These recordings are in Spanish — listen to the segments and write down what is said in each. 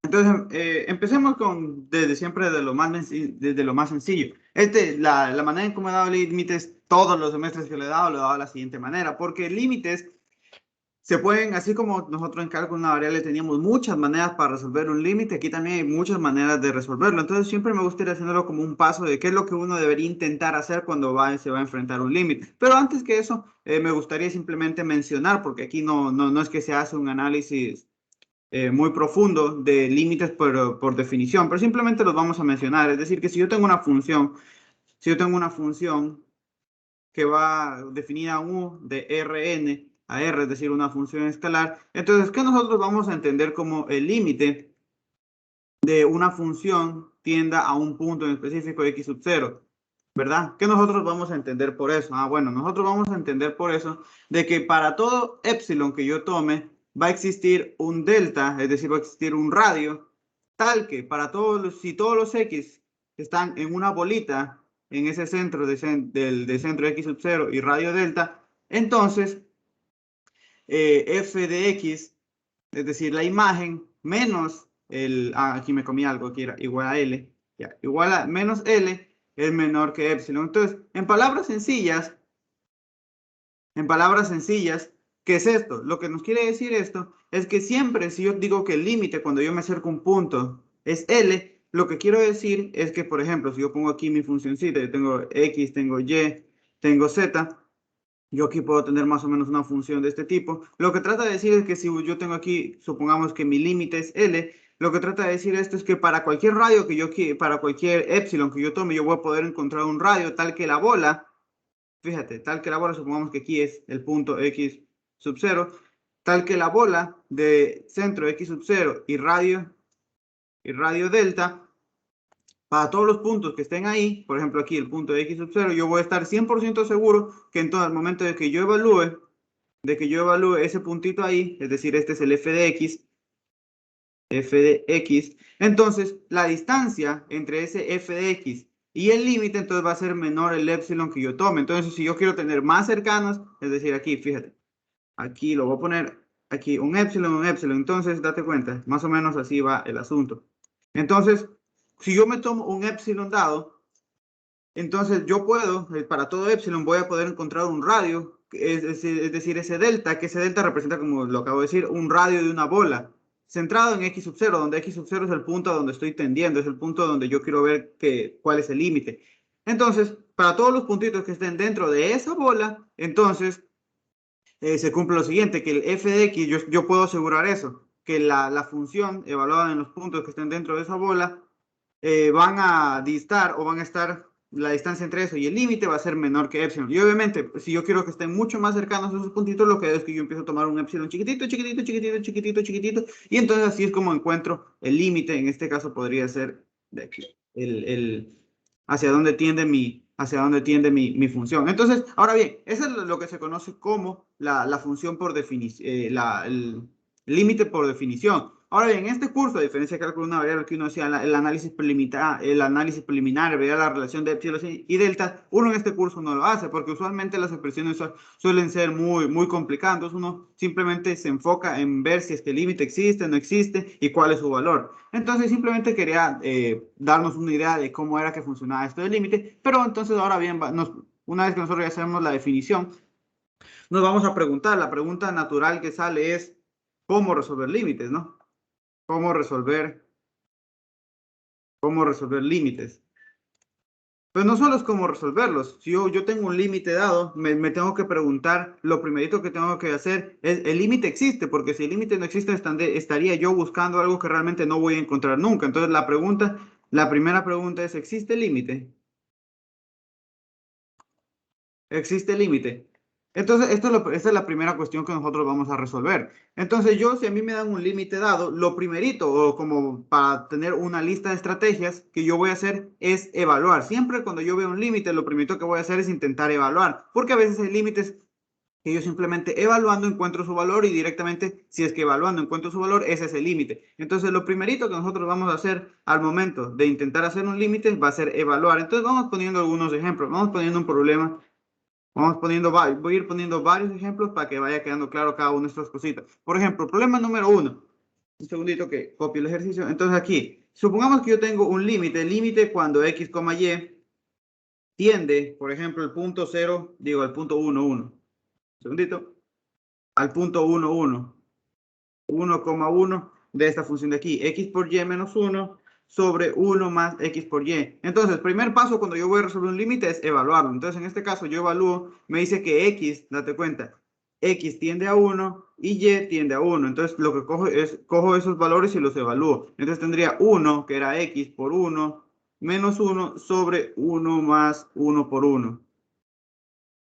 Entonces, empecemos desde siempre desde lo más sencillo. La manera en cómo he dado límites, todos los semestres que le he dado de la siguiente manera, porque límites se pueden, así como nosotros en cálculo una variable teníamos muchas maneras para resolver un límite, aquí también hay muchas maneras de resolverlo. Entonces, siempre me gusta ir haciéndolo como un paso de qué es lo que uno debería intentar hacer cuando se va a enfrentar un límite. Pero antes que eso, me gustaría simplemente mencionar, porque aquí no es que se hace un análisis muy profundo de límites por definición, pero simplemente los vamos a mencionar. Es decir, que si yo tengo una función que va definida U de Rn a R, es decir, una función escalar, entonces, ¿qué nosotros vamos a entender como el límite de una función tienda a un punto en específico x sub 0? ¿Verdad? ¿Qué nosotros vamos a entender por eso? Bueno, nosotros vamos a entender por eso de que para todo epsilon que yo tome va a existir un delta, es decir, va a existir un radio, tal que para si todos los x están en una bolita en ese centro del centro x sub 0 y radio delta, entonces f de x, es decir, la imagen menos aquí me comí algo que era igual a L, ya, igual a menos L es menor que epsilon. Entonces, en palabras sencillas, ¿qué es esto? Lo que nos quiere decir esto es que siempre si yo digo que el límite cuando yo me acerco a un punto es L, lo que quiero decir es que, por ejemplo, si yo pongo aquí mi funcioncita, yo tengo X, tengo Y, tengo Z, yo aquí puedo tener más o menos una función de este tipo. Lo que trata de decir es que si yo tengo aquí, supongamos que mi límite es L, lo que trata de decir esto es que para cualquier radio para cualquier epsilon que yo tome, yo voy a poder encontrar un radio tal que la bola, fíjate, tal que la bola, supongamos que aquí es el punto X sub 0, tal que la bola de centro X sub 0 y radio delta, para todos los puntos que estén ahí, por ejemplo aquí el punto X sub 0, yo voy a estar 100% seguro que en todo el momento de que yo evalúe ese puntito ahí, es decir, este es el f de x, entonces la distancia entre ese f de x y el límite, entonces va a ser menor el epsilon que yo tome. Entonces, si yo quiero tener más cercanos, es decir, aquí, fíjate, aquí lo voy a poner, aquí un epsilon, entonces date cuenta, más o menos así va el asunto. Entonces, si yo me tomo un epsilon dado, entonces yo puedo, para todo epsilon, voy a poder encontrar un radio, es decir, ese delta, que ese delta representa, como lo acabo de decir, un radio de una bola, centrado en x sub 0, donde x sub 0 es el punto a donde estoy tendiendo, es el punto donde yo quiero ver cuál es el límite. Entonces, para todos los puntitos que estén dentro de esa bola, entonces se cumple lo siguiente, que el f de x, yo puedo asegurar eso, que la función evaluada en los puntos que estén dentro de esa bola van a distar o van a estar, la distancia entre eso y el límite va a ser menor que epsilon. Y obviamente, si yo quiero que estén mucho más cercanos a esos puntitos, lo que hago es que yo empiezo a tomar un epsilon chiquitito, chiquitito, chiquitito, chiquitito, chiquitito, y entonces así es como encuentro el límite. En este caso podría ser de aquí, hacia dónde tiende mi función. Entonces, ahora bien, eso es lo que se conoce como la función por definición, el límite por definición. Ahora bien, en este curso, a diferencia de cálculo de una variable que uno hacía el análisis preliminar, veía la relación de epsilon y delta, uno en este curso no lo hace, porque usualmente las expresiones suelen ser muy complicadas, entonces uno simplemente se enfoca en ver si es que el límite existe, no existe y cuál es su valor. Entonces simplemente quería darnos una idea de cómo era que funcionaba esto del límite, pero entonces ahora bien, una vez que nosotros ya sabemos la definición, nos vamos a preguntar, la pregunta natural que sale es, ¿cómo resolver límites, no? ¿Cómo resolver, cómo resolver límites? Pues no solo es cómo resolverlos. Si yo tengo un límite dado, me tengo que preguntar, lo primerito que tengo que hacer es, ¿el límite existe? Porque si el límite no existe, estaría yo buscando algo que realmente no voy a encontrar nunca. Entonces la primera pregunta es, ¿existe límite? ¿Existe límite? Entonces, esta es la primera cuestión que nosotros vamos a resolver. Entonces, si a mí me dan un límite dado, lo primerito, o como para tener una lista de estrategias que yo voy a hacer es evaluar. Siempre cuando yo veo un límite, lo primerito que voy a hacer es intentar evaluar, porque a veces hay límites que yo simplemente evaluando encuentro su valor y directamente, si es que evaluando encuentro su valor, ese es el límite. Entonces, lo primerito que nosotros vamos a hacer al momento de intentar hacer un límite va a ser evaluar. Entonces, vamos poniendo algunos ejemplos, vamos poniendo un problema. Voy a ir poniendo varios ejemplos para que vaya quedando claro cada una de estas cositas. Por ejemplo, problema número 1. Un segundito que copio el ejercicio. Entonces aquí, supongamos que yo tengo un límite. El límite cuando x, y tiende, por ejemplo, el punto 0, digo, al punto 1, 1. Un segundito. Al punto 1, 1. 1,1 de esta función de aquí. X por y menos 1 sobre 1 más x por y. Entonces, el primer paso cuando yo voy a resolver un límite es evaluarlo. Entonces, en este caso, yo evalúo, me dice que x, date cuenta, x tiende a 1 y y tiende a 1. Entonces, lo que cojo esos valores y los evalúo. Entonces, tendría 1, que era x por 1, menos 1 sobre 1 más 1 por 1.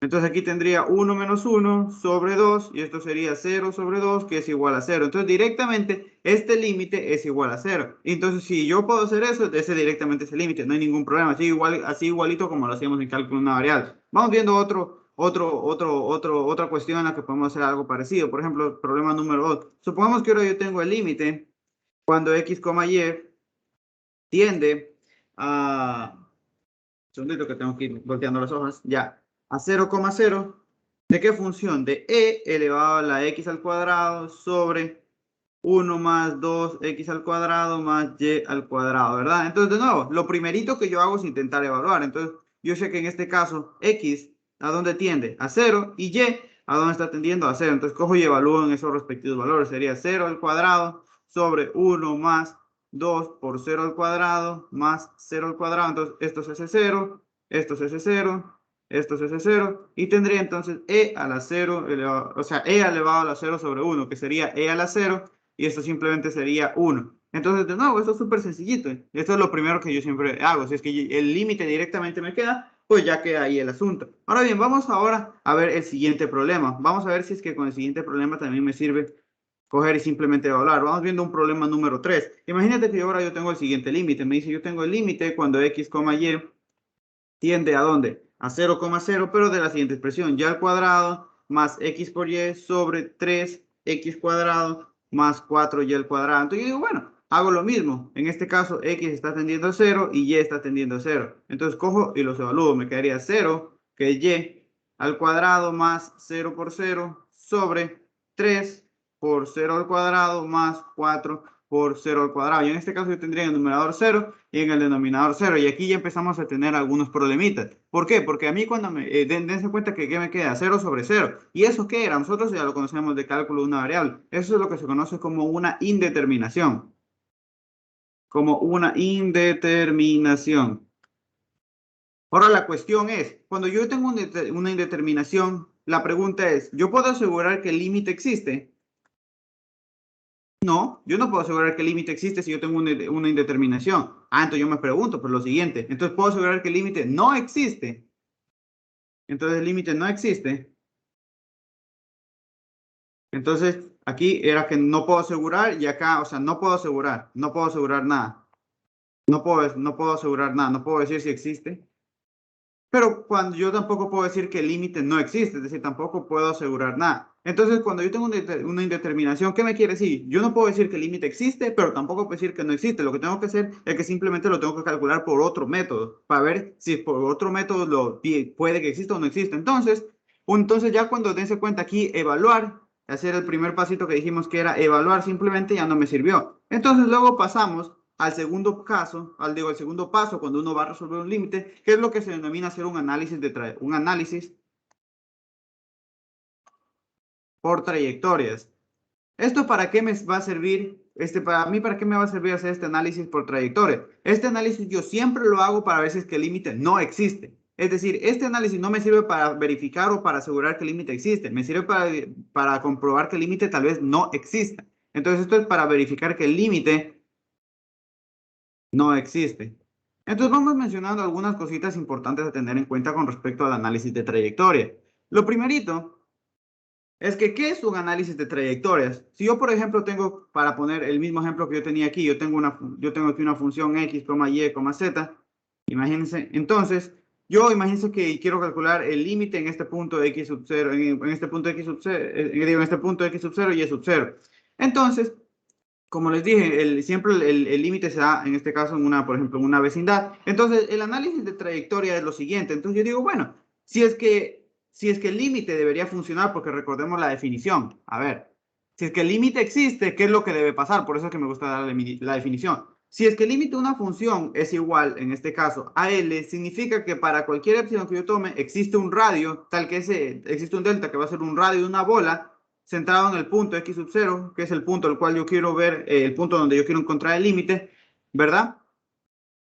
Entonces aquí tendría 1 menos 1 sobre 2 y esto sería 0 sobre 2 que es igual a 0. Entonces directamente este límite es igual a 0. Entonces si yo puedo hacer eso, ese directamente es el límite, no hay ningún problema. Así igualito como lo hacíamos en cálculo de una variable. Vamos viendo otra cuestión en la que podemos hacer algo parecido. Por ejemplo, problema número 2. Supongamos que ahora yo tengo el límite cuando x, y tiende a... Un segundito que tengo que ir volteando las hojas. Ya. A 0,0. ¿De qué función? De e elevado a la x al cuadrado sobre 1 más 2x al cuadrado más y al cuadrado, ¿verdad? Entonces, de nuevo, lo primerito que yo hago es intentar evaluar. Entonces, yo sé que en este caso, x, ¿a dónde tiende? A 0 y y, ¿a dónde está tendiendo? A 0. Entonces, cojo y evalúo en esos respectivos valores. Sería 0 al cuadrado sobre 1 más 2 por 0 al cuadrado más 0 al cuadrado. Entonces, esto se hace 0, esto se hace 0, esto se hace 0. Y tendría entonces e a la 0, elevado, o sea, e elevado a la 0 sobre 1, que sería e a la 0. Y esto simplemente sería 1. Entonces, de nuevo, esto es súper sencillito. Esto es lo primero que yo siempre hago. Si es que el límite directamente me queda, pues ya queda ahí el asunto. Ahora bien, vamos ahora a ver el siguiente problema. Vamos a ver si es que con el siguiente problema también me sirve coger y simplemente evaluar. Vamos viendo un problema número 3. Imagínate que ahora yo tengo el siguiente límite. Me dice, yo tengo el límite cuando x, y tiende a ¿dónde? A 0,0, pero de la siguiente expresión. Y al cuadrado más x por y sobre 3x cuadrado más 4y al cuadrado. Entonces yo digo, bueno, hago lo mismo. En este caso, x está tendiendo a 0 y y está tendiendo a 0. Entonces cojo y los evalúo. Me quedaría 0, que es y al cuadrado más 0 por 0 sobre 3 por 0 al cuadrado más 4 por 0 al cuadrado. Y en este caso yo tendría en el numerador 0 y en el denominador 0. Y aquí ya empezamos a tener algunos problemitas. ¿Por qué? Porque a mí cuando dense cuenta que ¿qué me queda? 0 sobre 0. ¿Y eso qué era? Nosotros ya lo conocemos de cálculo de una variable. Eso es lo que se conoce como una indeterminación. Como una indeterminación. Ahora la cuestión es, cuando yo tengo una indeterminación, la pregunta es, ¿yo puedo asegurar que el límite existe? No, yo no puedo asegurar que el límite existe si yo tengo una indeterminación. Entonces yo me pregunto por lo siguiente. Entonces, ¿puedo asegurar que el límite no existe? Entonces, el límite no existe. Entonces, aquí era que no puedo asegurar y acá, o sea, no puedo asegurar nada. No puedo asegurar nada, no puedo decir si existe. Pero cuando yo tampoco puedo decir que el límite no existe, es decir, tampoco puedo asegurar nada. Entonces, cuando yo tengo una indeterminación, ¿qué me quiere decir? Yo no puedo decir que el límite existe, pero tampoco puedo decir que no existe. Lo que tengo que hacer es que simplemente lo tengo que calcular por otro método, para ver si por otro método puede que exista o no exista. Entonces ya cuando dense cuenta aquí, evaluar, hacer el primer pasito que dijimos que era evaluar, simplemente ya no me sirvió. Entonces luego pasamos al segundo caso, al segundo paso, cuando uno va a resolver un límite, que es lo que se denomina hacer un análisis por trayectorias. ¿Esto para qué me va a servir? Para mí, ¿para qué me va a servir hacer este análisis por trayectoria? Este análisis yo siempre lo hago para ver si es que el límite no existe. Es decir, este análisis no me sirve para verificar o para asegurar que el límite existe. Me sirve para comprobar que el límite tal vez no exista. Entonces, esto es para verificar que el límite no existe. Entonces vamos mencionando algunas cositas importantes a tener en cuenta con respecto al análisis de trayectoria. Lo primerito es que, ¿qué es un análisis de trayectorias? Si yo, por ejemplo, tengo, para poner el mismo ejemplo que yo tenía aquí, yo tengo aquí una función x, y, z, imagínense, entonces, imagínense que quiero calcular el límite en este punto x sub 0, en este punto x sub 0, en este punto x sub 0 y y sub 0. Entonces, como les dije, siempre el límite se da, en este caso, por ejemplo, en una vecindad. Entonces, el análisis de trayectoria es lo siguiente. Entonces, yo digo, bueno, si es que el límite debería funcionar, porque recordemos la definición. A ver, Si es que el límite existe, ¿qué es lo que debe pasar? Por eso es que me gusta darle la definición. Si es que el límite de una función es igual, en este caso, a L, significa que para cualquier epsilon que yo tome, existe un radio, tal que existe un delta que va a ser un radio de una bola, centrado en el punto x sub 0, que es el punto al cual yo quiero ver, el punto donde yo quiero encontrar el límite, ¿verdad?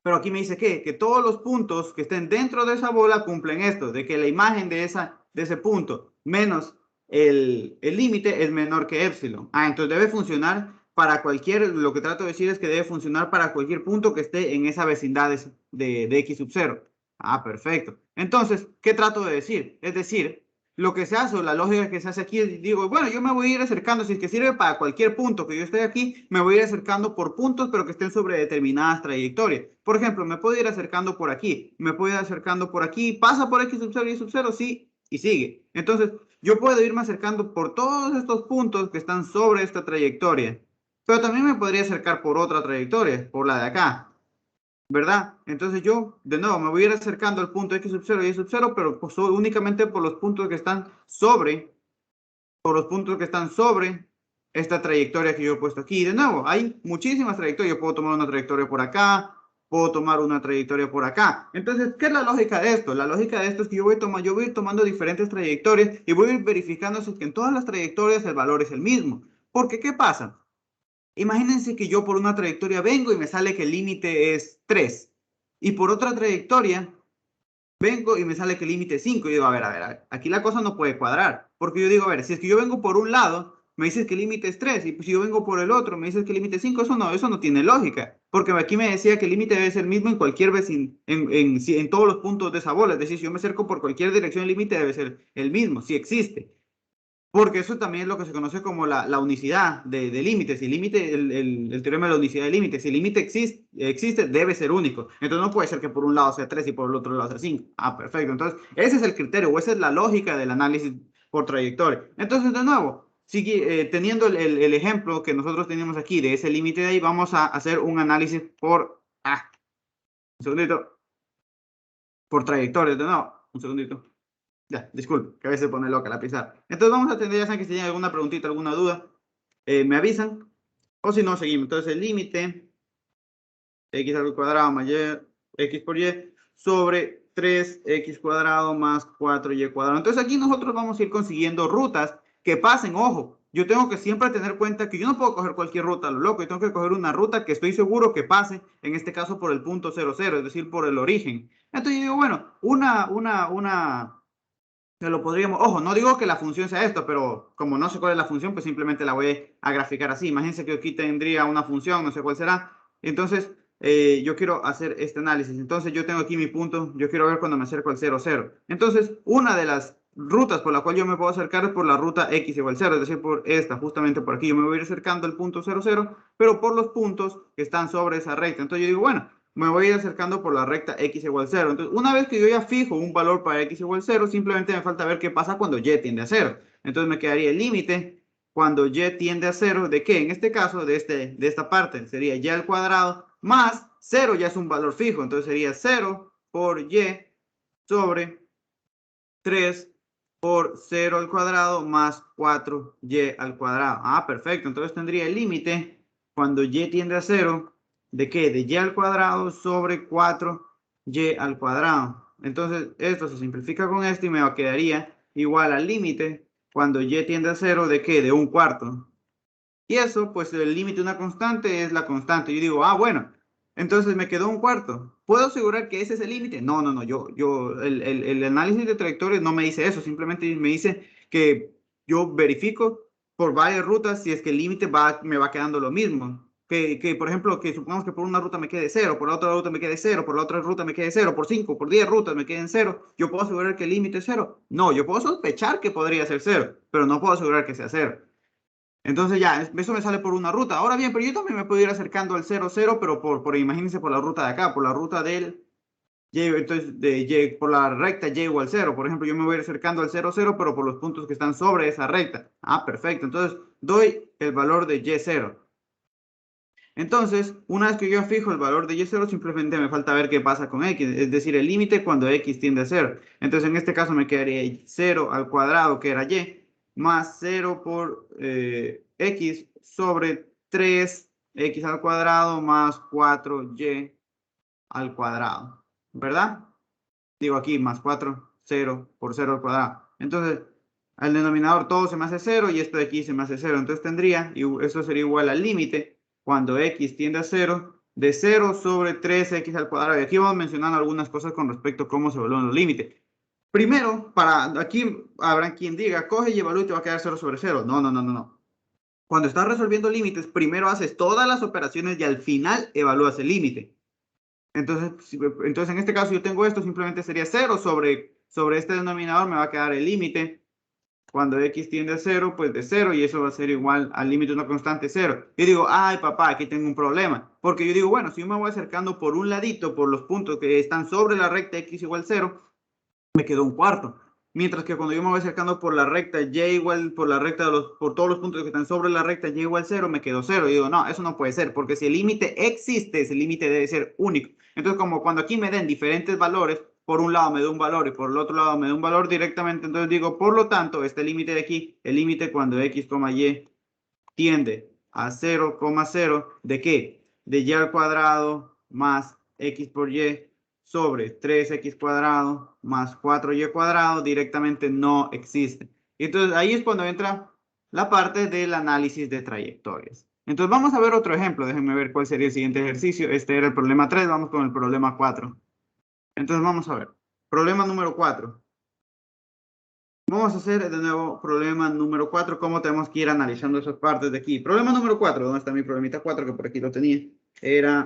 Pero aquí me dice que todos los puntos que estén dentro de esa bola cumplen esto, de que la imagen de ese punto menos el límite es menor que epsilon. Entonces debe funcionar para cualquier, lo que trato de decir es que debe funcionar para cualquier punto que esté en esa vecindad de x sub 0. Perfecto. Entonces, ¿qué trato de decir? Es decir, lo que se hace o la lógica que se hace aquí es, digo, bueno, yo me voy a ir acercando, si es que sirve para cualquier punto que yo esté aquí, me voy a ir acercando por puntos, pero que estén sobre determinadas trayectorias. Por ejemplo, me puedo ir acercando por aquí, me puedo ir acercando por aquí, pasa por x sub 0 y sub 0, sí, y sigue. Entonces, yo puedo irme acercando por todos estos puntos que están sobre esta trayectoria, pero también me podría acercar por otra trayectoria, por la de acá. ¿Verdad? Entonces yo, de nuevo, me voy a ir acercando al punto x sub 0 y y sub 0, pero pues, únicamente por los puntos que están sobre, esta trayectoria que yo he puesto aquí. De nuevo, hay muchísimas trayectorias. Yo puedo tomar una trayectoria por acá, puedo tomar una trayectoria por acá. Entonces, ¿qué es la lógica de esto? La lógica de esto es que yo voy a ir tomando diferentes trayectorias y voy a ir verificando si es que en todas las trayectorias el valor es el mismo. Porque, ¿qué pasa? Imagínense que yo por una trayectoria vengo y me sale que el límite es 3. Y por otra trayectoria vengo y me sale que el límite es 5. Y digo, a ver, aquí la cosa no puede cuadrar. Porque yo digo, a ver, si es que yo vengo por un lado, me dices que el límite es 3. Y pues si yo vengo por el otro, me dices que el límite es 5. Eso no tiene lógica. Porque aquí me decía que el límite debe ser el mismo en cualquier vez, en todos los puntos de esa bola. Es decir, si yo me acerco por cualquier dirección, el límite debe ser el mismo, si existe. Porque eso también es lo que se conoce como la unicidad de límites. Si el teorema de la unicidad de límites, si el límite existe, debe ser único. Entonces no puede ser que por un lado sea 3 y por el otro lado sea 5. Perfecto. Entonces, ese es el criterio o esa es la lógica del análisis por trayectoria. Entonces, de nuevo, teniendo el ejemplo que nosotros tenemos aquí de ese límite de ahí, vamos a hacer un análisis por... un segundito. Por trayectoria, de nuevo. Un segundito. Ya, disculpe, que a veces pone loca la pizarra. Entonces vamos a tener, ya saben que si tienen alguna preguntita, alguna duda, me avisan. O si no, seguimos. Entonces el límite, x al cuadrado más y, x por y, sobre 3x cuadrado más 4y cuadrado. Entonces aquí nosotros vamos a ir consiguiendo rutas que pasen. Ojo, yo tengo que siempre tener cuenta que yo no puedo coger cualquier ruta a lo loco. Yo tengo que coger una ruta que estoy seguro que pase, en este caso por el punto 0, 0, es decir, por el origen. Entonces yo digo, bueno, se lo podríamos, ojo, no digo que la función sea esto, pero como no sé cuál es la función, pues simplemente la voy a graficar así. Imagínense que aquí tendría una función, no sé cuál será. Entonces, yo quiero hacer este análisis. Entonces, yo tengo aquí mi punto, yo quiero ver cuando me acerco al 0, 0. Entonces, una de las rutas por la cual yo me puedo acercar es por la ruta x igual 0, es decir, por esta, justamente por aquí. Yo me voy a ir acercando al punto 0, 0, pero por los puntos que están sobre esa recta. Entonces, yo digo, bueno, me voy a ir acercando por la recta x igual 0. Entonces, una vez que yo ya fijo un valor para x igual 0, simplemente me falta ver qué pasa cuando y tiende a 0. Entonces, me quedaría el límite cuando y tiende a 0, ¿de qué? En este caso, de esta parte, sería y al cuadrado más 0, ya es un valor fijo. Entonces, sería 0 por y sobre 3 por 0 al cuadrado más 4y al cuadrado. Perfecto. Entonces, tendría el límite cuando y tiende a 0, ¿de qué? De y al cuadrado sobre 4y al cuadrado. Entonces, esto se simplifica con esto y me quedaría igual al límite cuando y tiende a 0, ¿de qué? De 1/4. Y eso, pues el límite de una constante es la constante. Yo digo, bueno, entonces me quedó 1/4. ¿Puedo asegurar que ese es el límite? No, el análisis de trayectorias no me dice eso. Simplemente me dice que yo verifico por varias rutas si es que el límite me va quedando lo mismo. Por ejemplo, que supongamos que por una ruta me quede 0, por la otra ruta me quede 0, por la otra ruta me quede 0, por 5, por 10 rutas me queden 0. ¿Yo puedo asegurar que el límite es 0? No, yo puedo sospechar que podría ser 0, pero no puedo asegurar que sea 0. Entonces ya, eso me sale por una ruta. Ahora bien, pero yo también me puedo ir acercando al 0, 0, pero imagínense por la ruta de acá, por la ruta del y, entonces, por la recta y igual 0. Por ejemplo, yo me voy a ir acercando al 0, 0, pero por los puntos que están sobre esa recta. Perfecto. Entonces, doy el valor de y0. Entonces, una vez que yo fijo el valor de y0, simplemente me falta ver qué pasa con x, es decir, el límite cuando x tiende a 0. Entonces, en este caso me quedaría 0 al cuadrado, que era y, más 0 por x sobre 3x al cuadrado más 4y al cuadrado, ¿verdad? Digo aquí, más 4, 0 por 0 al cuadrado. Entonces, al denominador todo se me hace 0 y esto de aquí se me hace 0. Entonces tendría, y esto sería igual al límite, cuando x tiende a 0, de 0 sobre 3x al cuadrado. Y aquí vamos mencionando algunas cosas con respecto a cómo se evalúan los límites. Primero, aquí habrá quien diga, coge y evalúa y te va a quedar 0 sobre 0. No, no, no, no, no. Cuando estás resolviendo límites, primero haces todas las operaciones y al final evalúas el límite. Entonces, en este caso yo tengo esto, simplemente sería 0 sobre este denominador, me va a quedar el límite. Cuando x tiende a 0, pues de 0, y eso va a ser igual al límite de una constante 0. Yo digo, ay papá, aquí tengo un problema. Porque yo digo, bueno, si yo me voy acercando por un ladito, por los puntos que están sobre la recta x igual 0, me quedó un cuarto. Mientras que cuando yo me voy acercando por la recta y igual, por la recta por todos los puntos que están sobre la recta y igual 0, me quedó 0. Y digo, no, eso no puede ser, porque si el límite existe, ese límite debe ser único. Entonces, como cuando aquí me den diferentes valores, por un lado me da un valor y por el otro lado me da un valor directamente, entonces digo, por lo tanto, este límite de aquí, el límite cuando x, y tiende a 0,0, ¿de qué? De y al cuadrado más x por y sobre 3x cuadrado más 4y cuadrado directamente no existe. Entonces ahí es cuando entra la parte del análisis de trayectorias. Entonces vamos a ver otro ejemplo. Déjenme ver cuál sería el siguiente ejercicio. Este era el problema 3, vamos con el problema 4. Entonces vamos a ver. Problema número 4. Vamos a hacer de nuevo problema número 4, cómo tenemos que ir analizando esas partes de aquí. Problema número 4, ¿dónde está mi problemita 4? Que por aquí lo tenía. Era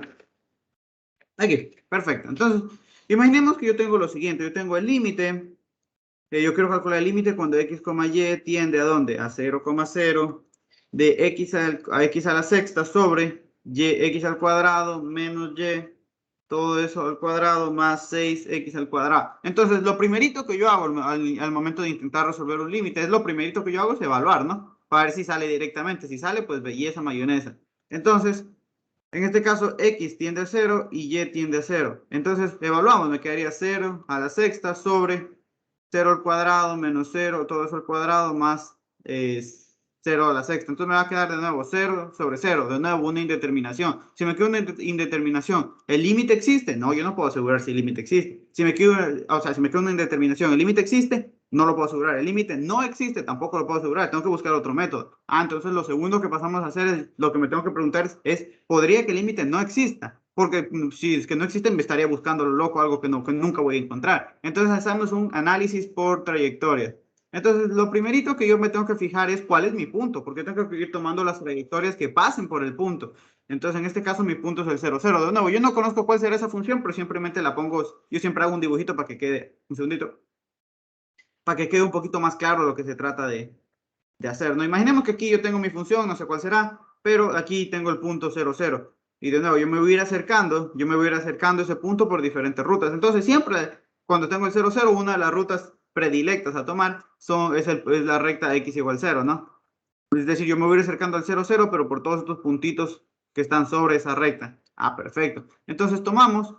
aquí, perfecto. Entonces, imaginemos que yo tengo lo siguiente. Yo tengo el límite. Yo quiero calcular el límite cuando x, y tiende a ¿dónde? A 0,0 de x a x a la sexta sobre x al cuadrado menos y, todo eso al cuadrado más 6x al cuadrado. Entonces, lo primerito que yo hago al momento de intentar resolver un límite, es lo primerito que yo hago es evaluar, ¿no? Para ver si sale directamente. Si sale, pues belleza, mayonesa. Entonces, en este caso, x tiende a 0 y y tiende a 0. Entonces, evaluamos. Me quedaría 0 a la sexta sobre 0 al cuadrado menos 0, todo eso al cuadrado más 0 a la sexta. Entonces me va a quedar de nuevo 0 sobre 0. De nuevo una indeterminación. Si me queda una indeterminación, ¿el límite existe? No, yo no puedo asegurar si el límite existe. Si me queda, si me queda una indeterminación, ¿el límite existe? No lo puedo asegurar. El límite no existe, tampoco lo puedo asegurar. Tengo que buscar otro método. Entonces lo segundo que pasamos a hacer es, lo que me tengo que preguntar es ¿podría que el límite no exista? Porque si es que no existe, me estaría buscando lo loco, algo que nunca voy a encontrar. Entonces hacemos un análisis por trayectoria. Entonces, lo primerito que yo me tengo que fijar es cuál es mi punto, porque tengo que ir tomando las trayectorias que pasen por el punto. Entonces, en este caso, mi punto es el 0, 0. De nuevo, yo no conozco cuál será esa función, pero simplemente la pongo, yo siempre hago un dibujito para que quede, un segundito, para que quede un poquito más claro lo que se trata de hacer, ¿no? Imaginemos que aquí yo tengo mi función, no sé cuál será, pero aquí tengo el punto 0, 0. Y de nuevo, yo me voy a ir acercando a ese punto por diferentes rutas. Entonces, siempre cuando tengo el 0, 0, una de las rutas predilectas a tomar es la recta x igual 0, ¿no? Es decir, yo me voy a ir acercando al 0, 0, pero por todos estos puntitos que están sobre esa recta. Perfecto. Entonces tomamos,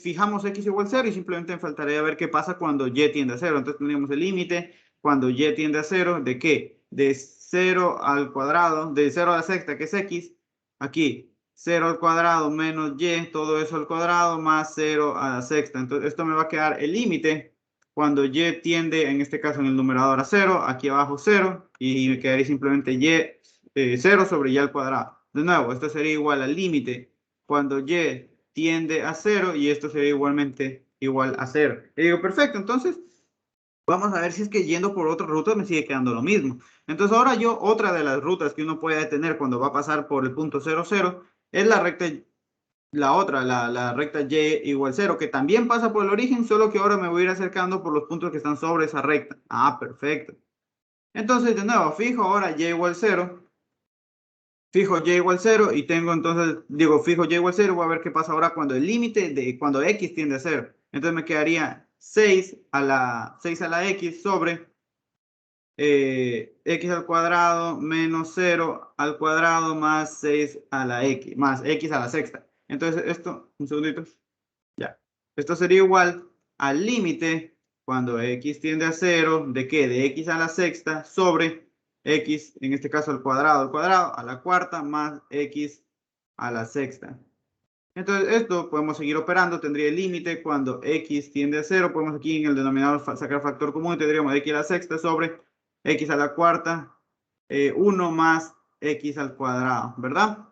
fijamos x igual 0 y simplemente faltaría ver qué pasa cuando y tiende a 0. Entonces tendríamos el límite cuando y tiende a 0, ¿de qué? De 0 al cuadrado, de 0 a la sexta, que es x, aquí, 0 al cuadrado menos y, todo eso al cuadrado, más 0 a la sexta. Entonces esto me va a quedar el límite cuando y tiende, en este caso en el numerador a 0, aquí abajo 0, y me quedaría simplemente y 0 sobre y al cuadrado. De nuevo, esto sería igual al límite cuando y tiende a 0, y esto sería igualmente igual a 0. Y digo, perfecto, entonces vamos a ver si es que yendo por otra ruta me sigue quedando lo mismo. Entonces ahora otra de las rutas que uno puede tener cuando va a pasar por el punto 0, 0, es la recta, la recta y igual 0, que también pasa por el origen, solo que ahora me voy a ir acercando por los puntos que están sobre esa recta. Perfecto. Entonces, de nuevo, fijo ahora y igual 0. Fijo y igual 0 y tengo entonces, digo, fijo y igual 0, voy a ver qué pasa ahora cuando el límite de cuando x tiende a 0. Entonces me quedaría 6 a la x sobre x al cuadrado menos 0 al cuadrado más 6 a la x, más x a la sexta. Entonces esto, un segundito, ya. Esto sería igual al límite cuando x tiende a 0, ¿de qué? De x a la sexta sobre x, en este caso al cuadrado, a la cuarta más x a la sexta. Entonces, esto podemos seguir operando, tendría el límite cuando x tiende a 0, podemos aquí en el denominador sacar factor común y tendríamos x a la sexta sobre x a la cuarta, 1 más x al cuadrado, ¿verdad?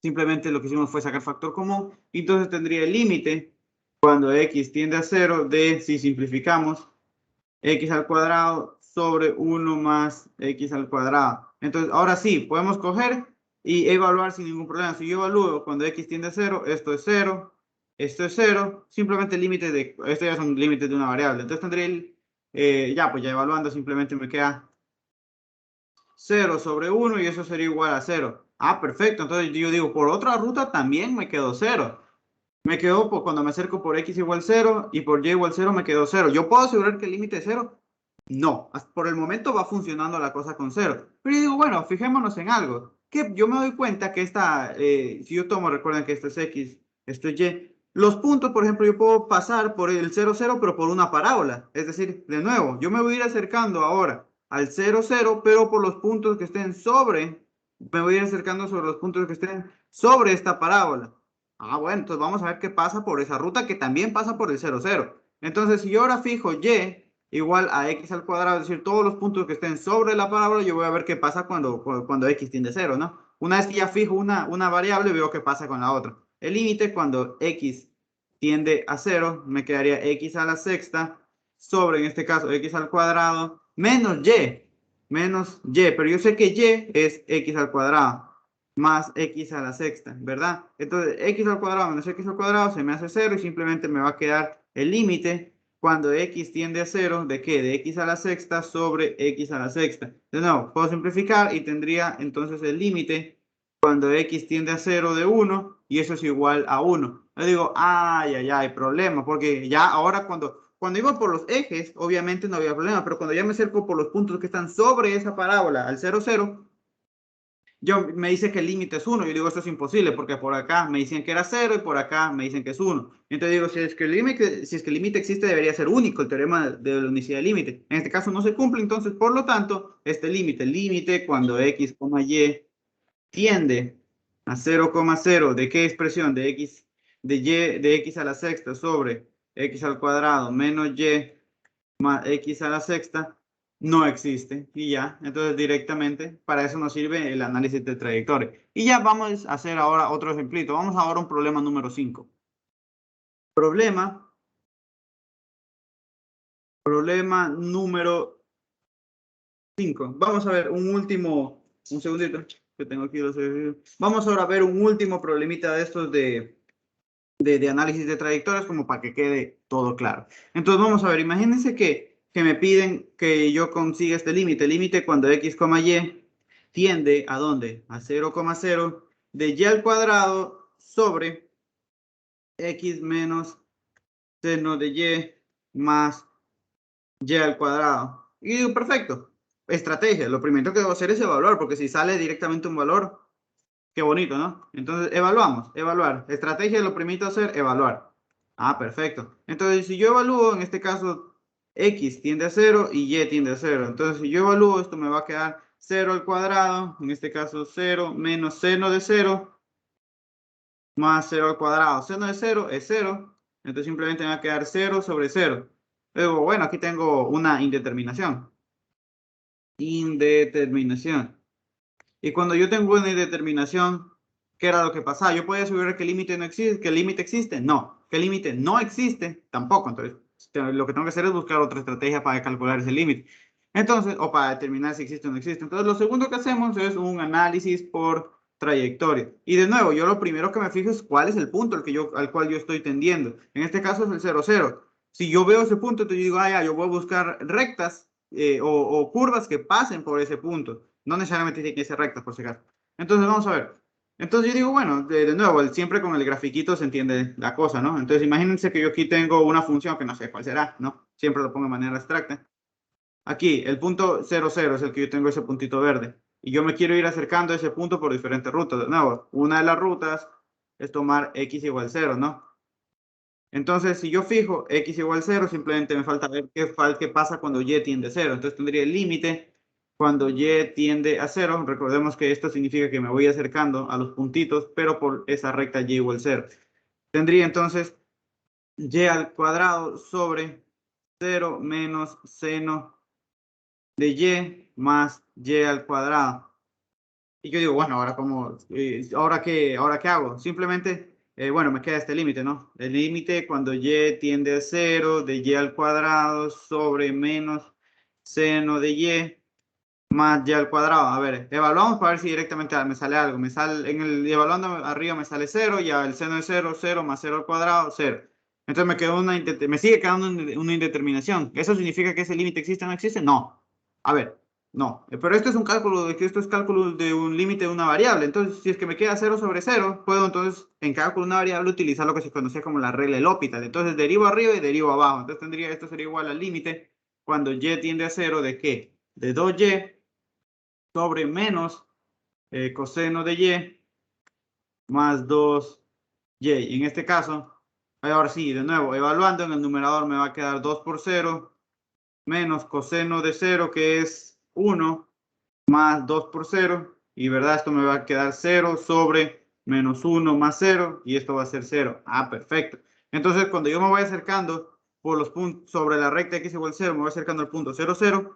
Simplemente lo que hicimos fue sacar factor común, y entonces tendría el límite cuando x tiende a 0 de, si simplificamos, x al cuadrado sobre 1 más x al cuadrado. Entonces, ahora sí, podemos coger y evaluar sin ningún problema. Si yo evalúo cuando x tiende a 0, esto es 0, esto es 0, simplemente el límite de, esto ya son límites de una variable. Entonces tendría el, pues ya evaluando simplemente me queda 0 sobre 1 y eso sería igual a 0. Ah, perfecto. Entonces yo digo, por otra ruta también me quedó 0. Me quedó cuando me acerco por x igual 0 y por y igual 0 me quedó 0. ¿Yo puedo asegurar que el límite es 0? No, por el momento va funcionando la cosa con 0. Pero yo digo, bueno, fijémonos en algo. Que yo me doy cuenta que esta, si yo tomo, recuerden que esto es x, esto es y. Los puntos, por ejemplo, yo puedo pasar por el 0, 0, pero por una parábola. Es decir, de nuevo, yo me voy a ir acercando ahora al 0, 0, pero por los puntos que estén sobre, me voy a ir acercando sobre los puntos que estén sobre esta parábola. Ah, bueno, entonces vamos a ver qué pasa por esa ruta que también pasa por el 0, 0. Entonces, si yo ahora fijo y igual a x al cuadrado, es decir, todos los puntos que estén sobre la parábola, yo voy a ver qué pasa cuando x tiende a 0, ¿no? Una vez que ya fijo una variable, veo qué pasa con la otra. El límite cuando x tiende a 0, me quedaría x a la sexta sobre, en este caso, x al cuadrado, menos y, pero yo sé que y es x al cuadrado más x a la sexta, ¿verdad? Entonces, x al cuadrado menos x al cuadrado se me hace 0 y simplemente me va a quedar el límite cuando x tiende a 0, ¿de qué? De x a la sexta sobre x a la sexta. De nuevo, puedo simplificar y tendría entonces el límite cuando x tiende a 0 de 1 y eso es igual a 1. Yo digo, hay problema, porque ya ahora cuando iba por los ejes, obviamente no había problema, pero cuando ya me acerco por los puntos que están sobre esa parábola al 0, 0, me dice que el límite es 1. Yo digo, esto es imposible porque por acá me dicen que era 0 y por acá me dicen que es 1. Entonces digo, si es que el límite existe, debería ser único el teorema de la unicidad del límite. En este caso no se cumple, entonces por lo tanto, este límite cuando x, y tiende a 0,0, ¿de qué expresión? De x a la sexta sobre x al cuadrado menos y más x a la sexta no existe y ya, entonces directamente para eso nos sirve el análisis de trayectoria. Y ya vamos a hacer ahora otro ejemplito. Vamos ahora a un problema número 5. Problema número 5. Vamos a ver un segundito, que tengo aquí los ejercicios. Vamos ahora a ver un último problemita de estos de análisis de trayectorias como para que quede todo claro. Entonces vamos a ver, imagínense que me piden que yo consiga este límite cuando x, y tiende a ¿dónde? A 0,0 de y al cuadrado sobre x menos seno de y más y al cuadrado. Y digo, perfecto, estrategia, lo primero que debo hacer es evaluar, porque si sale directamente un valor, qué bonito, ¿no? Entonces, evaluar. Estrategia, lo primero hacer, evaluar. Ah, perfecto. Entonces, si yo evalúo, en este caso, x tiende a 0 y y tiende a 0. Entonces, si yo evalúo, esto me va a quedar 0 al cuadrado, en este caso 0 menos seno de 0 más 0 al cuadrado. Seno de 0 es 0, entonces simplemente me va a quedar 0 sobre 0. Luego, bueno, aquí tengo una indeterminación. Y cuando yo tengo una indeterminación, ¿qué era lo que pasaba? Yo podía asegurar que el límite no existe, que el límite existe. No, que el límite no existe tampoco. Entonces, lo que tengo que hacer es buscar otra estrategia para calcular ese límite. Entonces, o para determinar si existe o no existe. Entonces, lo segundo que hacemos es un análisis por trayectoria. Y de nuevo, yo lo primero que me fijo es cuál es el punto al cual yo estoy tendiendo. En este caso es el 0, 0. Si yo veo ese punto, entonces yo digo, yo voy a buscar rectas o curvas que pasen por ese punto. No necesariamente tiene que ser rectas, por si acaso. Entonces, vamos a ver. Entonces yo digo, bueno, de nuevo, siempre con el grafiquito se entiende la cosa, ¿no? Entonces imagínense que yo aquí tengo una función que no sé cuál será, ¿no? Siempre lo pongo de manera abstracta. Aquí, el punto 0, 0 es el que yo tengo ese puntito verde. Y yo me quiero ir acercando a ese punto por diferentes rutas. De nuevo, una de las rutas es tomar x igual 0, ¿no? Entonces, si yo fijo x igual 0, simplemente me falta ver qué pasa cuando y tiende a 0. Entonces tendría el límite cuando y tiende a 0. Recordemos que esto significa que me voy acercando a los puntitos, pero por esa recta y igual 0. Tendría entonces y al cuadrado sobre 0 menos seno de y más y al cuadrado. Y yo digo, bueno, ahora cómo, ahora qué hago. Simplemente, bueno, me queda este límite, ¿no? El límite cuando y tiende a 0 de y al cuadrado sobre menos seno de y más y al cuadrado. A ver, evaluamos para ver si directamente me sale algo. Me sale, en el evaluando arriba me sale 0, ya el seno de 0, 0 más 0 al cuadrado, 0. Entonces me quedó me sigue quedando una indeterminación. ¿Eso significa que ese límite existe o no existe? No. A ver, no. Pero esto es un cálculo de que esto es cálculo de un límite de una variable. Entonces, si es que me queda 0 sobre 0, puedo entonces en cálculo de una variable utilizar lo que se conocía como la regla de L'Hopital. Entonces derivo arriba y derivo abajo. Entonces tendría, esto sería igual al límite cuando y tiende a 0 de ¿qué? De 2y sobre menos coseno de y más 2y. En este caso, ahora sí, de nuevo, evaluando en el numerador me va a quedar 2 por 0 menos coseno de 0, que es 1, más 2 por 0. Y verdad, esto me va a quedar 0 sobre menos 1 más 0. Y esto va a ser 0. Ah, perfecto. Entonces, cuando yo me voy acercando por los puntos sobre la recta x igual 0, me voy acercando al punto 0, 0.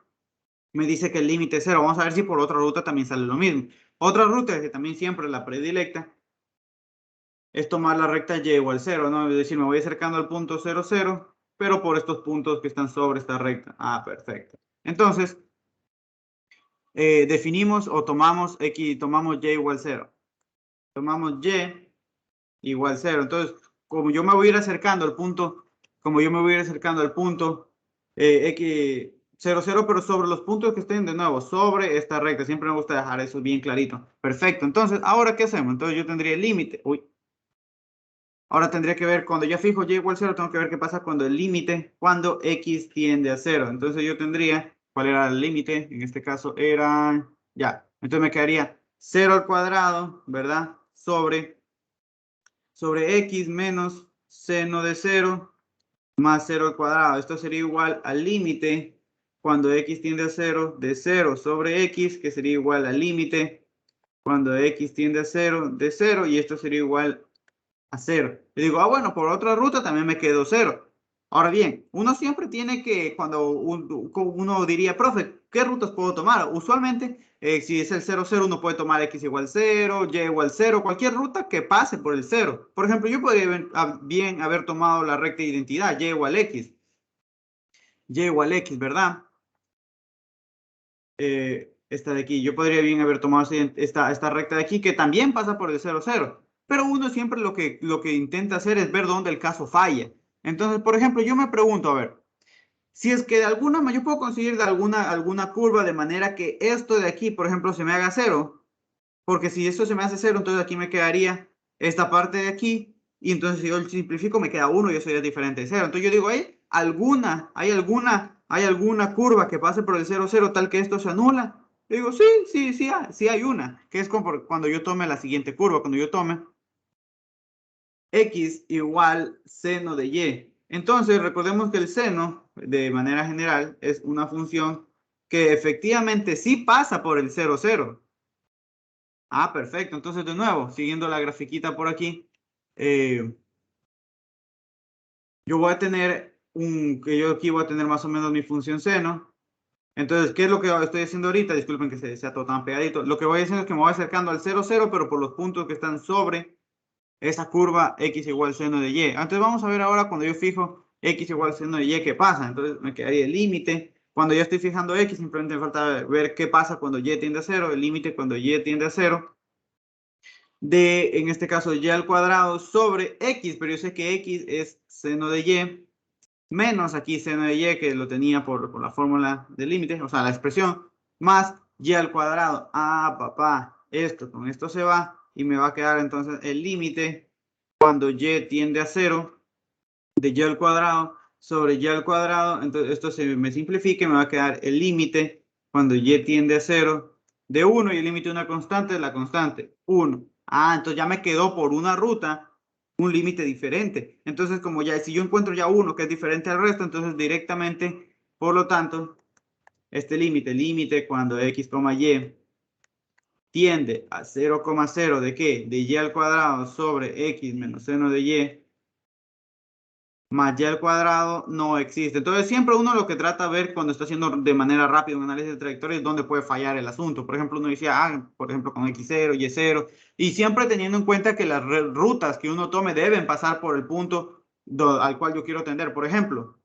Me dice que el límite es 0. Vamos a ver si por otra ruta también sale lo mismo. Otra ruta que también siempre la predilecta es tomar la recta y igual 0, ¿no? Es decir, me voy acercando al punto 0, 0, pero por estos puntos que están sobre esta recta. Ah, perfecto. Entonces, definimos o tomamos x, tomamos y igual 0. Tomamos y igual 0. Entonces, como yo me voy a ir acercando al punto, x 0, 0, pero sobre los puntos que estén de nuevo, sobre esta recta. Siempre me gusta dejar eso bien clarito. Perfecto. Entonces, ¿ahora qué hacemos? Entonces yo tendría el límite. Uy. Ahora tendría que ver, cuando ya fijo y igual 0, tengo que ver qué pasa cuando el límite, cuando x tiende a 0. Entonces yo tendría, ¿cuál era el límite? En este caso era, ya. Entonces me quedaría 0 al cuadrado, ¿verdad? Sobre x menos seno de 0 más 0 al cuadrado. Esto sería igual al límite cuando x tiende a 0 de 0 sobre x, que sería igual al límite cuando x tiende a 0 de 0, y esto sería igual a 0. Le digo, ah, bueno, por otra ruta también me quedo 0. Ahora bien, uno siempre tiene que, cuando uno diría, profe, ¿qué rutas puedo tomar? Usualmente, si es el 0, 0, uno puede tomar x igual 0, y igual 0, cualquier ruta que pase por el 0. Por ejemplo, yo podría bien haber tomado la recta de identidad, y igual x. Y igual x, ¿verdad? Esta de aquí, yo podría bien haber tomado esta recta de aquí, que también pasa por el 0, 0. Pero uno siempre lo que intenta hacer es ver dónde el caso falla. Entonces, por ejemplo, yo me pregunto, a ver, si es que de alguna yo puedo conseguir de alguna curva de manera que esto de aquí, por ejemplo, se me haga 0, porque si esto se me hace 0, entonces aquí me quedaría esta parte de aquí, y entonces si yo simplifico me queda 1 y eso ya es diferente de 0. Entonces yo digo, ¿hay alguna curva que pase por el 0, 0 tal que esto se anula? Yo digo, sí hay una, que es como cuando yo tome la siguiente curva, cuando yo tome x igual seno de y. Entonces, recordemos que el seno, de manera general, es una función que efectivamente sí pasa por el 0, 0. Ah, perfecto. Entonces, de nuevo, siguiendo la grafiquita por aquí, yo voy a tener que yo aquí voy a tener más o menos mi función seno. Entonces, ¿qué es lo que estoy haciendo ahorita? Disculpen que sea todo tan pegadito. Lo que voy haciendo es que me voy acercando al 0, 0, pero por los puntos que están sobre esa curva x igual seno de y. Entonces vamos a ver ahora cuando yo fijo x igual seno de y, ¿qué pasa? Entonces me quedaría el límite. Cuando ya estoy fijando x, simplemente me falta ver qué pasa cuando y tiende a 0, el límite cuando y tiende a 0, de, en este caso, y al cuadrado sobre x, pero yo sé que x es seno de y, menos aquí seno de y, que lo tenía por la fórmula del límite, o sea, la expresión, más y al cuadrado. Ah, papá, esto con esto se va, y me va a quedar entonces el límite cuando y tiende a 0 de y al cuadrado sobre y al cuadrado. Entonces esto se me simplifica y me va a quedar el límite cuando y tiende a 0 de 1, y el límite de una constante es la constante 1. Ah, entonces ya me quedó por una ruta un límite diferente. Entonces, como ya, si yo encuentro ya uno que es diferente al resto, entonces directamente, por lo tanto, este límite cuando x, y tiende a 0,0 ¿de qué? De y al cuadrado sobre x menos seno de y más y al cuadrado no existe. Entonces siempre uno lo que trata de ver cuando está haciendo de manera rápida un análisis de trayectoria es dónde puede fallar el asunto. Por ejemplo, uno decía, por ejemplo, con x0, y0, y siempre teniendo en cuenta que las rutas que uno tome deben pasar por el punto al cual yo quiero tender. Por ejemplo,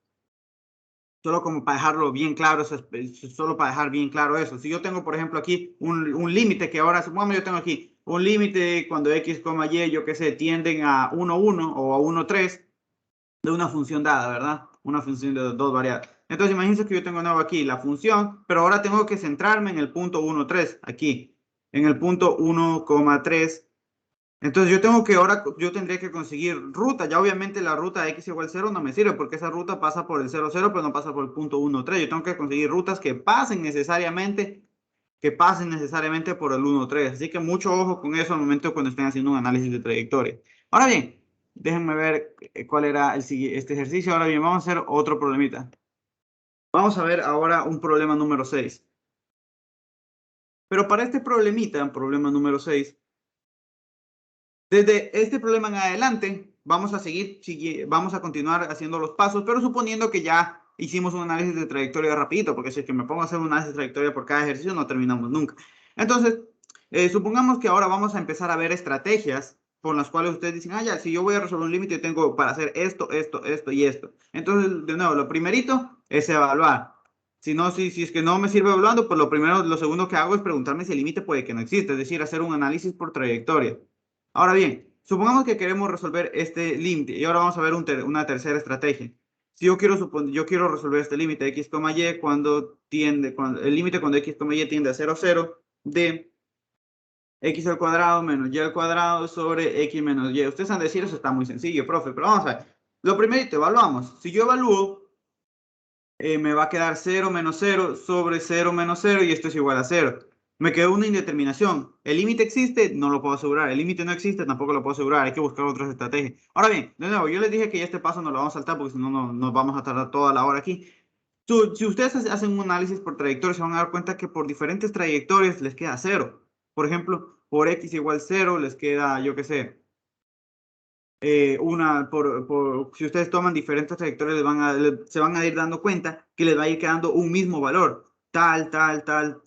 solo como para dejarlo bien claro, solo para dejar bien claro eso. Si yo tengo, por ejemplo, aquí un límite que ahora, supongamos yo tengo aquí un límite cuando x, y, yo qué sé, tienden a 1, 1 o a 1, 3 de una función dada, ¿verdad? Una función de dos variables. Entonces, imagínense que yo tengo de nuevo aquí la función, pero ahora tengo que centrarme en el punto 1, 3, aquí, en el punto 1,3. Entonces yo tengo que ahora, yo tendría que conseguir ruta. Ya obviamente la ruta x igual 0 no me sirve porque esa ruta pasa por el 0, 0, pero no pasa por el punto 1, 3. Yo tengo que conseguir rutas que pasen necesariamente por el 1, 3. Así que mucho ojo con eso al momento cuando estén haciendo un análisis de trayectoria. Ahora bien, déjenme ver cuál era este ejercicio. Ahora bien, vamos a hacer otro problemita. Vamos a ver ahora un problema número 6. Pero para este problemita, problema número 6, desde este problema en adelante, vamos a continuar haciendo los pasos, pero suponiendo que ya hicimos un análisis de trayectoria rapidito, porque si es que me pongo a hacer un análisis de trayectoria por cada ejercicio, no terminamos nunca. Entonces, supongamos que ahora vamos a empezar a ver estrategias por las cuales ustedes dicen, ya, si yo voy a resolver un límite, tengo para hacer esto, esto, esto y esto. Entonces, de nuevo, lo primerito es evaluar. Si es que no me sirve evaluando, pues lo segundo que hago es preguntarme si el límite puede que no existe, es decir, hacer un análisis por trayectoria. Ahora bien, supongamos que queremos resolver este límite y ahora vamos a ver una tercera estrategia. Si yo quiero resolver este límite x, y cuando el límite cuando x, y tiende a 0, 0 de x al cuadrado menos y al cuadrado sobre x menos y. Ustedes van a decir, eso está muy sencillo, profe, pero vamos a ver. Lo primerito, evaluamos. Si yo evalúo, me va a quedar 0 menos 0 sobre 0 menos 0 y esto es igual a 0. Me quedó una indeterminación. ¿El límite existe? No lo puedo asegurar. ¿El límite no existe? Tampoco lo puedo asegurar. Hay que buscar otras estrategias. Ahora bien, de nuevo, yo les dije que este paso no lo vamos a saltar porque si no, nos vamos a tardar toda la hora aquí. Si ustedes hacen un análisis por trayectorias, se van a dar cuenta que por diferentes trayectorias les queda 0. Por ejemplo, por x igual 0 les queda, yo qué sé, si ustedes toman diferentes trayectorias, se van a ir dando cuenta que les va a ir quedando un mismo valor. Tal,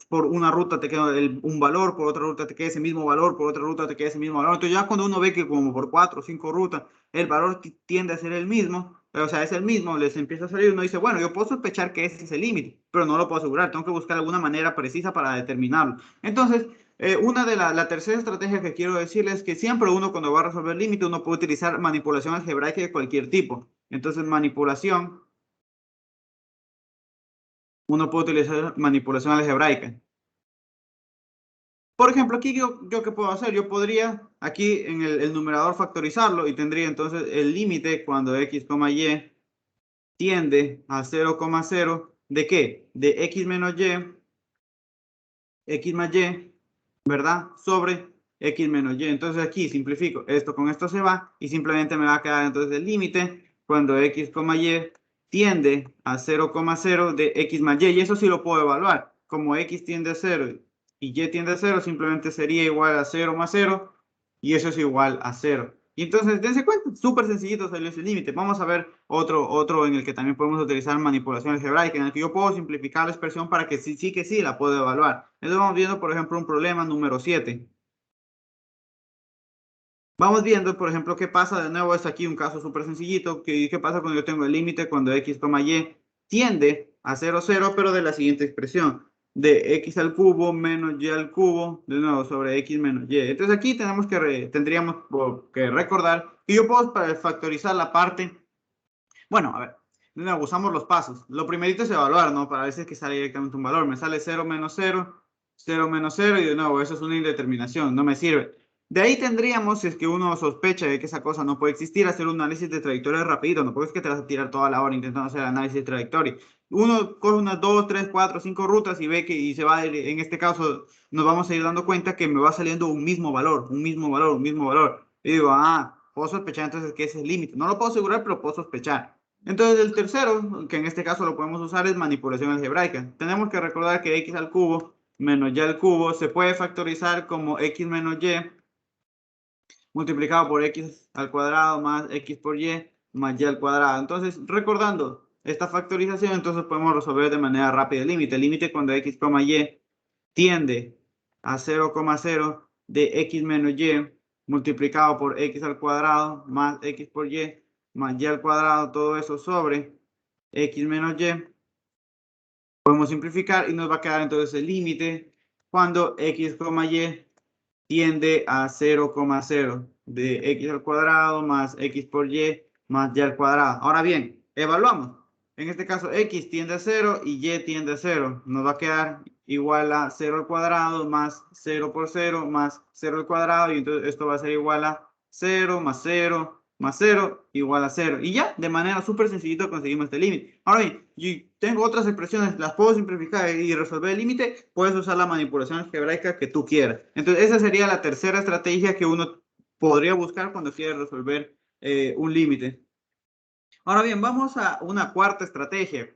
por una ruta te queda un valor, por otra ruta te queda ese mismo valor, por otra ruta te queda ese mismo valor. Entonces ya cuando uno ve que como por 4 o 5 rutas el valor tiende a ser el mismo, o sea, es el mismo, les empieza a salir, uno dice, bueno, yo puedo sospechar que ese es el límite, pero no lo puedo asegurar, tengo que buscar alguna manera precisa para determinarlo. Entonces, la tercera estrategia que quiero decirles es que siempre uno cuando va a resolver límite, uno puede utilizar manipulación algebraica de cualquier tipo. Entonces, uno puede utilizar manipulación algebraica. Por ejemplo, aquí yo ¿qué puedo hacer? Yo podría aquí en el numerador factorizarlo y tendría entonces el límite cuando x, y tiende a 0,0 ¿de qué? De x menos y, x más y, ¿verdad? Sobre x menos y. Entonces aquí simplifico. Esto con esto se va y simplemente me va a quedar entonces el límite cuando x, y tiende a 0,0 de x más y. Y eso sí lo puedo evaluar. Como x tiende a 0 y y tiende a 0, simplemente sería igual a 0 más 0 y eso es igual a 0. Y entonces, dense cuenta, súper sencillito salió ese límite. Vamos a ver otro en el que también podemos utilizar manipulación algebraica, en el que yo puedo simplificar la expresión para que sí la puedo evaluar. Entonces vamos viendo, por ejemplo, un problema número 7. Vamos viendo, por ejemplo, qué pasa, de nuevo, es aquí un caso súper sencillito, qué pasa cuando yo tengo el límite cuando x, y tiende a 0, 0, pero de la siguiente expresión, de x al cubo menos y al cubo, de nuevo, sobre x menos y. Entonces aquí tendríamos que recordar que yo puedo factorizar la parte, bueno, a ver, de nuevo, usamos los pasos. Lo primerito es evaluar, ¿no? Para ver si es que sale directamente un valor. Me sale 0 menos 0, 0 menos 0 y de nuevo, eso es una indeterminación, no me sirve. De ahí tendríamos, si es que uno sospecha de que esa cosa no puede existir, hacer un análisis de trayectoria rápido. No puedes que te vas a tirar toda la hora intentando hacer el análisis de trayectoria. Uno coge unas 2, 3, 4, 5 rutas y ve que y se va, en este caso, nos vamos a ir dando cuenta que me va saliendo un mismo valor, un mismo valor, un mismo valor. Y digo, puedo sospechar entonces que ese es el límite. No lo puedo asegurar, pero puedo sospechar. Entonces el tercero, que en este caso lo podemos usar, es manipulación algebraica. Tenemos que recordar que x al cubo menos y al cubo se puede factorizar como x menos y multiplicado por x al cuadrado más x por y más y al cuadrado. Entonces, recordando esta factorización, entonces podemos resolver de manera rápida el límite. El límite cuando x, y tiende a 0,0 de x menos y multiplicado por x al cuadrado más x por y más y al cuadrado, todo eso sobre x menos y. Podemos simplificar y nos va a quedar entonces el límite cuando x, y tiende a 0,0 de x al cuadrado más x por y más y al cuadrado. Ahora bien, evaluamos. En este caso, x tiende a 0 y y tiende a 0. Nos va a quedar igual a 0 al cuadrado más 0 por 0 más 0 al cuadrado. Y entonces esto va a ser igual a 0 más 0 más 0 igual a 0. Y ya, de manera súper sencillito conseguimos este límite. Ahora bien, yo tengo otras expresiones, las puedo simplificar y resolver el límite. Puedes usar la manipulación algebraica que tú quieras. Entonces, esa sería la tercera estrategia que uno podría buscar cuando quiere resolver un límite. Ahora bien, vamos a una cuarta estrategia,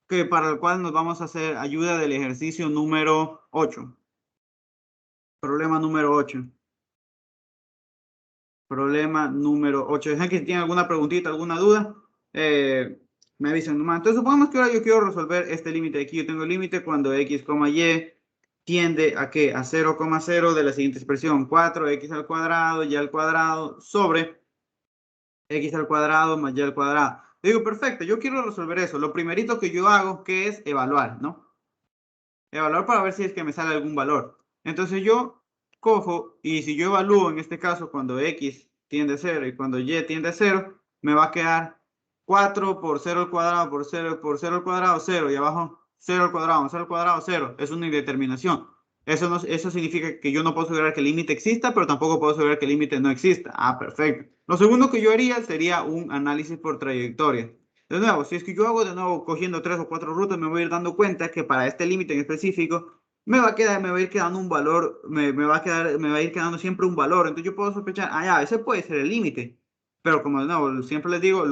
que para la cual nos vamos a hacer ayuda del ejercicio número 8. Problema número 8. Problema número 8. Dejen que si tienen alguna preguntita, alguna duda, me avisan nomás. Entonces, supongamos que ahora yo quiero resolver este límite de aquí. Yo tengo el límite cuando x, y tiende a ¿qué? A 0,0 de la siguiente expresión. 4x al cuadrado, y al cuadrado, sobre x al cuadrado más y al cuadrado. Digo, perfecto, yo quiero resolver eso. Lo primerito que yo hago, que es evaluar, ¿no? Evaluar para ver si es que me sale algún valor. Entonces yo cojo y si yo evalúo en este caso cuando x tiende a 0 y cuando y tiende a 0, me va a quedar 4 por 0 al cuadrado por 0 por 0 al cuadrado, 0 y abajo 0 al cuadrado, 0 al cuadrado, 0. Es una indeterminación. Eso significa que yo no puedo asegurar que el límite exista, pero tampoco puedo asegurar que el límite no exista. Ah, perfecto. Lo segundo que yo haría sería un análisis por trayectoria. De nuevo, si es que yo hago de nuevo cogiendo 3 o 4 rutas, me voy a ir dando cuenta que para este límite en específico me va a ir quedando un valor, me va a ir quedando siempre un valor. Entonces yo puedo sospechar, ya, ese puede ser el límite. Pero como de nuevo, siempre les digo,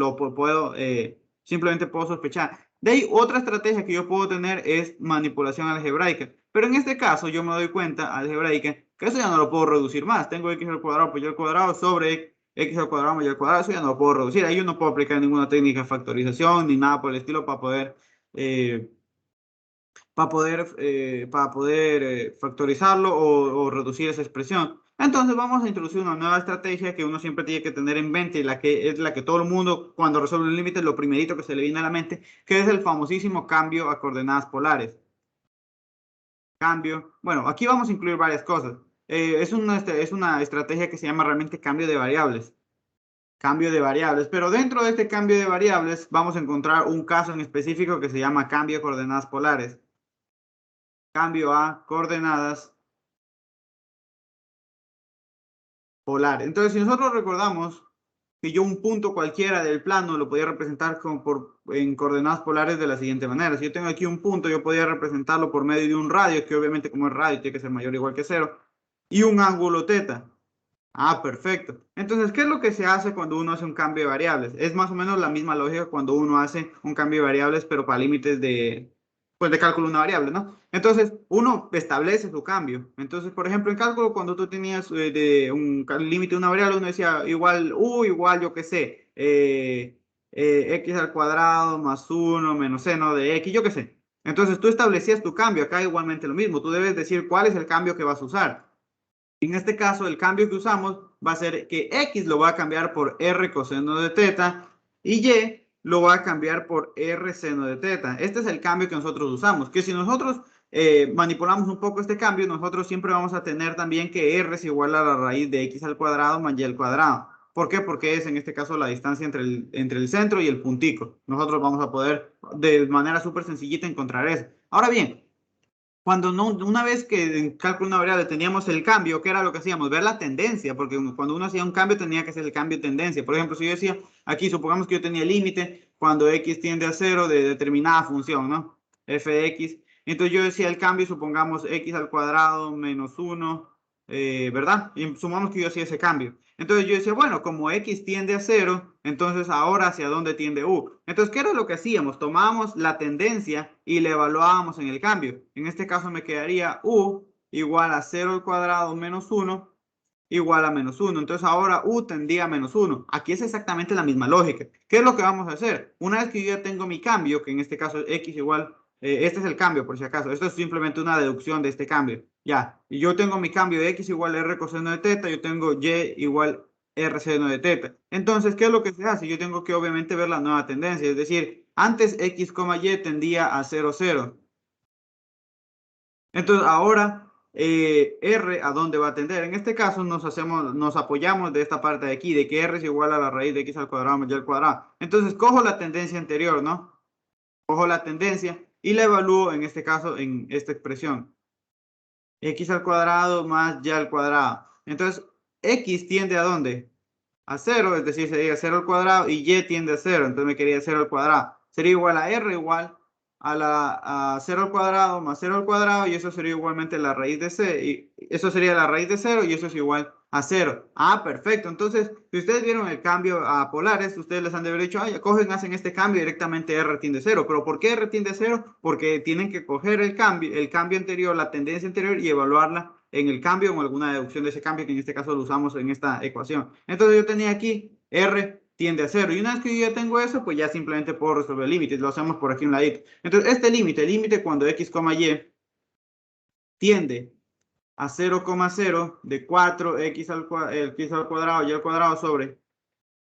simplemente puedo sospechar. De ahí, otra estrategia que yo puedo tener es manipulación algebraica. Pero en este caso, yo me doy cuenta, algebraica, que eso ya no lo puedo reducir más. Tengo x al cuadrado por y al cuadrado sobre x al cuadrado más y al cuadrado, eso ya no lo puedo reducir. Ahí yo no puedo aplicar ninguna técnica de factorización ni nada por el estilo eh, para poder factorizarlo o reducir esa expresión. Entonces vamos a introducir una nueva estrategia que uno siempre tiene que tener en mente, la que es la que todo el mundo cuando resuelve un límite, lo primerito que se le viene a la mente, que es el famosísimo cambio a coordenadas polares. Cambio, bueno, aquí vamos a incluir varias cosas. Es una estrategia que se llama realmente cambio de variables. Cambio de variables, pero dentro de este cambio de variables vamos a encontrar un caso en específico que se llama cambio a coordenadas polares. Cambio a coordenadas polares. Entonces, si nosotros recordamos que yo un punto cualquiera del plano lo podía representar en coordenadas polares de la siguiente manera. Si yo tengo aquí un punto, yo podía representarlo por medio de un radio, que obviamente como es radio tiene que ser mayor o igual que 0, y un ángulo θ. Ah, perfecto. Entonces, ¿qué es lo que se hace cuando uno hace un cambio de variables? Es más o menos la misma lógica cuando uno hace un cambio de variables, pero para límites pues de cálculo de una variable, ¿no? Entonces, uno establece su cambio. Entonces, por ejemplo, en cálculo, cuando tú tenías de un límite de una variable, uno decía igual, igual, yo qué sé, x al cuadrado más 1 menos seno de x, yo qué sé. Entonces, tú establecías tu cambio. Acá igualmente lo mismo. Tú debes decir cuál es el cambio que vas a usar. En este caso, el cambio que usamos va a ser que x lo va a cambiar por r coseno de θ y y lo va a cambiar por r seno de θ. Este es el cambio que nosotros usamos. Que si nosotros manipulamos un poco este cambio, nosotros siempre vamos a tener también que r es igual a la raíz de x al cuadrado más y al cuadrado. ¿Por qué? Porque es en este caso la distancia entre el centro y el puntico. Nosotros vamos a poder de manera súper sencillita encontrar eso. Ahora bien, cuando no, una vez que en cálculo una variable teníamos el cambio, ¿qué era lo que hacíamos? Ver la tendencia, porque cuando uno hacía un cambio tenía que hacer el cambio de tendencia. Por ejemplo, si yo decía, aquí supongamos que yo tenía el límite cuando x tiende a 0 de determinada función, ¿no? F de x. Entonces yo decía el cambio, supongamos x al cuadrado menos 1 ¿verdad? Y sumamos que yo hacía ese cambio. Entonces yo decía, bueno, como X tiende a 0, entonces ahora ¿hacia dónde tiende U? Entonces, ¿qué era lo que hacíamos? Tomábamos la tendencia y la evaluábamos en el cambio. En este caso me quedaría U igual a 0 al cuadrado menos 1 igual a menos 1. Entonces ahora U tendría a menos 1. Aquí es exactamente la misma lógica. ¿Qué es lo que vamos a hacer? Una vez que yo ya tengo mi cambio, que en este caso es X igual, este es el cambio por si acaso, esto es simplemente una deducción de este cambio. Ya, y yo tengo mi cambio de X igual R coseno de teta, yo tengo Y igual R seno de teta. Entonces, ¿qué es lo que se hace? Yo tengo que obviamente ver la nueva tendencia, es decir, antes X, Y tendía a 0, 0. Entonces, ahora R a dónde va a tender. En este caso nos apoyamos de esta parte de aquí, de que R es igual a la raíz de X al cuadrado más Y al cuadrado. Entonces, cojo la tendencia anterior, ¿no? Cojo la tendencia y la evalúo en este caso en esta expresión. X al cuadrado más Y al cuadrado. Entonces, X tiende a dónde? A 0, es decir, sería 0 al cuadrado y Y tiende a 0, entonces me quería 0 al cuadrado. Sería igual a R igual a 0 al cuadrado más 0 al cuadrado y eso sería igualmente la raíz de C. Y eso sería la raíz de 0 y eso es igual a 0. Ah, perfecto. Entonces, si ustedes vieron el cambio a polares, ustedes les han de haber dicho, ay, cogen, hacen este cambio directamente R tiende a 0. ¿Pero por qué R tiende a 0? Porque tienen que coger el cambio anterior, la tendencia anterior y evaluarla en el cambio o alguna deducción de ese cambio, que en este caso lo usamos en esta ecuación. Entonces yo tenía aquí R tiende a 0. Y una vez que yo ya tengo eso, pues ya simplemente puedo resolver el límite. Lo hacemos por aquí un ladito. Entonces este límite cuando X, Y tiende a 0,0 de 4x al cuadrado y al cuadrado sobre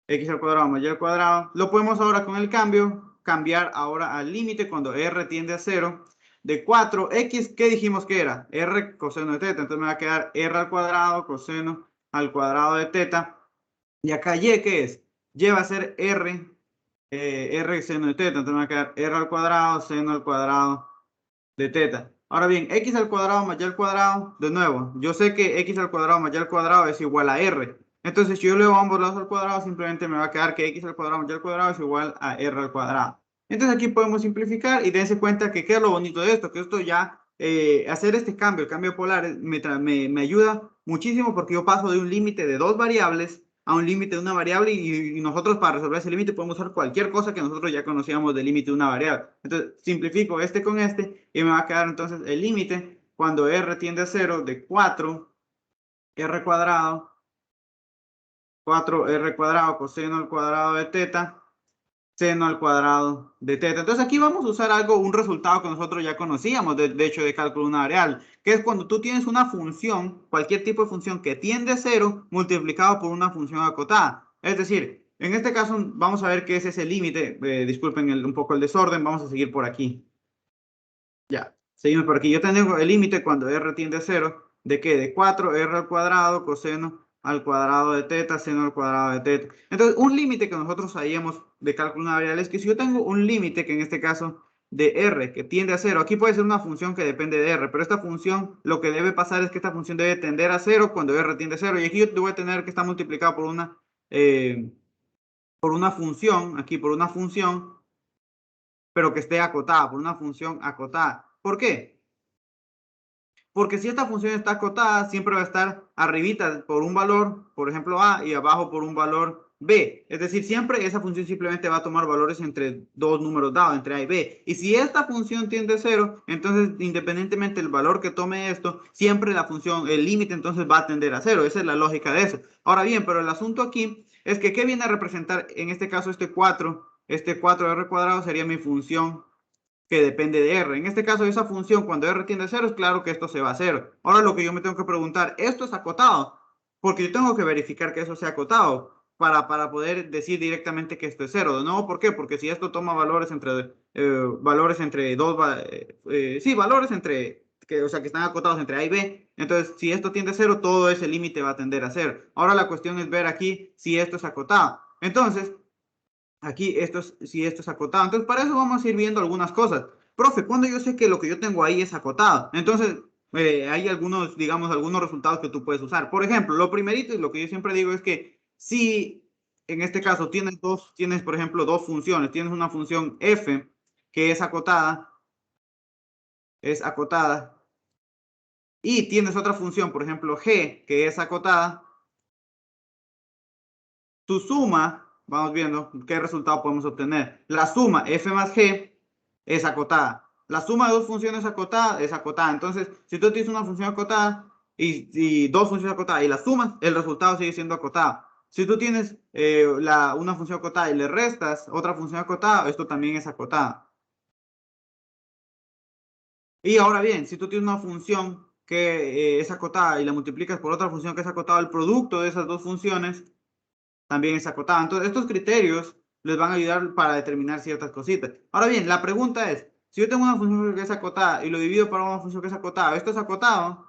x al cuadrado más y al cuadrado. Lo podemos ahora con el cambio cambiar ahora al límite cuando R tiende a 0 de 4x, ¿qué dijimos que era? R coseno de teta. Entonces me va a quedar R al cuadrado coseno al cuadrado de teta. Y acá Y, ¿qué es? Y va a ser R seno de teta. Entonces me va a quedar R al cuadrado seno al cuadrado de teta. Ahora bien, X al cuadrado más Y al cuadrado, de nuevo, yo sé que X al cuadrado más Y al cuadrado es igual a R. Entonces, si yo leo ambos lados al cuadrado, simplemente me va a quedar que X al cuadrado más Y al cuadrado es igual a R al cuadrado. Entonces, aquí podemos simplificar y dense cuenta que qué es lo bonito de esto, que esto ya, hacer este cambio, el cambio polar, me ayuda muchísimo porque yo paso de un límite de dos variables a un límite de una variable y nosotros para resolver ese límite podemos usar cualquier cosa que nosotros ya conocíamos del límite de una variable. Entonces, simplifico este con este y me va a quedar entonces el límite cuando R tiende a 0 de 4R cuadrado, 4R cuadrado coseno al cuadrado de teta, seno al cuadrado de teta. Entonces aquí vamos a usar un resultado que nosotros ya conocíamos, de hecho, de cálculo de una variable, que es cuando tú tienes una función, cualquier tipo de función que tiende a 0 multiplicado por una función acotada. Es decir, en este caso vamos a ver qué es ese límite. Disculpen un poco el desorden, vamos a seguir por aquí. Ya, seguimos por aquí. Yo tengo el límite cuando R tiende a 0, ¿de qué? De 4R al cuadrado coseno al cuadrado de teta, seno al cuadrado de teta. Entonces, un límite que nosotros sabíamos de cálculo de una variable es que si yo tengo un límite, que en este caso de R, que tiende a 0, aquí puede ser una función que depende de R, pero esta función, lo que debe pasar es que esta función debe tender a 0 cuando R tiende a 0, y aquí yo voy a tener que estar multiplicado por una función, aquí por una función, pero que esté acotada, por una función acotada. ¿Por qué? Porque si esta función está acotada, siempre va a estar arribita por un valor, por ejemplo A, y abajo por un valor B. Es decir, siempre esa función simplemente va a tomar valores entre dos números dados, entre A y B. Y si esta función tiende a 0, entonces independientemente del valor que tome esto, siempre la función, el límite entonces va a tender a 0. Esa es la lógica de eso. Ahora bien, pero el asunto aquí es que ¿qué viene a representar en este caso este 4? Este 4R cuadrado sería mi función que depende de R. En este caso, esa función, cuando R tiende a 0, es claro que esto se va a 0. Ahora lo que yo me tengo que preguntar, ¿esto es acotado? Porque yo tengo que verificar que eso sea acotado para poder decir directamente que esto es 0. ¿No? ¿Por qué? Porque si esto toma valores entre dos, sí, valores entre, o sea, que están acotados entre A y B. Entonces, si esto tiende a 0, todo ese límite va a tender a 0. Ahora la cuestión es ver aquí si esto es acotado. Entonces, aquí si esto es acotado. Entonces, para eso vamos a ir viendo algunas cosas. Profe, cuando yo sé que lo que yo tengo ahí es acotado, entonces hay algunos, digamos, algunos resultados que tú puedes usar. Por ejemplo, lo primerito y lo que yo siempre digo es que si en este caso tienes, por ejemplo, dos funciones, tienes una función f que es acotada, y tienes otra función, por ejemplo, g, que es acotada, tu suma, vamos viendo qué resultado podemos obtener. La suma f más g es acotada. La suma de dos funciones acotadas es acotada. Entonces, si tú tienes una función acotada y dos funciones acotadas y las sumas, el resultado sigue siendo acotado. Si tú tienes una función acotada y le restas otra función acotada, esto también es acotado. Y ahora bien, si tú tienes una función que es acotada y la multiplicas por otra función que es acotada, el producto de esas dos funciones también es acotado. Entonces, estos criterios les van a ayudar para determinar ciertas cositas. Ahora bien, la pregunta es, si yo tengo una función que es acotada y lo divido para una función que es acotada, ¿esto es acotado?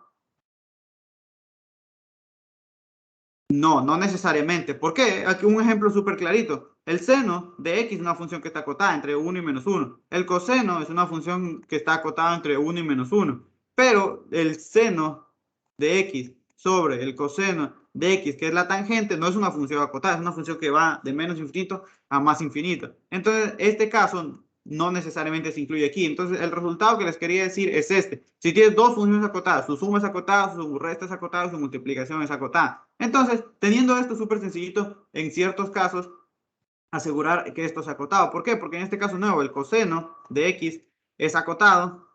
No, no necesariamente. ¿Por qué? Aquí un ejemplo súper clarito. El seno de x es una función que está acotada entre 1 y menos 1. El coseno es una función que está acotada entre 1 y menos 1. Pero el seno de x sobre el coseno de x, que es la tangente, no es una función acotada, es una función que va de menos infinito a más infinito. Entonces, este caso no necesariamente se incluye aquí. Entonces, el resultado que les quería decir es este. Si tienes dos funciones acotadas, su suma es acotada, su resta es acotada, su multiplicación es acotada. Entonces, teniendo esto súper sencillito, en ciertos casos, asegurar que esto es acotado. ¿Por qué? Porque en este caso nuevo, el coseno de x es acotado.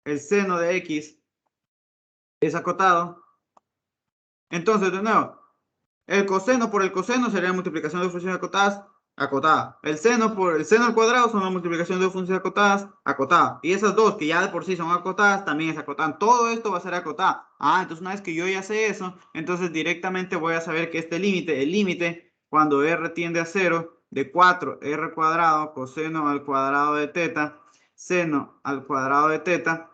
El seno de x es acotado. Entonces, de nuevo, el coseno por el coseno sería la multiplicación de funciones acotadas, acotada. El seno por el seno al cuadrado son la multiplicación de funciones acotadas, acotada. Y esas dos que ya de por sí son acotadas, también es acotada. Todo esto va a ser acotado. Entonces una vez que yo ya sé eso, entonces directamente voy a saber que este límite, el límite, cuando r tiende a 0, de 4r cuadrado coseno al cuadrado de teta, seno al cuadrado de teta,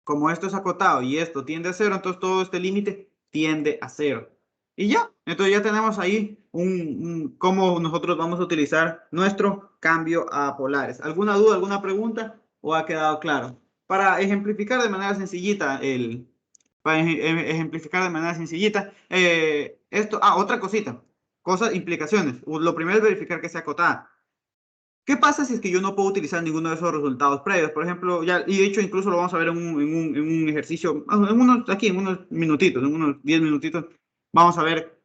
como esto es acotado y esto tiende a 0, entonces todo este límite tiende a 0. Y ya, entonces ya tenemos ahí cómo nosotros vamos a utilizar nuestro cambio a polares. ¿Alguna duda, alguna pregunta o ha quedado claro? Para ejemplificar de manera sencillita otra cosita, implicaciones. Lo primero es verificar que sea acotada. ¿Qué pasa si es que yo no puedo utilizar ninguno de esos resultados previos? Por ejemplo, ya, y de hecho incluso lo vamos a ver en un ejercicio, en unos minutitos, en unos 10 minutitos, vamos a ver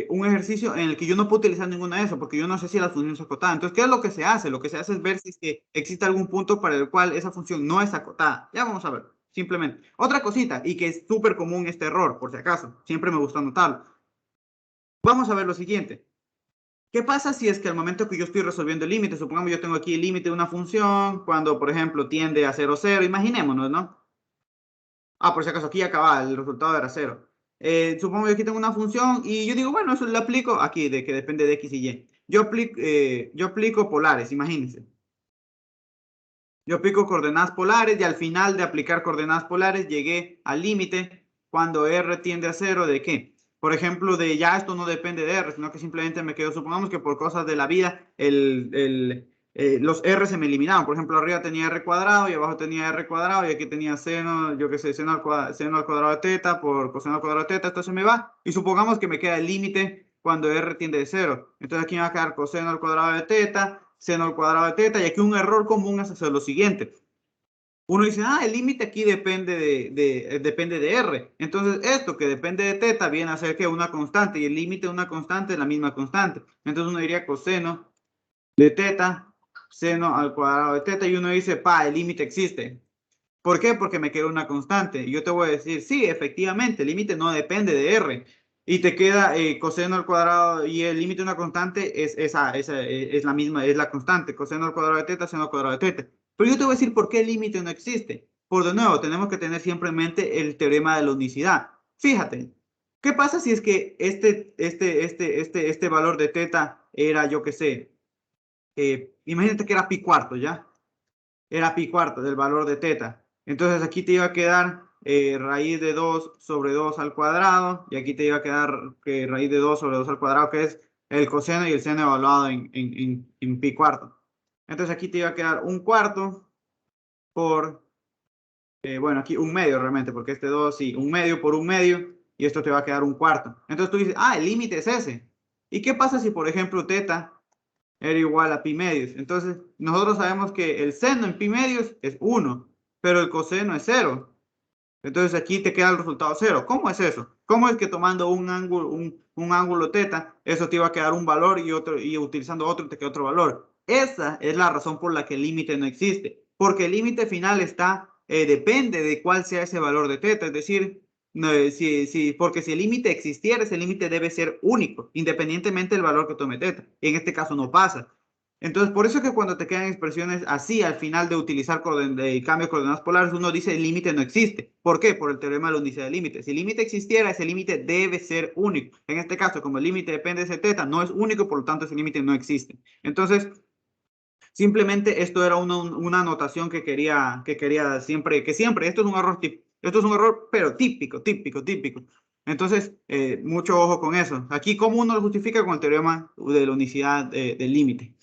un ejercicio en el que yo no puedo utilizar ninguna de esas, porque yo no sé si la función es acotada. Entonces, ¿qué es lo que se hace? Lo que se hace es ver si es que existe algún punto para el cual esa función no es acotada. Ya vamos a ver, simplemente. Otra cosita, y que es súper común este error, por si acaso, siempre me gusta anotarlo. Vamos a ver lo siguiente. ¿Qué pasa si es que al momento que yo estoy resolviendo el límite, supongamos yo tengo aquí el límite de una función, cuando por ejemplo tiende a 0, 0, imaginémonos, ¿no? Por si acaso aquí acaba, el resultado era 0. Supongo que aquí tengo una función y yo digo, bueno, eso lo aplico aquí, de que depende de x y y. Yo aplico polares, imagínense. Yo aplico coordenadas polares y al final de aplicar coordenadas polares llegué al límite cuando r tiende a 0 de qué. Por ejemplo, de ya esto no depende de r, sino que simplemente me quedo, supongamos que por cosas de la vida los r se me eliminaban. Por ejemplo, arriba tenía r cuadrado y abajo tenía r cuadrado y aquí tenía seno, yo qué sé, seno al cuadrado de teta por coseno al cuadrado de teta, esto se me va. Y supongamos que me queda el límite cuando r tiende a 0. Entonces aquí me va a quedar coseno al cuadrado de teta, seno al cuadrado de teta, y aquí un error común es hacer lo siguiente. Uno dice, el límite aquí depende depende de r. Entonces, esto que depende de teta viene a ser que una constante, y el límite de una constante es la misma constante. Entonces, uno diría coseno de teta, seno al cuadrado de teta, y uno dice, el límite existe. ¿Por qué? Porque me queda una constante. Y yo te voy a decir, sí, efectivamente, el límite no depende de r. Y te queda coseno al cuadrado y el límite de una constante es la misma, es la constante. Coseno al cuadrado de teta, seno al cuadrado de teta. Pero yo te voy a decir por qué el límite no existe. Por de nuevo, tenemos que tener siempre en mente el teorema de la unicidad. Fíjate, ¿qué pasa si es que este valor de teta era, yo qué sé, imagínate que era pi cuarto, ¿ya? Era pi cuarto del valor de teta. Entonces aquí te iba a quedar raíz de 2 sobre 2 al cuadrado, y aquí te iba a quedar raíz de 2 sobre 2 al cuadrado, que es el coseno y el seno evaluado en pi cuarto. Entonces aquí te iba a quedar un cuarto por, bueno, aquí un medio realmente, porque este 2, sí, un medio por un medio, y esto te va a quedar un cuarto. Entonces tú dices, el límite es ese. ¿Y qué pasa si, por ejemplo, teta era igual a pi medios? Entonces, nosotros sabemos que el seno en pi medios es 1. pero el coseno es 0. Entonces aquí te queda el resultado 0. ¿Cómo es eso? ¿Cómo es que tomando un ángulo θ, eso te iba a quedar un valor y utilizando otro te queda otro valor? Esa es la razón por la que el límite no existe. Porque el límite final depende de cuál sea ese valor de θ. Es decir, no, porque si el límite existiera, ese límite debe ser único, independientemente del valor que tome θ. En este caso no pasa. Entonces, por eso es que cuando te quedan expresiones así al final de utilizar el cambio de coordenadas polares, uno dice el límite no existe. ¿Por qué? Por el teorema de la unicidad del límite. Si el límite existiera, ese límite debe ser único. En este caso, como el límite depende de ese θ, no es único, por lo tanto ese límite no existe. Entonces, simplemente esto era una anotación que quería siempre, esto es un error esto es un error, pero típico. Entonces, mucho ojo con eso. Aquí, ¿cómo uno lo justifica? Con el teorema de la unicidad del límite.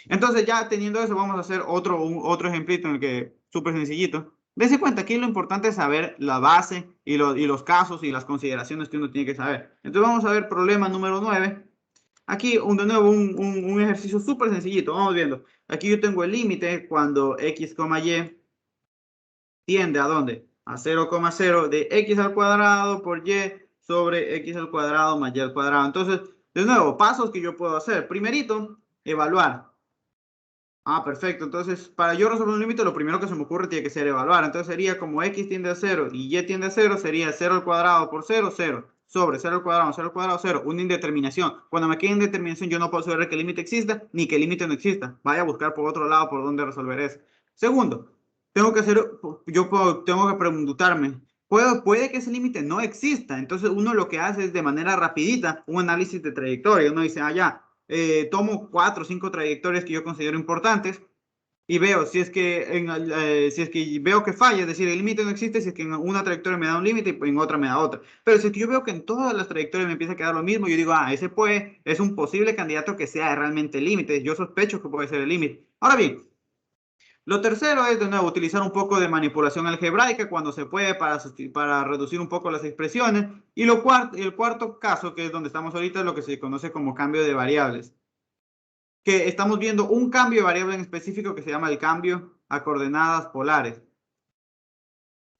Entonces, ya teniendo eso, vamos a hacer otro ejemplito en el que súper sencillito. Dense cuenta, aquí lo importante es saber la base y los casos y las consideraciones que uno tiene que saber. Entonces, vamos a ver problema número 9. Aquí, de nuevo, un ejercicio súper sencillito. Vamos viendo. Aquí yo tengo el límite cuando x, y tiende ¿a dónde? A 0,0 de x al cuadrado por y sobre x al cuadrado más y al cuadrado. Entonces, de nuevo, pasos que yo puedo hacer. Primerito, evaluar. Ah, perfecto. Entonces, para yo resolver un límite, lo primero que se me ocurre tiene que ser evaluar. Entonces sería como x tiende a 0 y y tiende a 0, sería 0 al cuadrado por 0, 0. Sobre 0 al cuadrado, 0 al cuadrado, 0. Una indeterminación. Cuando me quede indeterminación, yo no puedo saber que el límite exista ni que el límite no exista. Vaya a buscar por otro lado por dónde resolver eso. Segundo, tengo que tengo que preguntarme. Puede que ese límite no exista. Entonces uno lo que hace es de manera rapidita un análisis de trayectoria. Uno dice, ya, tomo 4 o 5 trayectorias que yo considero importantes y veo si es que veo que falla, es decir, el límite no existe, si es que en una trayectoria me da un límite y en otra me da otra. Pero si es que yo veo que en todas las trayectorias me empieza a quedar lo mismo, yo digo, ese es un posible candidato que sea realmente el límite. Yo sospecho que puede ser el límite. Ahora bien, lo tercero es, de nuevo, utilizar un poco de manipulación algebraica cuando se puede para reducir un poco las expresiones. Y el cuarto caso, que es donde estamos ahorita, es lo que se conoce como cambio de variables. Que estamos viendo un cambio de variable en específico que se llama el cambio a coordenadas polares.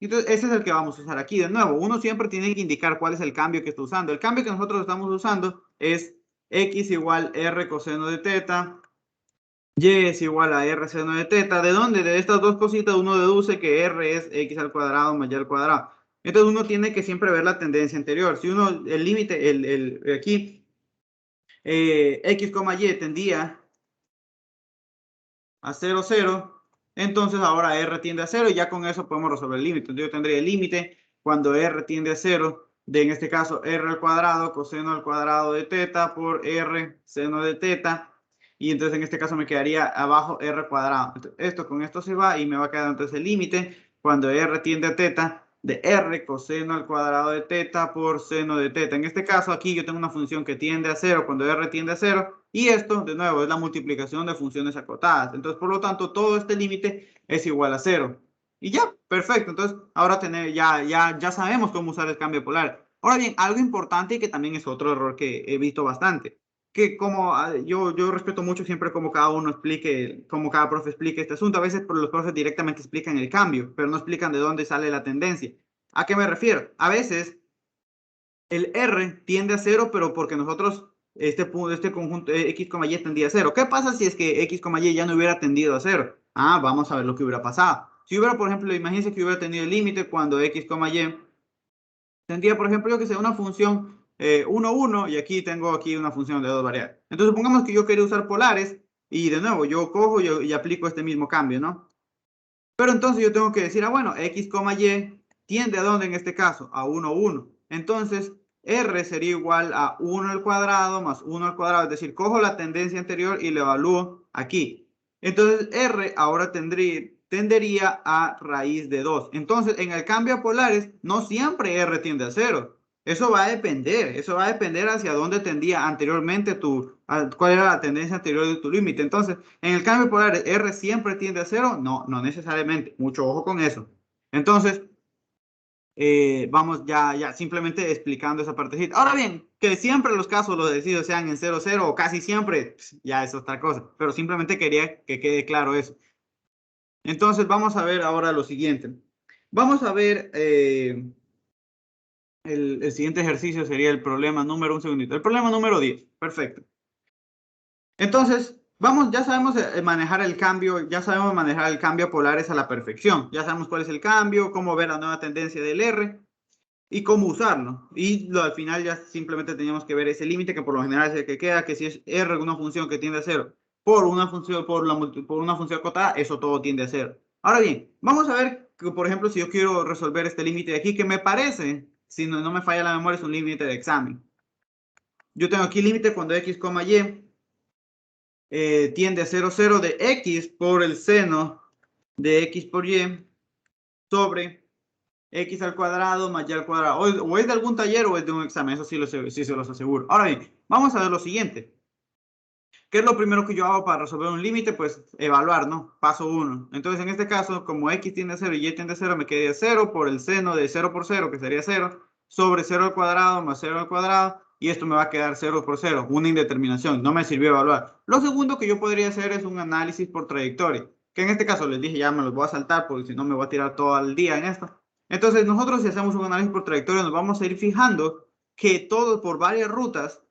Entonces, ese es el que vamos a usar aquí. De nuevo, uno siempre tiene que indicar cuál es el cambio que está usando. El cambio que nosotros estamos usando es x igual r coseno de θ, y es igual a r seno de θ. ¿De dónde? De estas dos cositas uno deduce que r es x al cuadrado más y al cuadrado. Entonces uno tiene que siempre ver la tendencia anterior. Si uno, el límite, aquí, x, y tendía a 0, 0, entonces ahora r tiende a 0 y ya con eso podemos resolver el límite. Entonces yo tendría el límite cuando r tiende a 0 de, en este caso, r al cuadrado coseno al cuadrado de θ por r seno de θ. Y entonces en este caso me quedaría abajo r cuadrado. Entonces, esto con esto se va y me va a quedar entonces el límite cuando r tiende a θ de r coseno al cuadrado de θ por seno de θ. En este caso aquí yo tengo una función que tiende a 0 cuando r tiende a 0 y esto de nuevo es la multiplicación de funciones acotadas. Entonces por lo tanto todo este límite es igual a 0. Y ya, perfecto. Entonces ahora ya sabemos cómo usar el cambio polar. Ahora bien, algo importante y que también es otro error que he visto bastante. Que como yo respeto mucho siempre como cada uno explique, como cada profe explique este asunto. A veces los profes directamente explican el cambio, pero no explican de dónde sale la tendencia. ¿A qué me refiero? A veces el R tiende a 0, pero porque nosotros, este conjunto X, Y tendía a 0. ¿Qué pasa si es que X, Y ya no hubiera tendido a 0? Vamos a ver lo que hubiera pasado. Si hubiera, por ejemplo, imagínense que hubiera tenido el límite cuando X, Y tendría, por ejemplo, que sea una función 1, 1, y aquí tengo una función de dos variables. Entonces, supongamos que yo quería usar polares, y de nuevo, yo cojo y aplico este mismo cambio, ¿no? Pero entonces yo tengo que decir, bueno, X, Y tiende a dónde en este caso? A 1, 1. Entonces, R sería igual a 1 al cuadrado más 1 al cuadrado. Es decir, cojo la tendencia anterior y la evalúo aquí. Entonces, R ahora tendería a raíz de 2. Entonces, en el cambio a polares, no siempre R tiende a 0. Eso va a depender hacia dónde tendía anteriormente cuál era la tendencia anterior de tu límite. Entonces, en el cambio polar, R siempre tiende a 0. No, no necesariamente. Mucho ojo con eso. Entonces, vamos ya simplemente explicando esa partecita. Ahora bien, que siempre los casos los decidos sean en 0, 0 o casi siempre, ya es otra cosa. Pero simplemente quería que quede claro eso. Entonces vamos a ver ahora lo siguiente. Vamos a ver el siguiente ejercicio sería el problema número, un segundito. El problema número 10. Perfecto. Entonces, vamos, ya sabemos manejar el cambio, ya sabemos manejar el cambio a polares a la perfección. Ya sabemos cuál es el cambio, cómo ver la nueva tendencia del R y cómo usarlo. Y al final ya simplemente teníamos que ver ese límite que por lo general es el que queda, que si es R una función que tiende a cero por una función, por una función acotada, eso todo tiende a cero. Ahora bien, vamos a ver que, por ejemplo, si yo quiero resolver este límite de aquí, que me parece, si no me falla la memoria, es un límite de examen. Yo tengo aquí límite cuando x, y tiende a 0, 0 de x por el seno de x por y sobre x al cuadrado más y al cuadrado. O es de algún taller o es de un examen, eso sí se los aseguro. Ahora bien, vamos a ver lo siguiente. ¿Qué es lo primero que yo hago para resolver un límite? Pues evaluar, ¿no? Paso 1. Entonces, en este caso, como x tiende a 0 y y tiende a 0, me quedaría 0 por el seno de 0 por 0, que sería 0, sobre 0 al cuadrado más 0 al cuadrado, y esto me va a quedar 0 por 0, una indeterminación, no me sirvió evaluar. Lo segundo que yo podría hacer es un análisis por trayectoria, que en este caso les dije ya me los voy a saltar porque si no me voy a tirar todo el día en esto. Entonces, nosotros si hacemos un análisis por trayectoria nos vamos a ir fijando que todo por varias rutas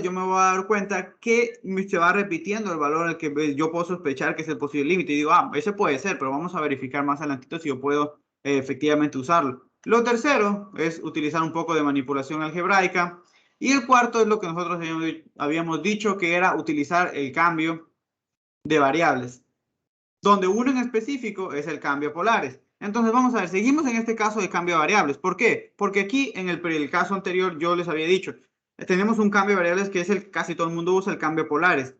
yo me voy a dar cuenta que se va repitiendo el valor al que yo puedo sospechar que es el posible límite. Y digo, ese puede ser, pero vamos a verificar más adelantito si yo puedo efectivamente usarlo. Lo tercero es utilizar un poco de manipulación algebraica. Y el cuarto es lo que nosotros habíamos dicho, que era utilizar el cambio de variables, donde uno en específico es el cambio a polares. Entonces vamos a ver, seguimos en este caso de cambio de variables. ¿Por qué? Porque aquí en el caso anterior yo les había dicho, tenemos un cambio de variables que es el que casi todo el mundo usa, el cambio a polares.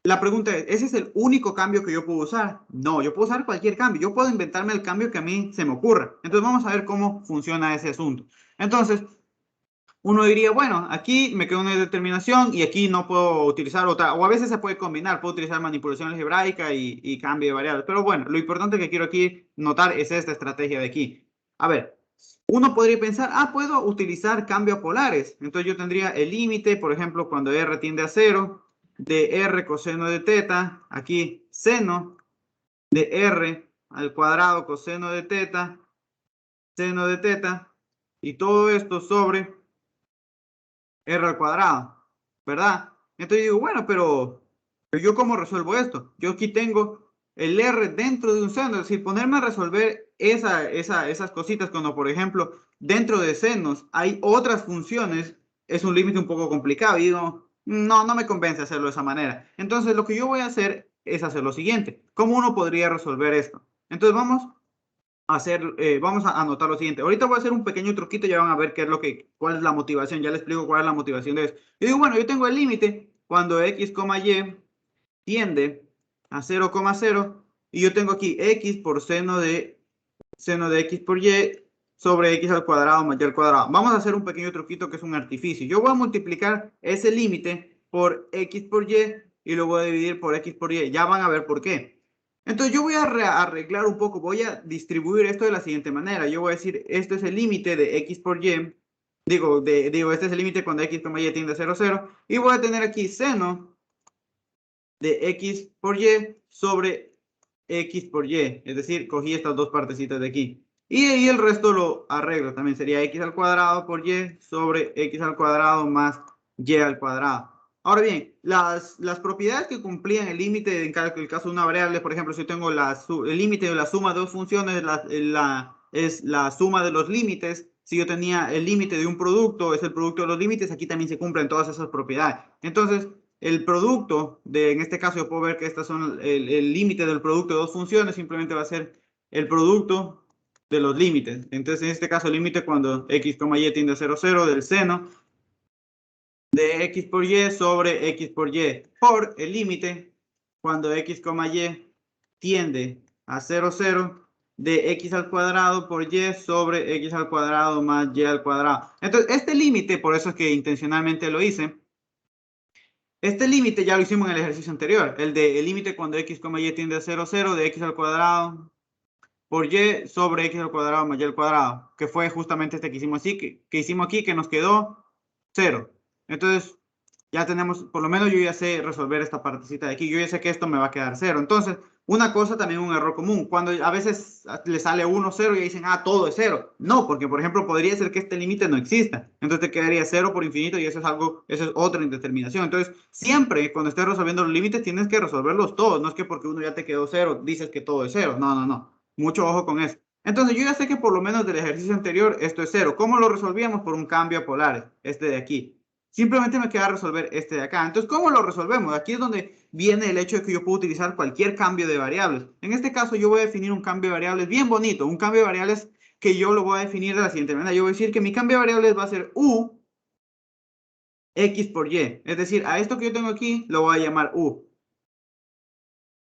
La pregunta es, ¿ese es el único cambio que yo puedo usar? No, yo puedo usar cualquier cambio. Yo puedo inventarme el cambio que a mí se me ocurra. Entonces vamos a ver cómo funciona ese asunto. Entonces, uno diría, bueno, aquí me queda una determinación y aquí no puedo utilizar otra, o a veces se puede combinar, puedo utilizar manipulación algebraica y cambio de variables. Pero bueno, lo importante que quiero aquí notar es esta estrategia de aquí. A ver, uno podría pensar, puedo utilizar cambio a polares. Entonces yo tendría el límite, por ejemplo, cuando R tiende a 0, de R coseno de teta, aquí seno de R al cuadrado coseno de teta, seno de teta, y todo esto sobre R al cuadrado, ¿verdad? Entonces digo, bueno, pero ¿yo cómo resuelvo esto? Yo aquí tengo el R dentro de un seno, es decir, ponerme a resolver esas cositas cuando, por ejemplo, dentro de senos hay otras funciones, es un límite un poco complicado y digo, no me convence hacerlo de esa manera. Entonces lo que yo voy a hacer es hacer lo siguiente. ¿Cómo uno podría resolver esto? Entonces vamos a anotar lo siguiente. Ahorita voy a hacer un pequeño truquito y ya van a ver cuál es la motivación. Ya les explico cuál es la motivación de eso. Yo digo, bueno, yo tengo el límite cuando x, y tiende a 0,0 y yo tengo aquí x por seno de x por y sobre x al cuadrado más y al cuadrado. Vamos a hacer un pequeño truquito que es un artificio. Yo voy a multiplicar ese límite por x por y lo voy a dividir por x por y. Ya van a ver por qué. Entonces yo voy a arreglar un poco, voy a distribuir esto de la siguiente manera. Yo voy a decir, esto es el límite de x por y, este es el límite cuando x, y tiende a 0, 0, y voy a tener aquí seno de x por y sobre x por y, es decir, cogí estas dos partecitas de aquí. Y el resto lo arreglo, también sería x al cuadrado por y sobre x al cuadrado más y al cuadrado. Ahora bien, las propiedades que cumplían el límite en el caso de una variable, por ejemplo, si yo tengo el límite de la suma de dos funciones, es la suma de los límites. Si yo tenía el límite de un producto, es el producto de los límites, aquí también se cumplen todas esas propiedades. Entonces, el producto en este caso yo puedo ver que estas son el límite del producto de dos funciones, simplemente va a ser el producto de los límites. Entonces, en este caso, el límite cuando x, y tiende a 0, 0 del seno de x por y sobre x por y por el límite cuando x, y tiende a 0, 0 de x al cuadrado por y sobre x al cuadrado más y al cuadrado. Entonces, este límite, por eso es que intencionalmente lo hice, este límite ya lo hicimos en el ejercicio anterior, el límite cuando x, y tiende a 0, 0 de x al cuadrado por y sobre x al cuadrado más y al cuadrado, que fue justamente este que hicimos que hicimos aquí, que nos quedó 0. Entonces, ya tenemos, por lo menos yo ya sé resolver esta partecita de aquí, yo ya sé que esto me va a quedar 0. Entonces, Una cosa también, un error común, cuando a veces le sale 1, 0 y dicen, ah, todo es 0. No, porque por ejemplo podría ser que este límite no exista. Entonces te quedaría 0 por infinito y eso es algo, eso es otra indeterminación. Entonces, siempre cuando estés resolviendo los límites tienes que resolverlos todos. No es que porque uno ya te quedó 0, dices que todo es 0. No, no, no. Mucho ojo con eso. Entonces yo ya sé que por lo menos del ejercicio anterior esto es 0. ¿Cómo lo resolvíamos? Por un cambio a polares, este de aquí. Simplemente me queda resolver este de acá. Entonces, ¿cómo lo resolvemos? Aquí es donde viene el hecho de que yo puedo utilizar cualquier cambio de variables. En este caso, yo voy a definir un cambio de variables bien bonito. Un cambio de variables que yo lo voy a definir de la siguiente manera. Yo voy a decir que mi cambio de variables va a ser u x por y. Es decir, a esto que yo tengo aquí lo voy a llamar u.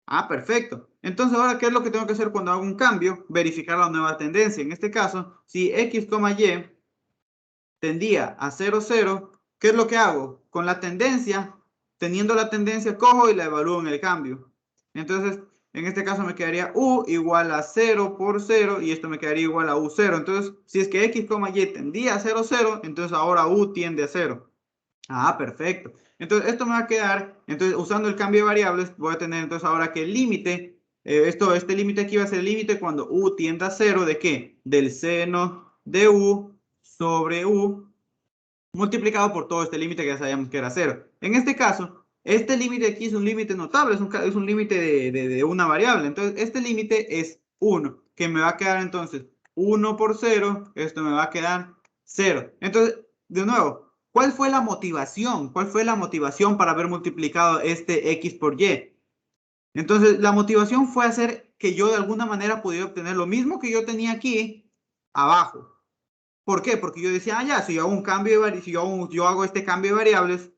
Ah, perfecto. Entonces, ahora, ¿qué es lo que tengo que hacer cuando hago un cambio? Verificar la nueva tendencia. En este caso, si x, y tendía a 0, 0, ¿qué es lo que hago? Con la tendencia, teniendo la tendencia, cojo y la evalúo en el cambio. Entonces, en este caso me quedaría u igual a 0 por 0 y esto me quedaría igual a u0. Entonces, si es que x, y tendía a 0, 0, entonces ahora u tiende a 0. Ah, perfecto. Entonces, esto me va a quedar, entonces, usando el cambio de variables, voy a tener entonces ahora que el límite, este límite aquí va a ser el límite cuando u tiende a 0, ¿de qué? Del seno de u sobre u multiplicado por todo este límite que ya sabíamos que era 0. En este caso, este límite aquí es un límite notable, es un límite de una variable. Entonces, este límite es 1, que me va a quedar entonces 1 por 0, esto me va a quedar 0. Entonces, de nuevo, ¿cuál fue la motivación? ¿Cuál fue la motivación para haber multiplicado este x por y? Entonces, la motivación fue hacer que yo de alguna manera pudiera obtener lo mismo que yo tenía aquí abajo. ¿Por qué? Porque yo decía, ah, ya, si yo hago un cambio de si yo hago este cambio de variables,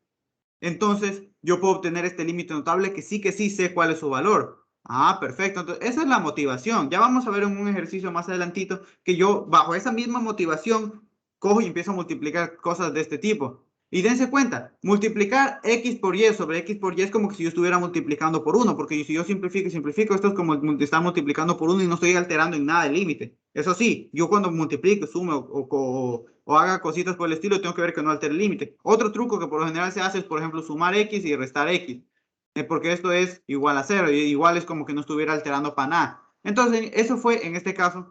entonces yo puedo obtener este límite notable que sí sé cuál es su valor. Ah, perfecto. Entonces, esa es la motivación. Ya vamos a ver en un ejercicio más adelantito que yo, bajo esa misma motivación, cojo y empiezo a multiplicar cosas de este tipo. Y dense cuenta, multiplicar x por y sobre x por y es como que si yo estuviera multiplicando por 1, porque si yo simplifico y simplifico, esto es como estar multiplicando por 1 y no estoy alterando en nada el límite. Eso sí, yo cuando multiplico, sumo o haga cositas por el estilo, tengo que ver que no altere el límite. Otro truco que por lo general se hace es, por ejemplo, sumar x y restar x, porque esto es igual a 0, y igual es como que no estuviera alterando para nada. Entonces, eso fue en este caso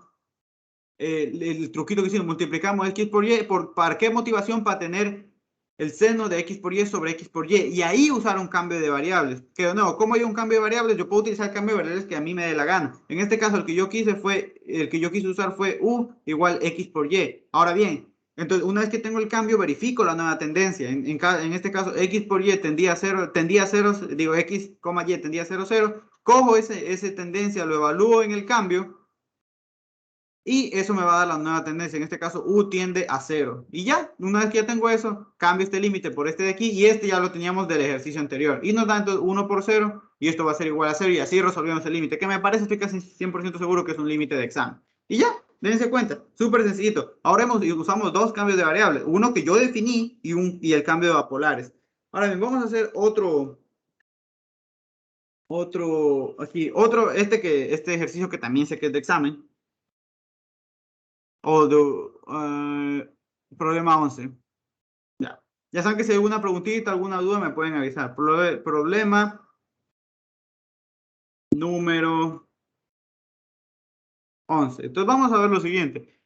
el truquito que hicimos, multiplicamos x por y, ¿para qué motivación? Para tener el seno de x por y sobre x por y, y ahí usar un cambio de variables. Que no, ¿cómo hay un cambio de variables? Yo puedo utilizar el cambio de variables que a mí me dé la gana. En este caso, el que yo quise usar fue u igual x por y. Ahora bien, entonces una vez que tengo el cambio, verifico la nueva tendencia. En este caso, x por y tendía a 0, digo x, y tendía a 0, 0. Cojo esa tendencia, lo evalúo en el cambio y eso me va a dar la nueva tendencia. En este caso, u tiende a 0. Y ya, una vez que ya tengo eso, cambio este límite por este de aquí. Y este ya lo teníamos del ejercicio anterior. Y nos da entonces 1 por 0. Y esto va a ser igual a 0. Y así resolvemos el límite. Que me parece, estoy casi 100% seguro que es un límite de examen. Y ya, dense cuenta. Súper sencillito. Ahora usamos dos cambios de variables. Uno que yo definí y el cambio de polares. Ahora bien, vamos a hacer este ejercicio que también sé que es de examen. O de problema 11. Ya. Ya saben que si hay alguna preguntita, alguna duda, me pueden avisar. Problema número 11. Entonces vamos a ver lo siguiente.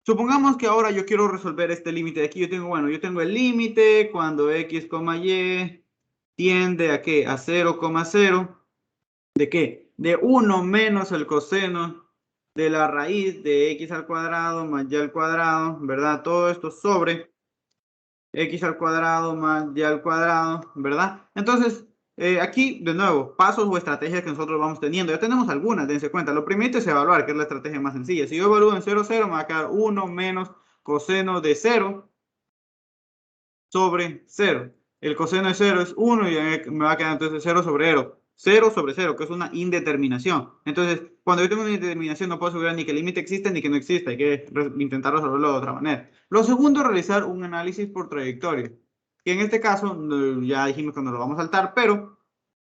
Supongamos que ahora yo quiero resolver este límite de aquí. Yo tengo el límite cuando x, y tiende a ¿qué? A 0,0. ¿De qué? De 1 menos el coseno de la raíz de x al cuadrado más y al cuadrado, ¿verdad? Todo esto sobre x al cuadrado más y al cuadrado, ¿verdad? Entonces, aquí, de nuevo, pasos o estrategias que nosotros vamos teniendo. Ya tenemos algunas, dense cuenta. Lo primero es evaluar, que es la estrategia más sencilla. Si yo evalúo en 0, 0, me va a quedar 1 menos coseno de 0 sobre 0. El coseno de 0 es 1 y me va a quedar entonces 0 sobre 0. 0 sobre 0, que es una indeterminación. Entonces, cuando yo tengo una indeterminación, no puedo asegurar ni que el límite existe ni que no exista. Hay que intentar resolverlo de otra manera. Lo segundo, realizar un análisis por trayectoria. Que en este caso, ya dijimos que no lo vamos a saltar, pero,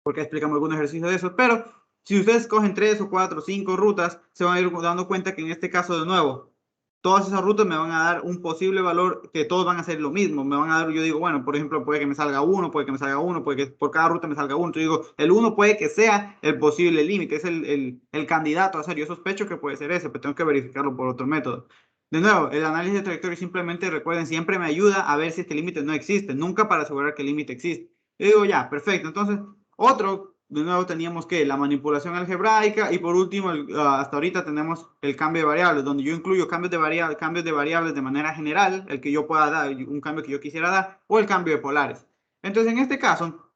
porque explicamos algún ejercicio de eso, pero si ustedes cogen 3 o 4 o 5 rutas, se van a ir dando cuenta que en este caso, de nuevo, todas esas rutas me van a dar un posible valor que todos van a ser lo mismo. Me van a dar, yo digo, bueno, por ejemplo, puede que me salga uno, puede que me salga uno, puede que por cada ruta me salga uno. Yo digo, el uno puede que sea el posible límite, es el candidato a hacer. Yo sospecho que puede ser ese, pero tengo que verificarlo por otro método. De nuevo, el análisis de trayectoria simplemente, recuerden, siempre me ayuda a ver si este límite no existe, nunca para asegurar que el límite existe. Yo digo, ya, perfecto. Entonces, otro, de nuevo teníamos que la manipulación algebraica y por último, hasta ahorita tenemos el cambio de variables, donde yo incluyo cambios de variables de manera general, el que yo pueda dar, un cambio que yo quisiera dar, o el cambio de polares. Entonces, en este caso,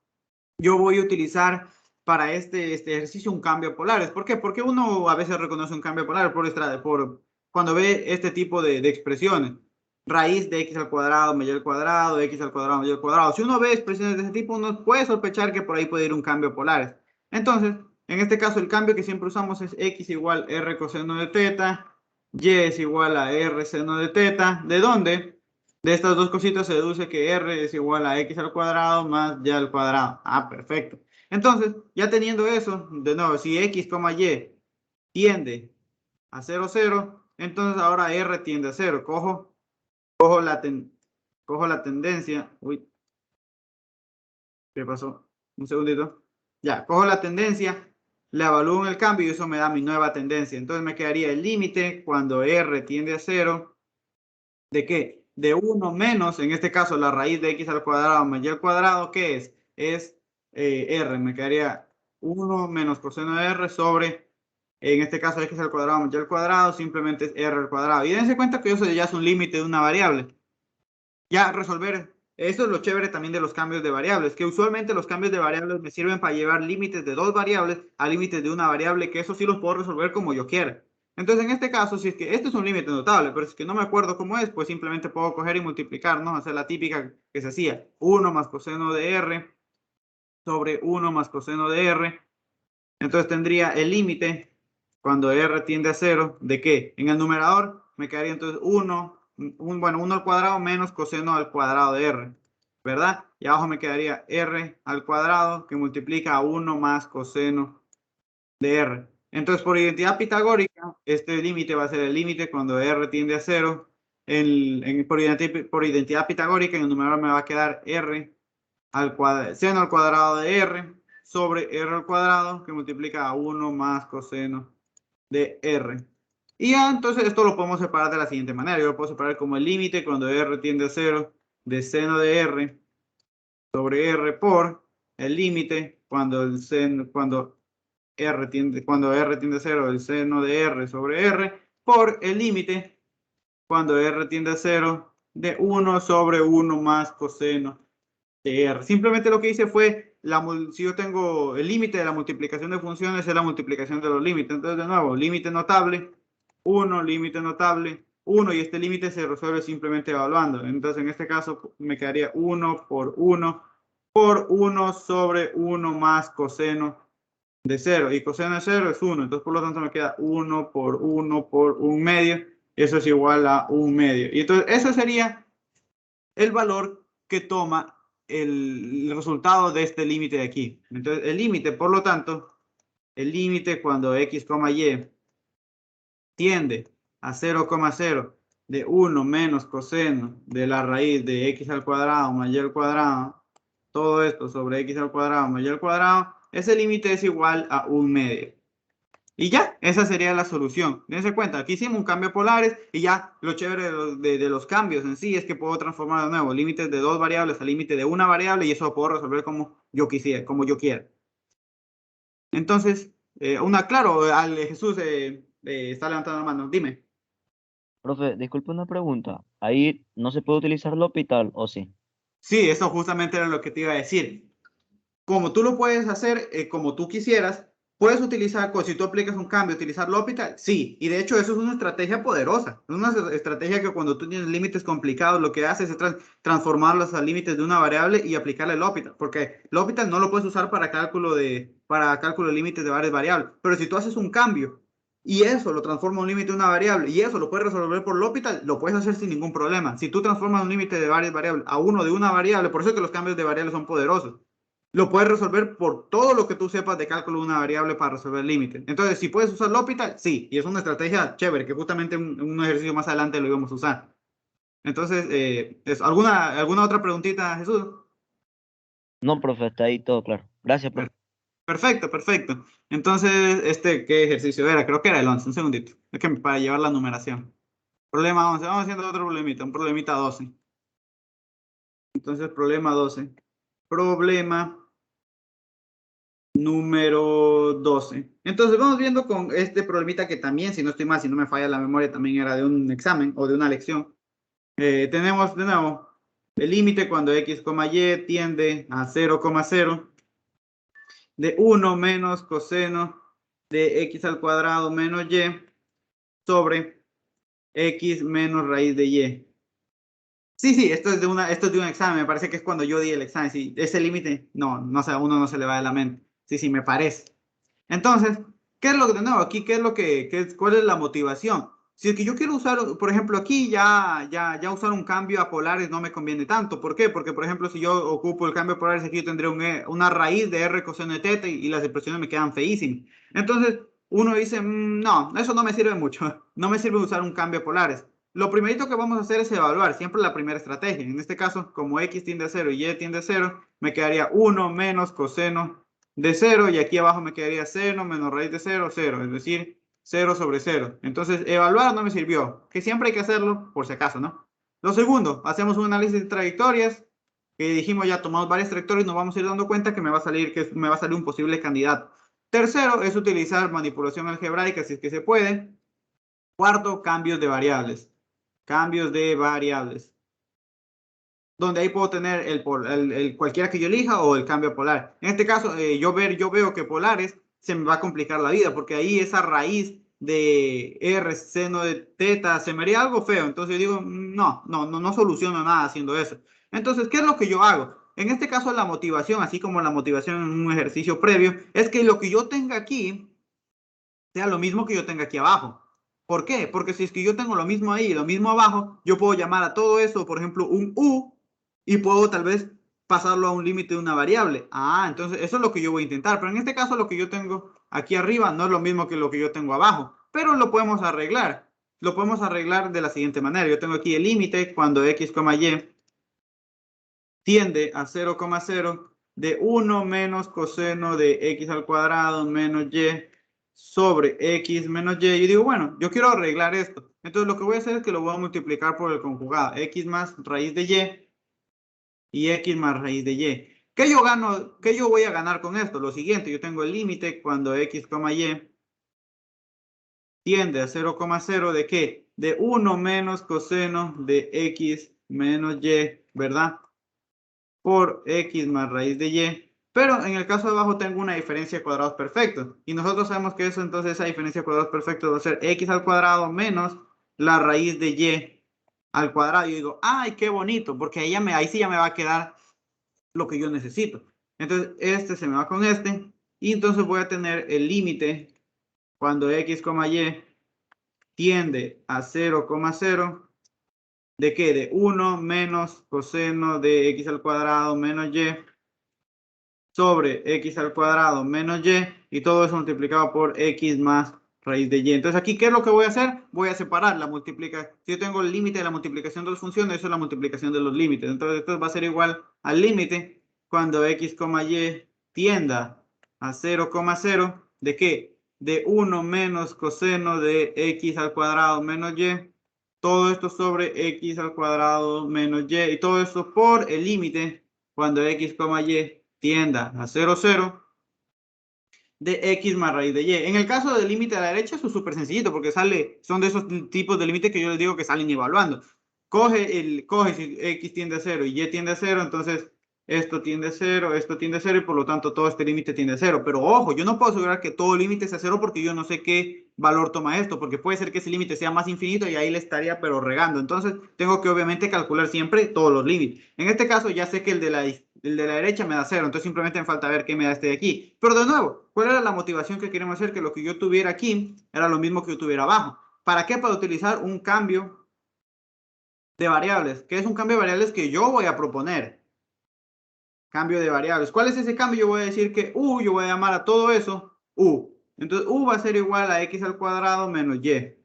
yo voy a utilizar para este ejercicio un cambio de polares. ¿Por qué? Porque uno a veces reconoce un cambio de polares cuando ve este tipo de expresiones. Raíz de x al cuadrado mayor al cuadrado, x al cuadrado mayor al cuadrado. Si uno ve expresiones de ese tipo, uno puede sospechar que por ahí puede ir un cambio de polares. Entonces, en este caso, el cambio que siempre usamos es x igual r coseno de teta, y es igual a r seno de teta. ¿De dónde? De estas dos cositas se deduce que r es igual a x al cuadrado más y al cuadrado. Ah, perfecto. Entonces, ya teniendo eso, de nuevo, si x, y tiende a 0, 0, entonces ahora r tiende a 0. Cojo la tendencia. Uy, ¿qué pasó? Un segundito. Ya, cojo la tendencia, le evalúo en el cambio y eso me da mi nueva tendencia. Entonces me quedaría el límite cuando r tiende a 0. ¿De qué? De 1 menos, en este caso, la raíz de x al cuadrado más y al cuadrado, ¿qué es? Es r. Me quedaría 1 menos coseno de r sobre, en este caso, x al cuadrado más y al cuadrado, simplemente es r al cuadrado. Y dense cuenta que eso ya es un límite de una variable. Ya resolver, eso es lo chévere también de los cambios de variables, que usualmente los cambios de variables me sirven para llevar límites de dos variables a límites de una variable, que eso sí los puedo resolver como yo quiera. Entonces, en este caso, si es que este es un límite notable, pero si es que no me acuerdo cómo es, pues simplemente puedo coger y multiplicar, ¿no? Hacer la típica que se hacía, 1 más coseno de r sobre 1 más coseno de r. Entonces tendría el límite cuando r tiende a 0, ¿de qué? En el numerador me quedaría entonces 1, bueno, 1 al cuadrado menos coseno al cuadrado de r, ¿verdad? Y abajo me quedaría r al cuadrado que multiplica a 1 más coseno de r. Entonces, por identidad pitagórica, este límite va a ser el límite cuando r tiende a 0. Por identidad pitagórica, en el numerador me va a quedar r al cuadrado, seno al cuadrado de r sobre r al cuadrado que multiplica a 1 más coseno de r. Y ya entonces esto lo podemos separar de la siguiente manera. Yo lo puedo separar como el límite cuando r tiende a 0 de seno de r sobre r por el límite cuando r tiende a 0 del seno de r sobre r por el límite cuando r tiende a 0 de 1 sobre 1 más coseno de r. Simplemente lo que hice fue, si yo tengo el límite de la multiplicación de funciones, es la multiplicación de los límites. Entonces, de nuevo, límite notable, 1, límite notable, 1, y este límite se resuelve simplemente evaluando. Entonces, en este caso, me quedaría 1 por 1 sobre 1 más coseno de 0. Y coseno de 0 es 1. Entonces, por lo tanto, me queda 1 por 1 por 1 medio. Eso es igual a 1 medio. Y entonces, eso sería el valor que toma el resultado de este límite de aquí. Entonces, el límite, por lo tanto, el límite cuando x, y tiende a 0,0 de 1 menos coseno de la raíz de x al cuadrado más y al cuadrado, todo esto sobre x al cuadrado más y al cuadrado, ese límite es igual a 1 medio. Y ya, esa sería la solución. Dense cuenta, aquí hicimos un cambio de polares y ya lo chévere de los cambios en sí es que puedo transformar de nuevo límites de dos variables a límite de una variable y eso lo puedo resolver como yo quisiera, como yo quiera. Entonces, claro, Jesús está levantando la mano. Dime. Profe, disculpe una pregunta. Ahí no se puede utilizar el hospital, ¿o sí? Sí, eso justamente era lo que te iba a decir. Como tú lo puedes hacer como tú quisieras, puedes utilizar, si tú aplicas un cambio, utilizar L'Hopital, sí, y de hecho eso es una estrategia poderosa, es una estrategia que cuando tú tienes límites complicados, lo que haces es transformarlos a límites de una variable y aplicarle L'Hopital, porque L'Hopital no lo puedes usar para cálculo de límites de varias variables, pero si tú haces un cambio y eso lo transforma a un límite de una variable y eso lo puedes resolver por L'Hopital, lo puedes hacer sin ningún problema. Si tú transformas un límite de varias variables a uno de una variable, por eso es que los cambios de variables son poderosos. lo puedes resolver por todo lo que tú sepas de cálculo de una variable para resolver el límite. Entonces, si puedes usar L'Hopital, sí, y es una estrategia chévere, que justamente en un ejercicio más adelante lo íbamos a usar. Entonces, ¿alguna otra preguntita, Jesús? No, profe, está ahí todo claro. Gracias, profe. Perfecto, perfecto. Entonces, ¿qué ejercicio era? Creo que era el 11. Un segundito. Es que para llevar la numeración. Problema 11. Vamos haciendo otro problemita, un problemita 12. Entonces, problema 12. Problema número 12. Entonces, vamos viendo con este problemita que también, si no estoy mal, si no me falla la memoria, también era de un examen o de una lección. Tenemos de nuevo el límite cuando x, y tiende a 0,0 de 1 menos coseno de x al cuadrado menos y sobre x menos raíz de y. Sí, sí, esto es de un examen, me parece que es cuando yo di el examen. Sí, ese límite, no, no sé, a uno no se le va de la mente. Sí, sí, me parece. Entonces, ¿qué es lo que tenemos aquí? ¿Qué es lo cuál es la motivación? Si es que yo quiero usar, por ejemplo, aquí ya usar un cambio a polares no me conviene tanto. ¿Por qué? Porque, por ejemplo, si yo ocupo el cambio a polares, aquí yo tendré una raíz de r coseno de teta y las expresiones me quedan feísimas. Entonces, uno dice, no, eso no me sirve mucho. No me sirve usar un cambio a polares. Lo primerito que vamos a hacer es evaluar siempre la primera estrategia. En este caso, como x tiende a 0 y y tiende a 0, me quedaría 1 menos coseno de 0 y aquí abajo me quedaría seno menos raíz de 0, 0, es decir, 0 sobre 0. Entonces, evaluar no me sirvió, que siempre hay que hacerlo por si acaso, ¿no? Lo segundo, hacemos un análisis de trayectorias, que dijimos ya tomamos varias trayectorias y nos vamos a ir dando cuenta que me va a salir un posible candidato. Tercero, es utilizar manipulación algebraica si es que se puede. Cuarto, cambios de variables. Cambios de variables. Donde ahí puedo tener cualquiera que yo elija o el cambio polar. En este caso, yo veo que polares se me va a complicar la vida porque ahí esa raíz de r seno de teta se me haría algo feo. Entonces yo digo, no soluciono nada haciendo eso. Entonces, ¿qué es lo que yo hago? En este caso, la motivación, así como la motivación en un ejercicio previo, es que lo que yo tenga aquí sea lo mismo que yo tenga aquí abajo. ¿Por qué? Porque si es que yo tengo lo mismo ahí y lo mismo abajo, yo puedo llamar a todo eso, por ejemplo, un u, y puedo tal vez pasarlo a un límite de una variable. Ah, entonces eso es lo que yo voy a intentar. Pero en este caso lo que yo tengo aquí arriba no es lo mismo que lo que yo tengo abajo. Pero lo podemos arreglar. Lo podemos arreglar de la siguiente manera. Yo tengo aquí el límite cuando x, y tiende a 0,0 de 1 menos coseno de x al cuadrado menos y sobre x menos y. Y digo, bueno, yo quiero arreglar esto. Entonces lo que voy a hacer es que lo voy a multiplicar por el conjugado. X más raíz de y x más raíz de y. ¿Qué yo gano? ¿Qué yo voy a ganar con esto? Lo siguiente, yo tengo el límite cuando x, y tiende a 0,0 de qué? De 1 menos coseno de x menos y, ¿verdad? Por x más raíz de y. Pero en el caso de abajo tengo una diferencia de cuadrados perfectos. Y nosotros sabemos que eso, entonces, esa diferencia de cuadrados perfectos va a ser x al cuadrado menos la raíz de y al cuadrado. Y digo, ay, qué bonito, porque ahí sí ya me va a quedar lo que yo necesito. Entonces, este se me va con este. Y entonces voy a tener el límite cuando x, y tiende a 0,0. ¿De qué? De 1 menos coseno de x al cuadrado menos y sobre x al cuadrado menos y todo eso multiplicado por x más raíz de y. Entonces aquí, ¿qué es lo que voy a hacer? Voy a separar la multiplicación. Si yo tengo el límite de la multiplicación de dos funciones, eso es la multiplicación de los límites. Entonces esto va a ser igual al límite cuando x, y tienda a 0,0. ¿De qué? De 1 menos coseno de x al cuadrado menos y. Todo esto sobre x al cuadrado menos y. Y todo esto por el límite cuando x, y tienda a 0, 0 de x más raíz de y. En el caso del límite a la derecha, eso es súper sencillito porque son de esos tipos de límites que yo les digo que salen evaluando. Coge si x tiende a 0 y y tiende a 0, entonces esto tiende a 0, esto tiende a 0 y por lo tanto todo este límite tiende a 0. Pero ojo, yo no puedo asegurar que todo límite sea 0 porque yo no sé qué valor toma esto, porque puede ser que ese límite sea más infinito y ahí le estaría pero regando. Entonces tengo que obviamente calcular siempre todos los límites. En este caso ya sé que el de la derecha me da 0, entonces simplemente me falta ver qué me da este de aquí. Pero de nuevo, ¿cuál era la motivación que queremos hacer? Que lo que yo tuviera aquí era lo mismo que yo tuviera abajo. ¿Para qué? Para utilizar un cambio de variables. ¿Qué es un cambio de variables que yo voy a proponer? Cambio de variables. ¿Cuál es ese cambio? Yo voy a decir que yo voy a llamar a todo eso u. Entonces, va a ser igual a x al cuadrado menos y.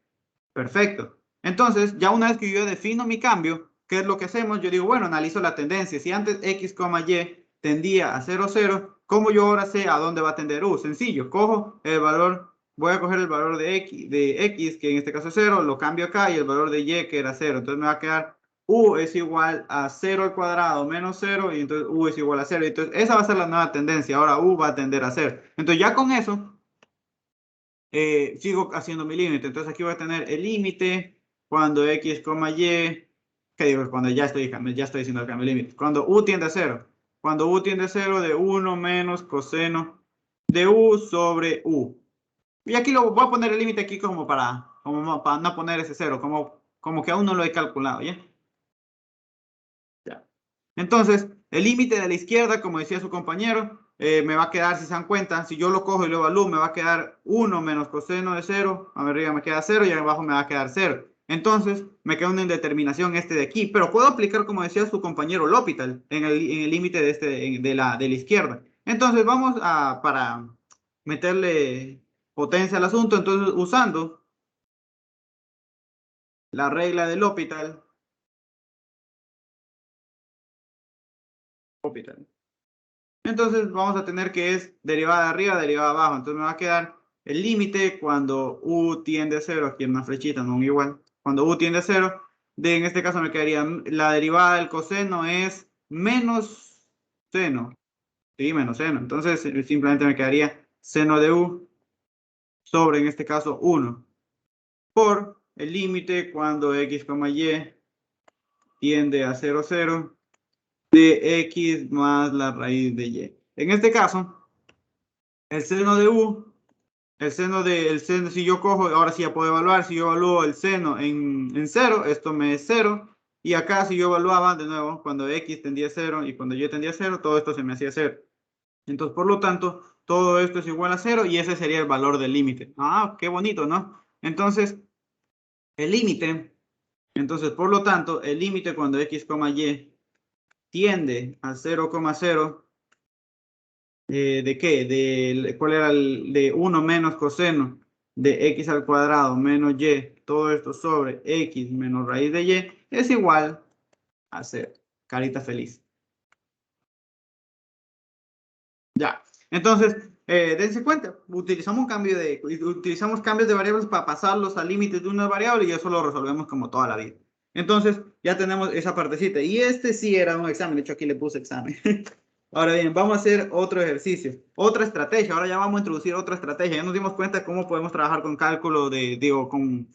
Perfecto. Entonces, ya una vez que yo defino mi cambio, ¿qué es lo que hacemos? Yo digo, bueno, analizo la tendencia. Si antes x, y tendía a 0, 0, ¿cómo yo ahora sé a dónde va a tender u? Sencillo, cojo el valor, voy a coger el valor de x, que en este caso es 0, lo cambio acá y el valor de y, que era 0. Entonces me va a quedar u es igual a 0 al cuadrado menos 0 y entonces u es igual a 0. Entonces esa va a ser la nueva tendencia. Ahora u va a tender a 0. Entonces ya con eso sigo haciendo mi límite. Entonces aquí voy a tener el límite cuando x, y, ¿qué digo? Cuando ya estoy haciendo el cambio de límite. Cuando u tiende a 0. Cuando u tiende a 0 de 1 menos coseno de u sobre u. Y aquí lo voy a poner el límite aquí como para no poner ese 0, como que aún no lo he calculado, ¿ya? Ya. Entonces, el límite de la izquierda, como decía su compañero, me va a quedar, si se dan cuenta, si yo lo cojo y lo evalúo, me va a quedar 1 menos coseno de 0, arriba me queda 0 y abajo me va a quedar 0. Entonces, me queda una indeterminación de aquí, pero puedo aplicar, como decía su compañero, L'Hopital en el límite de la izquierda. Entonces, vamos para meterle potencia al asunto, entonces usando la regla del L'Hopital, entonces vamos a tener que es derivada de arriba, derivada de abajo. Entonces me va a quedar el límite cuando u tiende a 0, aquí en una flechita, no un igual. Cuando u tiende a 0, en este caso me quedaría la derivada del coseno es menos seno. Sí, menos seno. Entonces simplemente me quedaría seno de u sobre, en este caso, 1. Por el límite cuando x, y tiende a 0, 0 de x más la raíz de y. En este caso, el seno de u, el seno, si yo cojo, ahora sí ya puedo evaluar, si yo evalúo el seno en 0, esto me es 0, y acá si yo evaluaba, de nuevo, cuando x tendía a 0 y cuando y tendía a 0, todo esto se me hacía 0. Entonces, por lo tanto, todo esto es igual a 0 y ese sería el valor del límite. Ah, qué bonito, ¿no? Entonces, el límite, entonces, por lo tanto, el límite cuando x, y tiende a 0,0, ¿de qué? ¿Cuál era el de 1 menos coseno de x al cuadrado menos y, todo esto sobre x menos raíz de y, es igual a 0. Carita feliz. Ya. Entonces, dense cuenta, utilizamos cambios de variables para pasarlos al límite de una variable y eso lo resolvemos como toda la vida. Entonces, ya tenemos esa partecita. Y este sí era un examen, de hecho aquí le puse examen. Ahora bien, vamos a hacer otro ejercicio, otra estrategia. Ahora ya vamos a introducir otra estrategia. Ya nos dimos cuenta cómo podemos trabajar con cálculo ¿cómo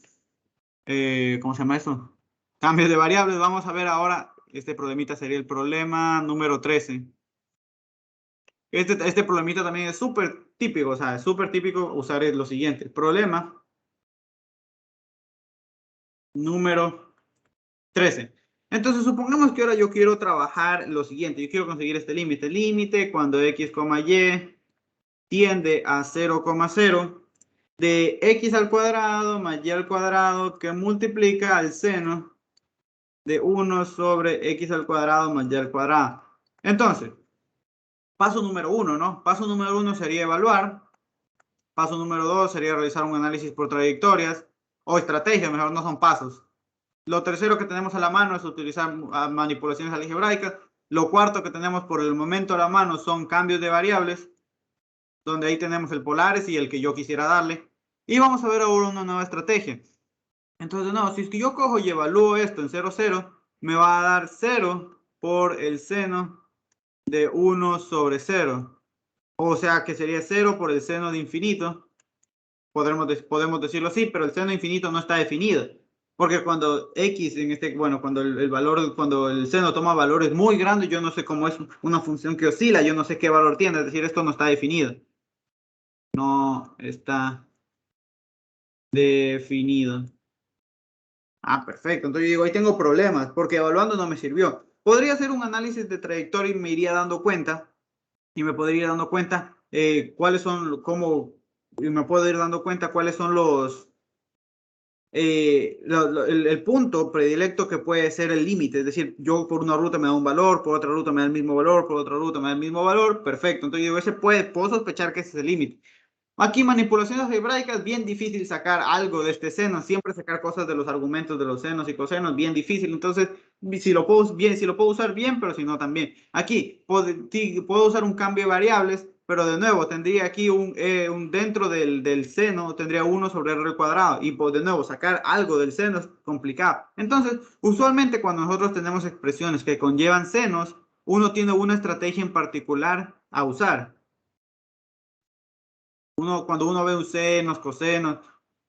se llama eso? Cambios de variables. Vamos a ver ahora, este problemita sería el problema número 13. Este problemita también es súper típico, o sea, es súper típico usar lo siguiente. Problema número 13. Entonces, supongamos que ahora yo quiero trabajar lo siguiente. Yo quiero conseguir este límite. Límite cuando x, y tiende a 0,0 de x al cuadrado más y al cuadrado que multiplica al seno de 1 sobre x al cuadrado más y al cuadrado. Entonces, paso número 1, ¿no? Paso número 1 sería evaluar. Paso número 2 sería realizar un análisis por trayectorias o estrategias, mejor no son pasos. Lo tercero que tenemos a la mano es utilizar manipulaciones algebraicas. Lo cuarto que tenemos por el momento a la mano son cambios de variables, donde ahí tenemos el polares y el que yo quisiera darle. Y vamos a ver ahora una nueva estrategia. Entonces, no, si es que yo cojo y evalúo esto en 0, 0, me va a dar 0 por el seno de 1 sobre 0. O sea que sería 0 por el seno de infinito. Podemos decirlo así, pero el seno infinito no está definido. Porque cuando x cuando cuando el seno toma valores muy grandes, yo no sé cómo es una función que oscila, yo no sé qué valor tiene, es decir, esto no está definido. No está definido. Ah, perfecto. Entonces yo digo, ahí tengo problemas, porque evaluando no me sirvió. Podría hacer un análisis de trayectoria y me iría dando cuenta, y me podría ir dando cuenta cuáles son, y me puedo ir dando cuenta cuáles son el punto predilecto que puede ser el límite, es decir, yo por una ruta me da un valor, por otra ruta me da el mismo valor, por otra ruta me da el mismo valor, perfecto. Entonces yo puedo sospechar que ese es el límite. Aquí manipulaciones algebraicas, bien difícil sacar algo de este seno, siempre sacar cosas de los argumentos de los senos y cosenos, bien difícil. Entonces, si lo puedo usar bien, pero si no también. Aquí puedo usar un cambio de variables, pero de nuevo tendría aquí un dentro del seno, tendría 1 sobre r al cuadrado y pues de nuevo sacar algo del seno es complicado. Entonces, usualmente cuando nosotros tenemos expresiones que conllevan senos, uno tiene una estrategia en particular a usar. Cuando uno ve un senos, cosenos,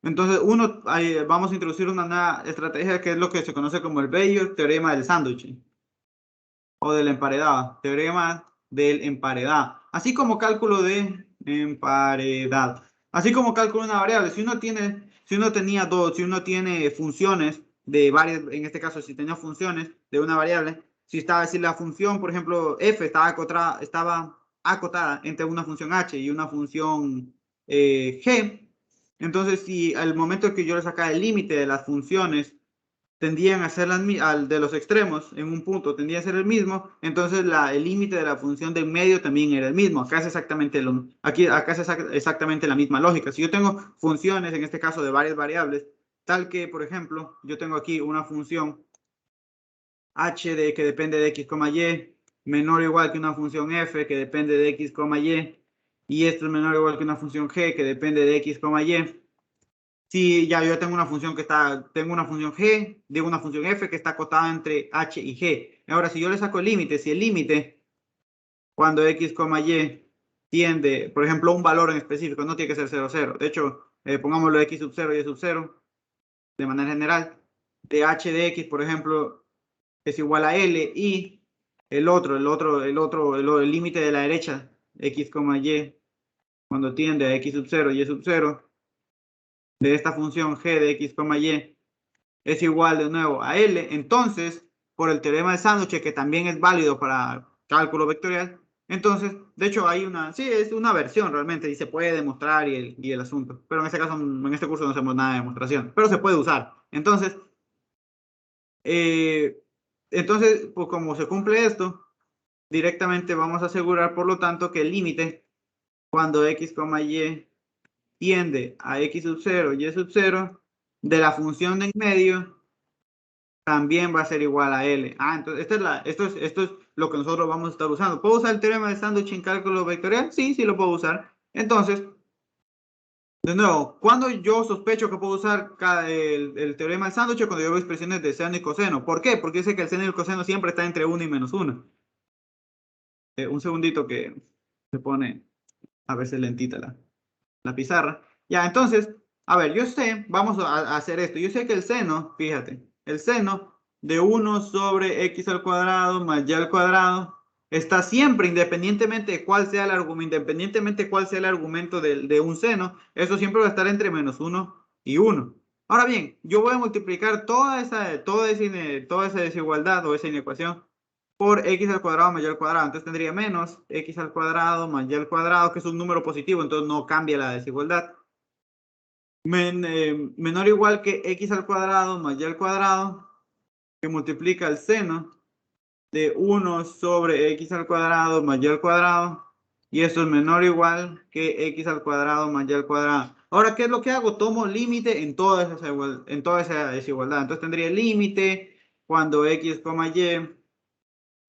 entonces vamos a introducir una nueva estrategia que es lo que se conoce como el bello teorema del sándwich o del emparedado, teorema del emparedado, así como cálculo de emparedado, así como cálculo de una variable. Si uno tenía si uno tiene funciones de varias, en este caso, si tenía funciones de una variable, si la función, por ejemplo, f estaba acotada entre una función h y una función g, entonces si al momento que yo le sacaba el límite de las funciones tendían a ser de los extremos en un punto tendía a ser el mismo, entonces el límite de la función del medio también era el mismo. Acá es exactamente la misma lógica. Si yo tengo funciones, en este caso de varias variables, tal que, por ejemplo, yo tengo aquí una función h que depende de x, y, menor o igual que una función f que depende de x, y esto es menor o igual que una función g que depende de x, y. Si ya yo tengo una función tengo una función g, digo una función f que está acotada entre h y g. Ahora, si yo le saco el límite, si el límite, cuando x, y tiende, por ejemplo, un valor en específico, no tiene que ser 0, 0. De hecho, pongámoslo x sub 0 y sub 0, de manera general, de h de x, por ejemplo, es igual a L y el límite de la derecha, x, y, cuando tiende a x sub 0 y sub 0, de esta función g de x, y, es igual de nuevo a L. Entonces, por el teorema de sándwich, que también es válido para cálculo vectorial, entonces, de hecho, sí, es una versión realmente y se puede demostrar y el asunto. Pero en este caso, en este curso no hacemos nada de demostración, pero se puede usar. Entonces, eh, pues como se cumple esto, directamente vamos a asegurar, por lo tanto, que el límite cuando x, y tiende a x sub 0 y sub 0 de la función de en medio también va a ser igual a L. Entonces esto es lo que nosotros vamos a estar usando. ¿Puedo usar el teorema de sándwich en cálculo vectorial? Sí, sí lo puedo usar. Entonces, de nuevo, cuando yo sospecho que puedo usar el teorema de sándwich, cuando yo veo expresiones de seno y coseno. ¿Por qué? Porque sé que el seno y el coseno siempre está entre 1 y menos 1. Un segundito que se pone a veces lentita la pizarra. Ya, entonces, a ver, vamos a hacer esto. Yo sé que el seno, fíjate, el seno de 1 sobre x al cuadrado más y al cuadrado está siempre, independientemente de cuál sea el argumento, de un seno, eso siempre va a estar entre menos 1 y 1. Ahora bien, yo voy a multiplicar toda esa desigualdad o esa inecuación por x al cuadrado más y al cuadrado. Entonces tendría menos x al cuadrado más y al cuadrado, que es un número positivo, entonces no cambia la desigualdad. Menor o igual que x al cuadrado más y al cuadrado, que multiplica el seno de 1 sobre x al cuadrado más y al cuadrado. Y esto es menor o igual que x al cuadrado más y al cuadrado. Ahora, ¿qué es lo que hago? Tomo límite en toda esa desigualdad. Entonces tendría límite cuando x, y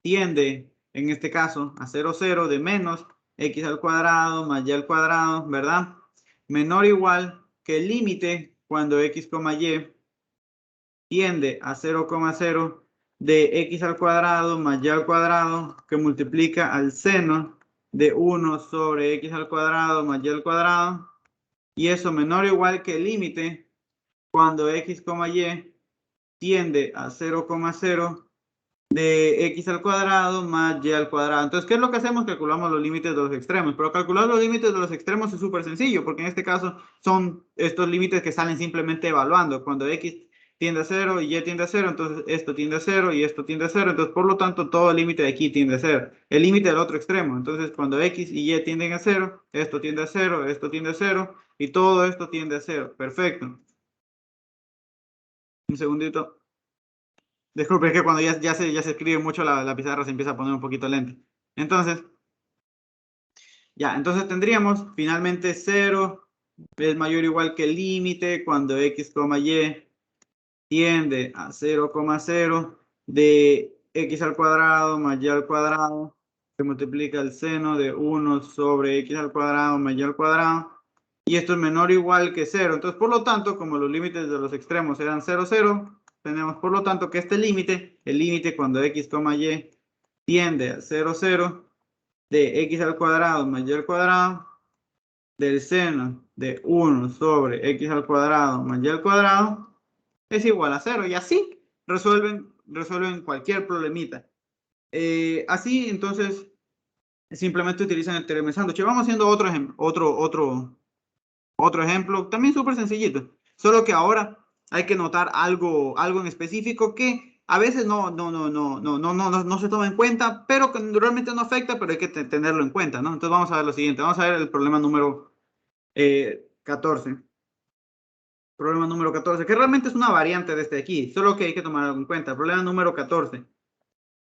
tiende, en este caso, a 0, 0 de menos x al cuadrado más y al cuadrado, ¿verdad? Menor o igual que el límite cuando x, y tiende a 0, 0 de x al cuadrado más y al cuadrado, que multiplica al seno de 1 sobre x al cuadrado más y al cuadrado. Y eso menor o igual que el límite cuando x, y tiende a 0, 0 de x al cuadrado más y al cuadrado. Entonces, ¿qué es lo que hacemos? Calculamos los límites de los extremos. Pero calcular los límites de los extremos es súper sencillo, porque en este caso son estos límites que salen simplemente evaluando. Cuando x tiende a 0 y y tiende a 0, entonces esto tiende a 0 y esto tiende a 0. Entonces, por lo tanto, todo el límite de aquí tiende a 0. El límite del otro extremo. Entonces, cuando x y y tienden a 0, esto tiende a 0, esto tiende a 0 y todo esto tiende a 0. Perfecto. Un segundito. Disculpe, es que cuando ya se escribe mucho la pizarra se empieza a poner un poquito lenta. Entonces, ya, entonces tendríamos finalmente 0 es mayor o igual que el límite cuando x, y tiende a 0,0 de x al cuadrado más y al cuadrado se multiplica el seno de 1 sobre x al cuadrado más y al cuadrado y esto es menor o igual que 0. Entonces, por lo tanto, como los límites de los extremos eran 0, 0, tenemos por lo tanto que este límite, el límite cuando x, y tiende a 0, 0 de x al cuadrado más y al cuadrado del seno de 1 sobre x al cuadrado más y al cuadrado es igual a 0 y así resuelven cualquier problemita. Así entonces simplemente utilizan el teorema de sándwich. Vamos haciendo otro ejemplo, también súper sencillito, solo que ahora hay que notar algo en específico que a veces no se toma en cuenta, pero que realmente no afecta, pero hay que tenerlo en cuenta, ¿no? Entonces vamos a ver lo siguiente, vamos a ver el problema número 14. Problema número 14, que realmente es una variante de este de aquí, solo que hay que tomarlo en cuenta. Problema número 14.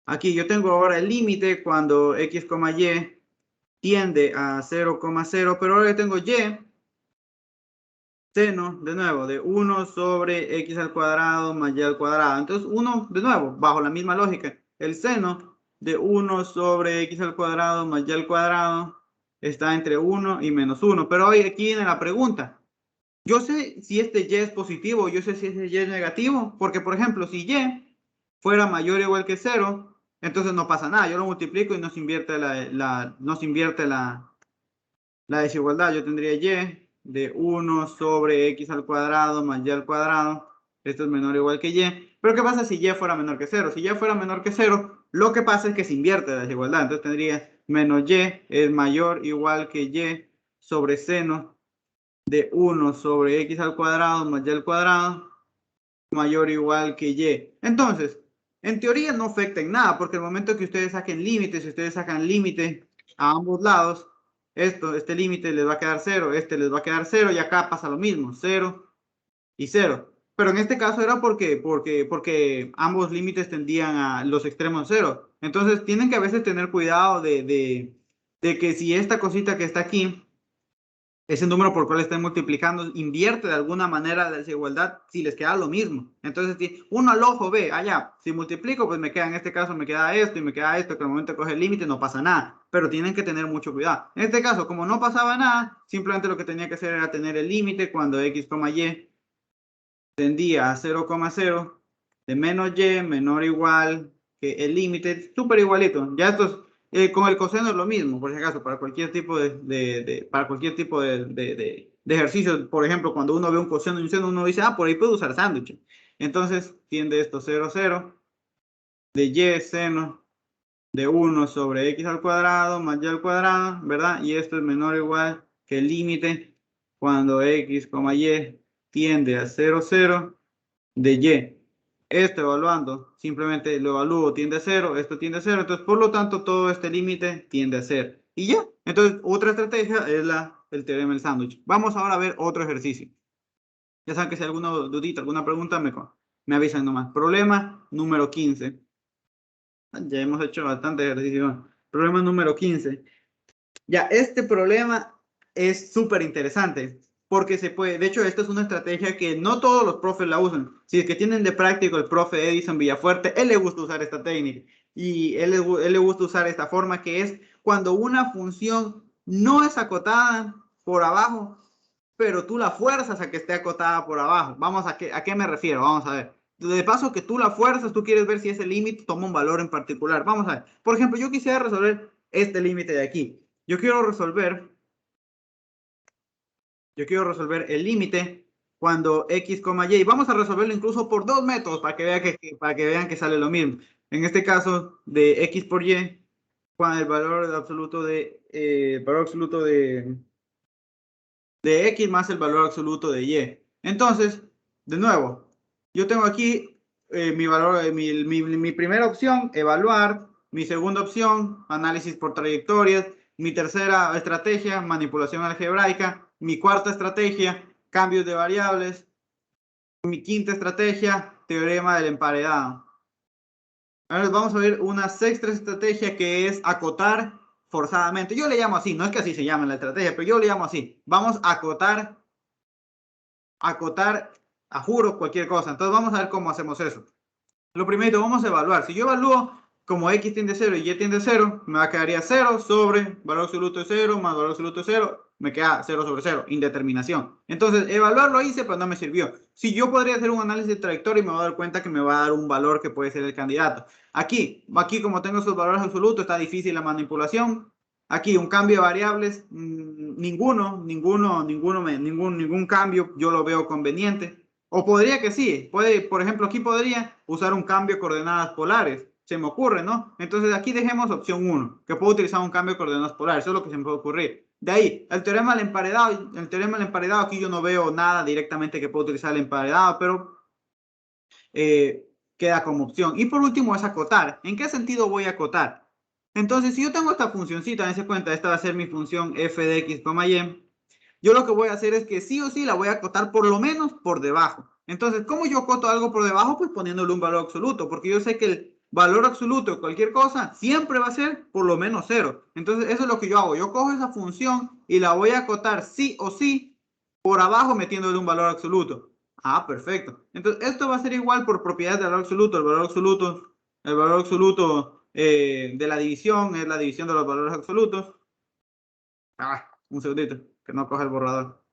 Aquí yo tengo ahora el límite cuando x, y tiende a 0,0, pero ahora yo tengo y seno, de nuevo, de 1 sobre x al cuadrado más y al cuadrado. Entonces, 1, de nuevo, bajo la misma lógica, el seno de 1 sobre x al cuadrado más y al cuadrado está entre 1 y menos 1. Pero hoy aquí viene la pregunta. Yo sé si este y es positivo, yo sé si este y es negativo, porque, por ejemplo, si y fuera mayor o igual que 0, entonces no pasa nada. Yo lo multiplico y no se invierte la desigualdad. Yo tendría y de 1 sobre x al cuadrado más y al cuadrado. Esto es menor o igual que y. Pero ¿qué pasa si y fuera menor que 0? Si y fuera menor que 0, lo que pasa es que se invierte la desigualdad. Entonces tendría menos y es mayor o igual que y sobre seno de 1 sobre x al cuadrado más y al cuadrado mayor o igual que y. Entonces, en teoría no afecta en nada, porque el momento que ustedes saquen límites, si ustedes sacan límite a ambos lados, este límite les va a quedar 0, este les va a quedar 0 y acá pasa lo mismo, 0 y 0. Pero en este caso era porque ambos límites tendían a los extremos 0. Entonces tienen que a veces tener cuidado de que si esta cosita que está aquí, ese número por cual estén multiplicando, invierte de alguna manera la desigualdad si les queda lo mismo. Entonces, uno al ojo ve, allá, si multiplico, pues me queda, en este caso me queda esto y me queda esto, que al momento de coger el límite no pasa nada, pero tienen que tener mucho cuidado. En este caso, como no pasaba nada, simplemente lo que tenía que hacer era tener el límite cuando x, y tendía a 0,0 de menos y menor o igual que el límite, súper igualito. Ya esto es, con el coseno es lo mismo, por si acaso, para cualquier tipo para cualquier tipo de ejercicio. Por ejemplo, cuando uno ve un coseno y un seno, uno dice, ah, por ahí puedo usar sándwich. Entonces, tiende esto 0, 0, de y seno de 1 sobre x al cuadrado más y al cuadrado, ¿verdad? Y esto es menor o igual que el límite cuando x, y tiende a 0, 0 de y. Esto evaluando, simplemente lo evalúo, tiende a 0, esto tiende a 0, entonces por lo tanto todo este límite tiende a 0. Y ya, entonces otra estrategia es el teorema del sándwich. Vamos ahora a ver otro ejercicio. Ya saben que si hay alguna dudita, alguna pregunta, me avisan nomás. Problema número 15. Ya hemos hecho bastante ejercicio. Problema número 15. Ya, este problema es súper interesante porque se puede, de hecho, esta es una estrategia que no todos los profes la usan. Si es que tienen de práctico el profe Edison Villafuerte, él le gusta usar esta técnica y él le gusta usar esta forma que es cuando una función no es acotada por abajo, pero tú la fuerzas a que esté acotada por abajo. Vamos a qué me refiero, vamos a ver. De paso que tú la fuerzas, tú quieres ver si ese límite toma un valor en particular. Vamos a ver. Por ejemplo, yo quisiera resolver este límite de aquí. Yo quiero resolver el límite cuando x, y. Vamos a resolverlo incluso por dos métodos para que vean que sale lo mismo. En este caso, de x por y, cuando el valor absoluto de x más el valor absoluto de y. Entonces, de nuevo, yo tengo aquí mi valor, mi primera opción, evaluar. Mi segunda opción, análisis por trayectorias. Mi tercera estrategia, manipulación algebraica. Mi cuarta estrategia, cambios de variables. Mi quinta estrategia, teorema del emparedado. Ahora vamos a ver una sexta estrategia que es acotar forzadamente. Yo le llamo así, no es que así se llame la estrategia, pero yo le llamo así. Vamos a acotar, a juro cualquier cosa. Entonces vamos a ver cómo hacemos eso. Lo primero, vamos a evaluar. Si yo evalúo como x tiende a 0 y y tiende a 0, me va a quedar 0 sobre valor absoluto de 0 más valor absoluto de 0, me queda 0 sobre 0, indeterminación. Entonces, evaluar lo hice, pero no me sirvió. Si yo podría hacer un análisis de trayectoria y me voy a dar cuenta que me va a dar un valor que puede ser el candidato. Aquí como tengo esos valores absolutos, está difícil la manipulación. Aquí un cambio de variables, ningún cambio yo lo veo conveniente. O podría que sí, por ejemplo, aquí podría usar un cambio de coordenadas polares, se me ocurre, ¿no? Entonces aquí dejemos opción 1, que puedo utilizar un cambio de coordenadas polares, eso es lo que se me puede ocurrir. De ahí, el teorema del emparedado, aquí yo no veo nada directamente que pueda utilizar el emparedado, pero queda como opción. Y por último es acotar. ¿En qué sentido voy a acotar? Entonces, si yo tengo esta funcioncita, dense cuenta, esta va a ser mi función f de x, y, yo lo que voy a hacer es que sí o sí la voy a acotar por lo menos por debajo. Entonces, ¿cómo yo acoto algo por debajo? Pues poniéndole un valor absoluto, porque yo sé que el valor absoluto de cualquier cosa siempre va a ser por lo menos 0. Entonces, eso es lo que yo hago. Yo cojo esa función y la voy a acotar sí o sí por abajo metiéndole un valor absoluto. Ah, perfecto. Entonces, esto va a ser igual por propiedad del valor absoluto. El valor absoluto de la división es la división de los valores absolutos. Ah, un segundito, que no coge el borrador.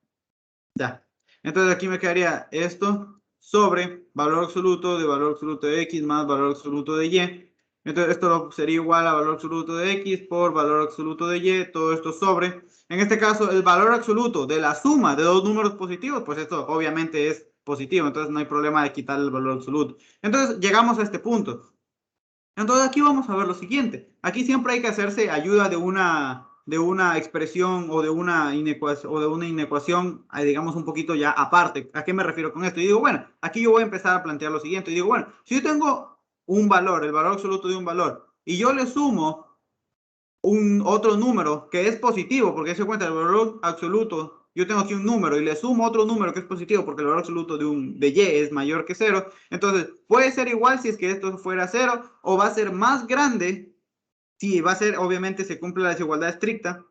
Ya. Entonces aquí me quedaría esto sobre valor absoluto de x más valor absoluto de y. Entonces esto sería igual a valor absoluto de x por valor absoluto de y. Todo esto sobre. En este caso, el valor absoluto de la suma de dos números positivos, pues esto obviamente es positivo. Entonces no hay problema de quitar el valor absoluto. Entonces llegamos a este punto. Entonces aquí vamos a ver lo siguiente. Aquí siempre hay que hacerse ayuda de una expresión o de una inecuación, digamos, un poquito ya aparte. ¿A qué me refiero con esto? Y digo, bueno, aquí yo voy a empezar a plantear lo siguiente. Y digo, bueno, si yo tengo un valor, el valor absoluto de un valor, y yo le sumo un otro número que es positivo, porque se cuenta el valor absoluto, yo tengo aquí un número y le sumo otro número que es positivo porque el valor absoluto de y es mayor que 0, entonces puede ser igual si es que esto fuera 0 o va a ser más grande si va a ser, obviamente se cumple la desigualdad estricta,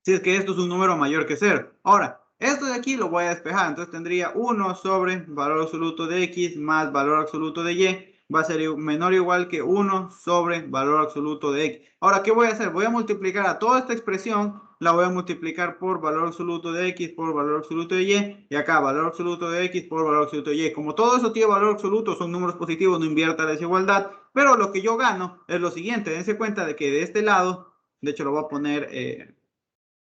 si es que esto es un número mayor que 0. Ahora, esto de aquí lo voy a despejar, entonces tendría 1 sobre valor absoluto de x más valor absoluto de y, va a ser menor o igual que 1 sobre valor absoluto de x. Ahora, ¿qué voy a hacer? Voy a multiplicar a toda esta expresión, la voy a multiplicar por valor absoluto de x por valor absoluto de y acá valor absoluto de x por valor absoluto de y. Como todo eso tiene valor absoluto, son números positivos, no invierta la desigualdad, pero lo que yo gano es lo siguiente, dense cuenta de que de este lado, de hecho lo voy a poner...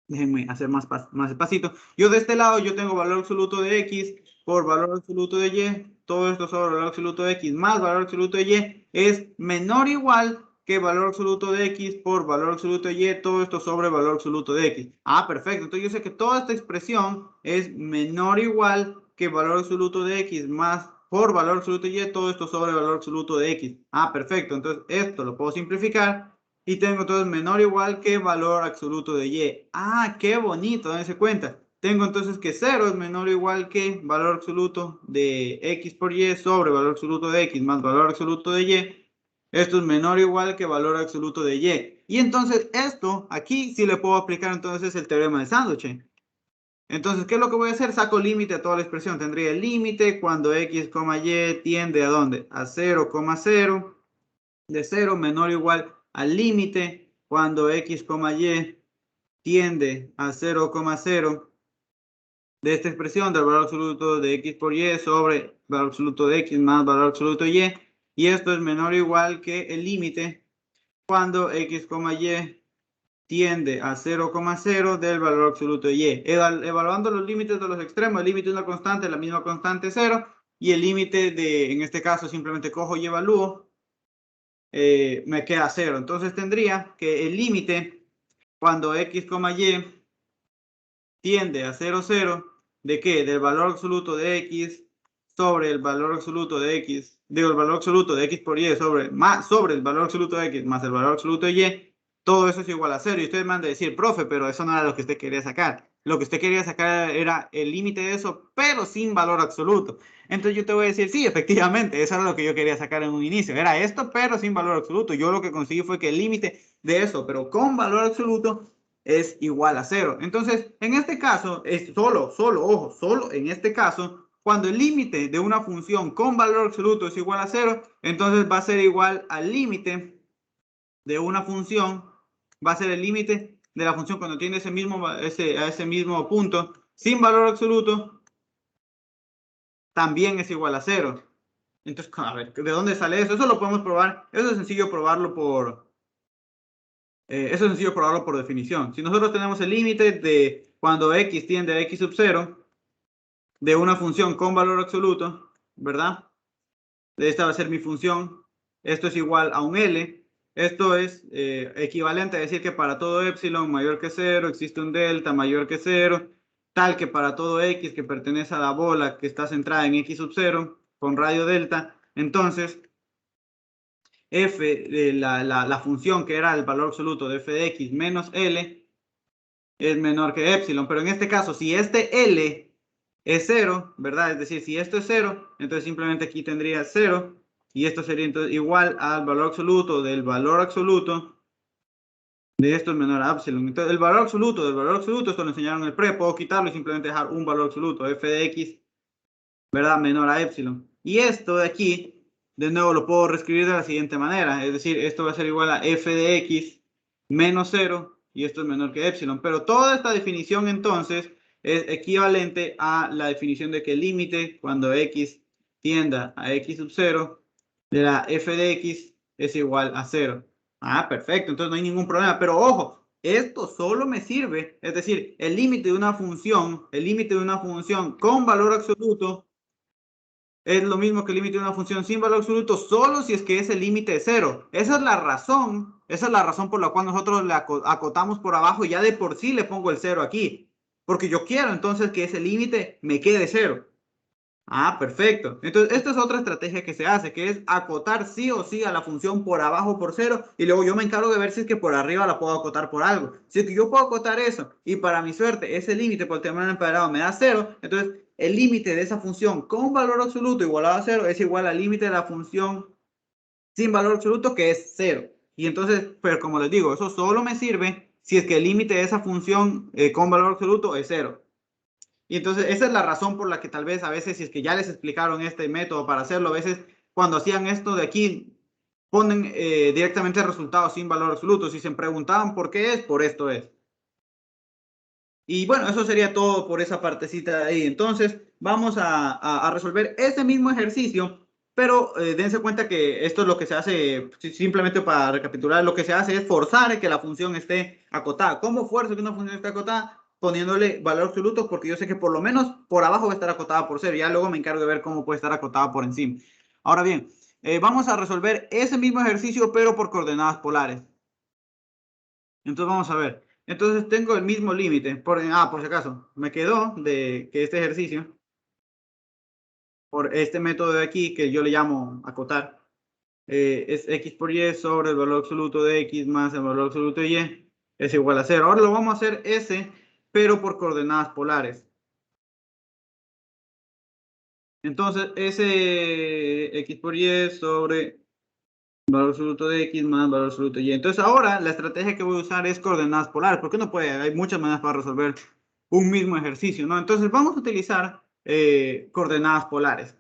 déjenme hacer más despacito. Yo de este lado, yo tengo valor absoluto de x por valor absoluto de y. Todo esto sobre valor absoluto de x más valor absoluto de y es menor o igual que valor absoluto de x por valor absoluto de y. Todo esto sobre valor absoluto de x. Ah, perfecto. Entonces yo sé que toda esta expresión es menor o igual que valor absoluto de x más por valor absoluto de y. Todo esto sobre valor absoluto de x. Ah, perfecto. Entonces esto lo puedo simplificar. Y tengo entonces menor o igual que valor absoluto de y. Ah, qué bonito, dense cuenta. Tengo entonces que 0 es menor o igual que valor absoluto de x por y sobre valor absoluto de x más valor absoluto de y. Esto es menor o igual que valor absoluto de y. Y entonces esto, aquí sí le puedo aplicar entonces el teorema de sándwich. Entonces, ¿qué es lo que voy a hacer? Saco límite a toda la expresión. Tendría el límite cuando x, y tiende ¿a dónde? A 0,0. De 0 menor o igual al límite cuando x, y tiende a 0,0 de esta expresión del valor absoluto de x por y sobre valor absoluto de x más valor absoluto de y. Y esto es menor o igual que el límite cuando x, y tiende a 0,0 del valor absoluto de y. Evaluando los límites de los extremos, el límite es una constante, la misma constante 0, y el límite en este caso, simplemente cojo y evalúo, me queda 0. Entonces tendría que el límite cuando x, y tiende a 0, 0, ¿de qué? Del valor absoluto de x sobre el valor absoluto de x, digo, el valor absoluto de x por y sobre el valor absoluto de x más el valor absoluto de y, todo eso es igual a 0. Y ustedes me han de decir, profe, pero eso no era lo que usted quería sacar. lo que usted quería sacar era el límite de eso, pero sin valor absoluto. Entonces yo te voy a decir, sí, efectivamente, eso era lo que yo quería sacar en un inicio. Era esto, pero sin valor absoluto. Yo lo que conseguí fue que el límite de eso, pero con valor absoluto, es igual a 0. Entonces, en este caso, es ojo, solo en este caso, cuando el límite de una función con valor absoluto es igual a 0, entonces va a ser igual al límite de una función, va a ser el límite de la función cuando tiene ese mismo punto sin valor absoluto, también es igual a 0. Entonces, a ver, ¿de dónde sale eso? Eso lo podemos probar. Eso es sencillo probarlo por definición. Si nosotros tenemos el límite de cuando x tiende a x sub 0 de una función con valor absoluto, ¿verdad? Esta va a ser mi función. Esto es igual a un L. Esto es equivalente a decir que para todo epsilon mayor que 0 existe un delta mayor que 0, tal que para todo x que pertenece a la bola que está centrada en x sub 0 con radio delta, entonces f de la función que era el valor absoluto de f de x menos L es menor que epsilon. Pero en este caso, si este L es 0, ¿verdad? Es decir, si esto es 0, entonces simplemente aquí tendría 0 y esto sería entonces igual al valor absoluto del valor absoluto de esto es menor a epsilon. Entonces el valor absoluto del valor absoluto, esto lo enseñaron en el pre, puedo quitarlo y simplemente dejar un valor absoluto, f de x, ¿verdad? Menor a epsilon. Y esto de aquí, de nuevo lo puedo reescribir de la siguiente manera, es decir, esto va a ser igual a f de x menos 0 y esto es menor que epsilon. Pero toda esta definición entonces es equivalente a la definición de que el límite cuando x tienda a x sub 0 de la f de x es igual a 0. Ah, perfecto, entonces no hay ningún problema. Pero ojo, esto solo me sirve, es decir, el límite de una función con valor absoluto es lo mismo que el límite de una función sin valor absoluto, solo si es que ese límite es 0. Esa es la razón por la cual nosotros le acotamos por abajo y ya de por sí le pongo el 0 aquí. Porque yo quiero entonces que ese límite me quede 0. Ah, perfecto. Entonces, esta es otra estrategia que se hace, que es acotar sí o sí a la función por abajo por 0 y luego yo me encargo de ver si es que por arriba la puedo acotar por algo. Si es que yo puedo acotar eso y para mi suerte ese límite por el término empedrado me da 0, entonces el límite de esa función con valor absoluto igualado a 0 es igual al límite de la función sin valor absoluto que es 0. Y entonces, pero como les digo, eso solo me sirve si es que el límite de esa función con valor absoluto es 0. Y entonces esa es la razón por la que tal vez a veces, si es que ya les explicaron este método para hacerlo, a veces cuando hacían esto de aquí, ponen directamente el resultado sin valor absoluto. Si se preguntaban por qué es, por esto es. Y bueno, eso sería todo por esa partecita de ahí. Entonces, vamos a resolver ese mismo ejercicio, pero dense cuenta que esto es lo que se hace, simplemente para recapitular, lo que se hace es forzar que la función esté acotada. ¿Cómo fuerzo que una función esté acotada? Poniéndole valor absoluto, porque yo sé que por lo menos por abajo va a estar acotada por 0. Ya luego me encargo de ver cómo puede estar acotada por encima. Ahora bien, vamos a resolver ese mismo ejercicio, pero por coordenadas polares. Entonces vamos a ver. Entonces tengo el mismo límite. Por si acaso, me quedó de que este ejercicio, por este método de aquí, que yo le llamo acotar, es x por y sobre el valor absoluto de x más el valor absoluto de y es igual a 0. Ahora lo vamos a hacer ese, pero por coordenadas polares. Entonces, ese x por y sobre valor absoluto de x más valor absoluto de y. Entonces ahora la estrategia que voy a usar es coordenadas polares, porque no puede, hay muchas maneras para resolver un mismo ejercicio, ¿no? Entonces vamos a utilizar coordenadas polares.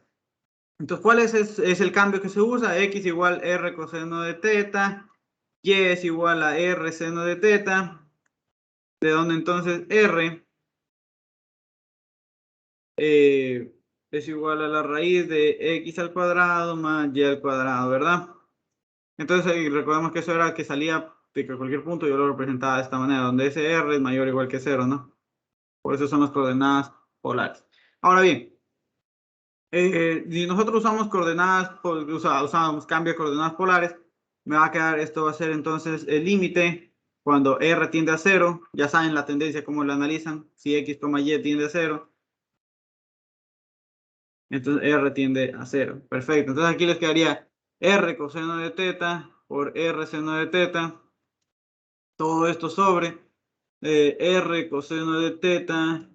Entonces, ¿cuál es el cambio que se usa? X igual r coseno de teta, y es igual a r seno de teta, de donde entonces r es igual a la raíz de x al cuadrado más y al cuadrado, ¿verdad? Entonces recordemos que eso era que salía de que cualquier punto yo lo representaba de esta manera, donde ese r es mayor o igual que 0, ¿no? Por eso son las coordenadas polares. Ahora bien, si nosotros usamos coordenadas, usamos cambio de coordenadas polares, me va a quedar, esto va a ser entonces el límite cuando r tiende a 0, ya saben la tendencia como la analizan, si x, y tiende a 0, entonces r tiende a 0. Perfecto, entonces aquí les quedaría r coseno de teta por r seno de teta, todo esto sobre R coseno de teta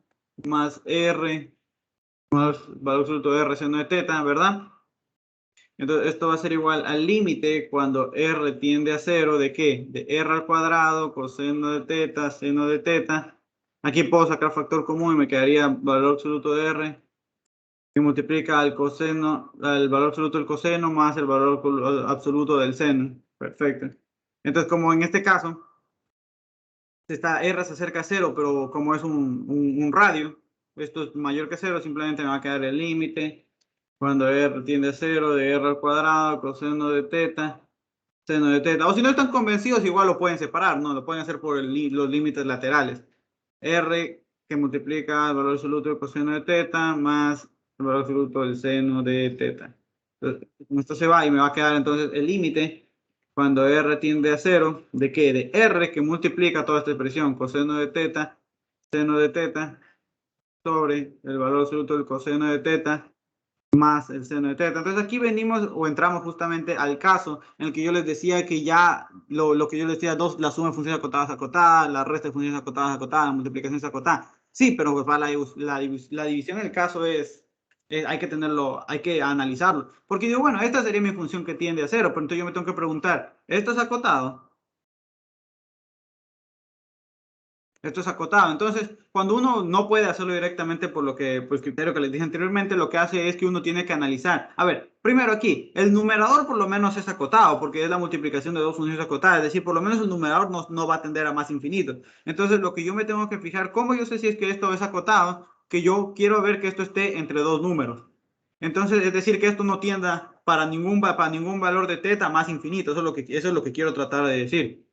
más R más valor absoluto de R seno de teta, ¿verdad? Entonces esto va a ser igual al límite cuando R tiende a 0 de ¿qué? De R al cuadrado coseno de teta seno de teta. Aquí puedo sacar factor común y me quedaría valor absoluto de R que multiplica al coseno, al valor absoluto del coseno más el valor absoluto del seno. Perfecto. Entonces, como en este caso, esta R se acerca a 0, pero como es un radio, esto es mayor que 0, simplemente me va a quedar el límite. Cuando R tiende a 0, de R al cuadrado, coseno de teta, seno de teta. O si no están convencidos, igual lo pueden separar, ¿no? Lo pueden hacer por los límites laterales. R que multiplica el valor absoluto del coseno de teta más el valor absoluto del seno de teta. Entonces, esto se va y me va a quedar entonces el límite cuando R tiende a 0, ¿de qué? De R que multiplica toda esta expresión, coseno de teta, seno de teta, sobre el valor absoluto del coseno de teta, más el seno de teta. Entonces aquí venimos o entramos justamente al caso en el que yo les decía que ya lo que yo les decía, la suma de funciones acotadas acotada, la resta de funciones acotadas acotada, la multiplicación es acotada. Sí, pero pues para la división el caso hay que tenerlo, hay que analizarlo. Porque digo, bueno, esta sería mi función que tiende a 0, pero entonces yo me tengo que preguntar, ¿esto es acotado? Esto es acotado. Entonces, cuando uno no puede hacerlo directamente por lo que, pues, criterio que les dije anteriormente, lo que hace es que uno tiene que analizar. A ver, primero aquí, el numerador por lo menos es acotado, porque es la multiplicación de dos funciones acotadas. Es decir, por lo menos el numerador no va a tender a más infinito. Entonces, lo que yo me tengo que fijar, ¿cómo yo sé si es que esto es acotado? Que yo quiero ver que esto esté entre dos números. Entonces, es decir, que esto no tienda para ningún valor de teta más infinito. Eso es lo que quiero tratar de decir.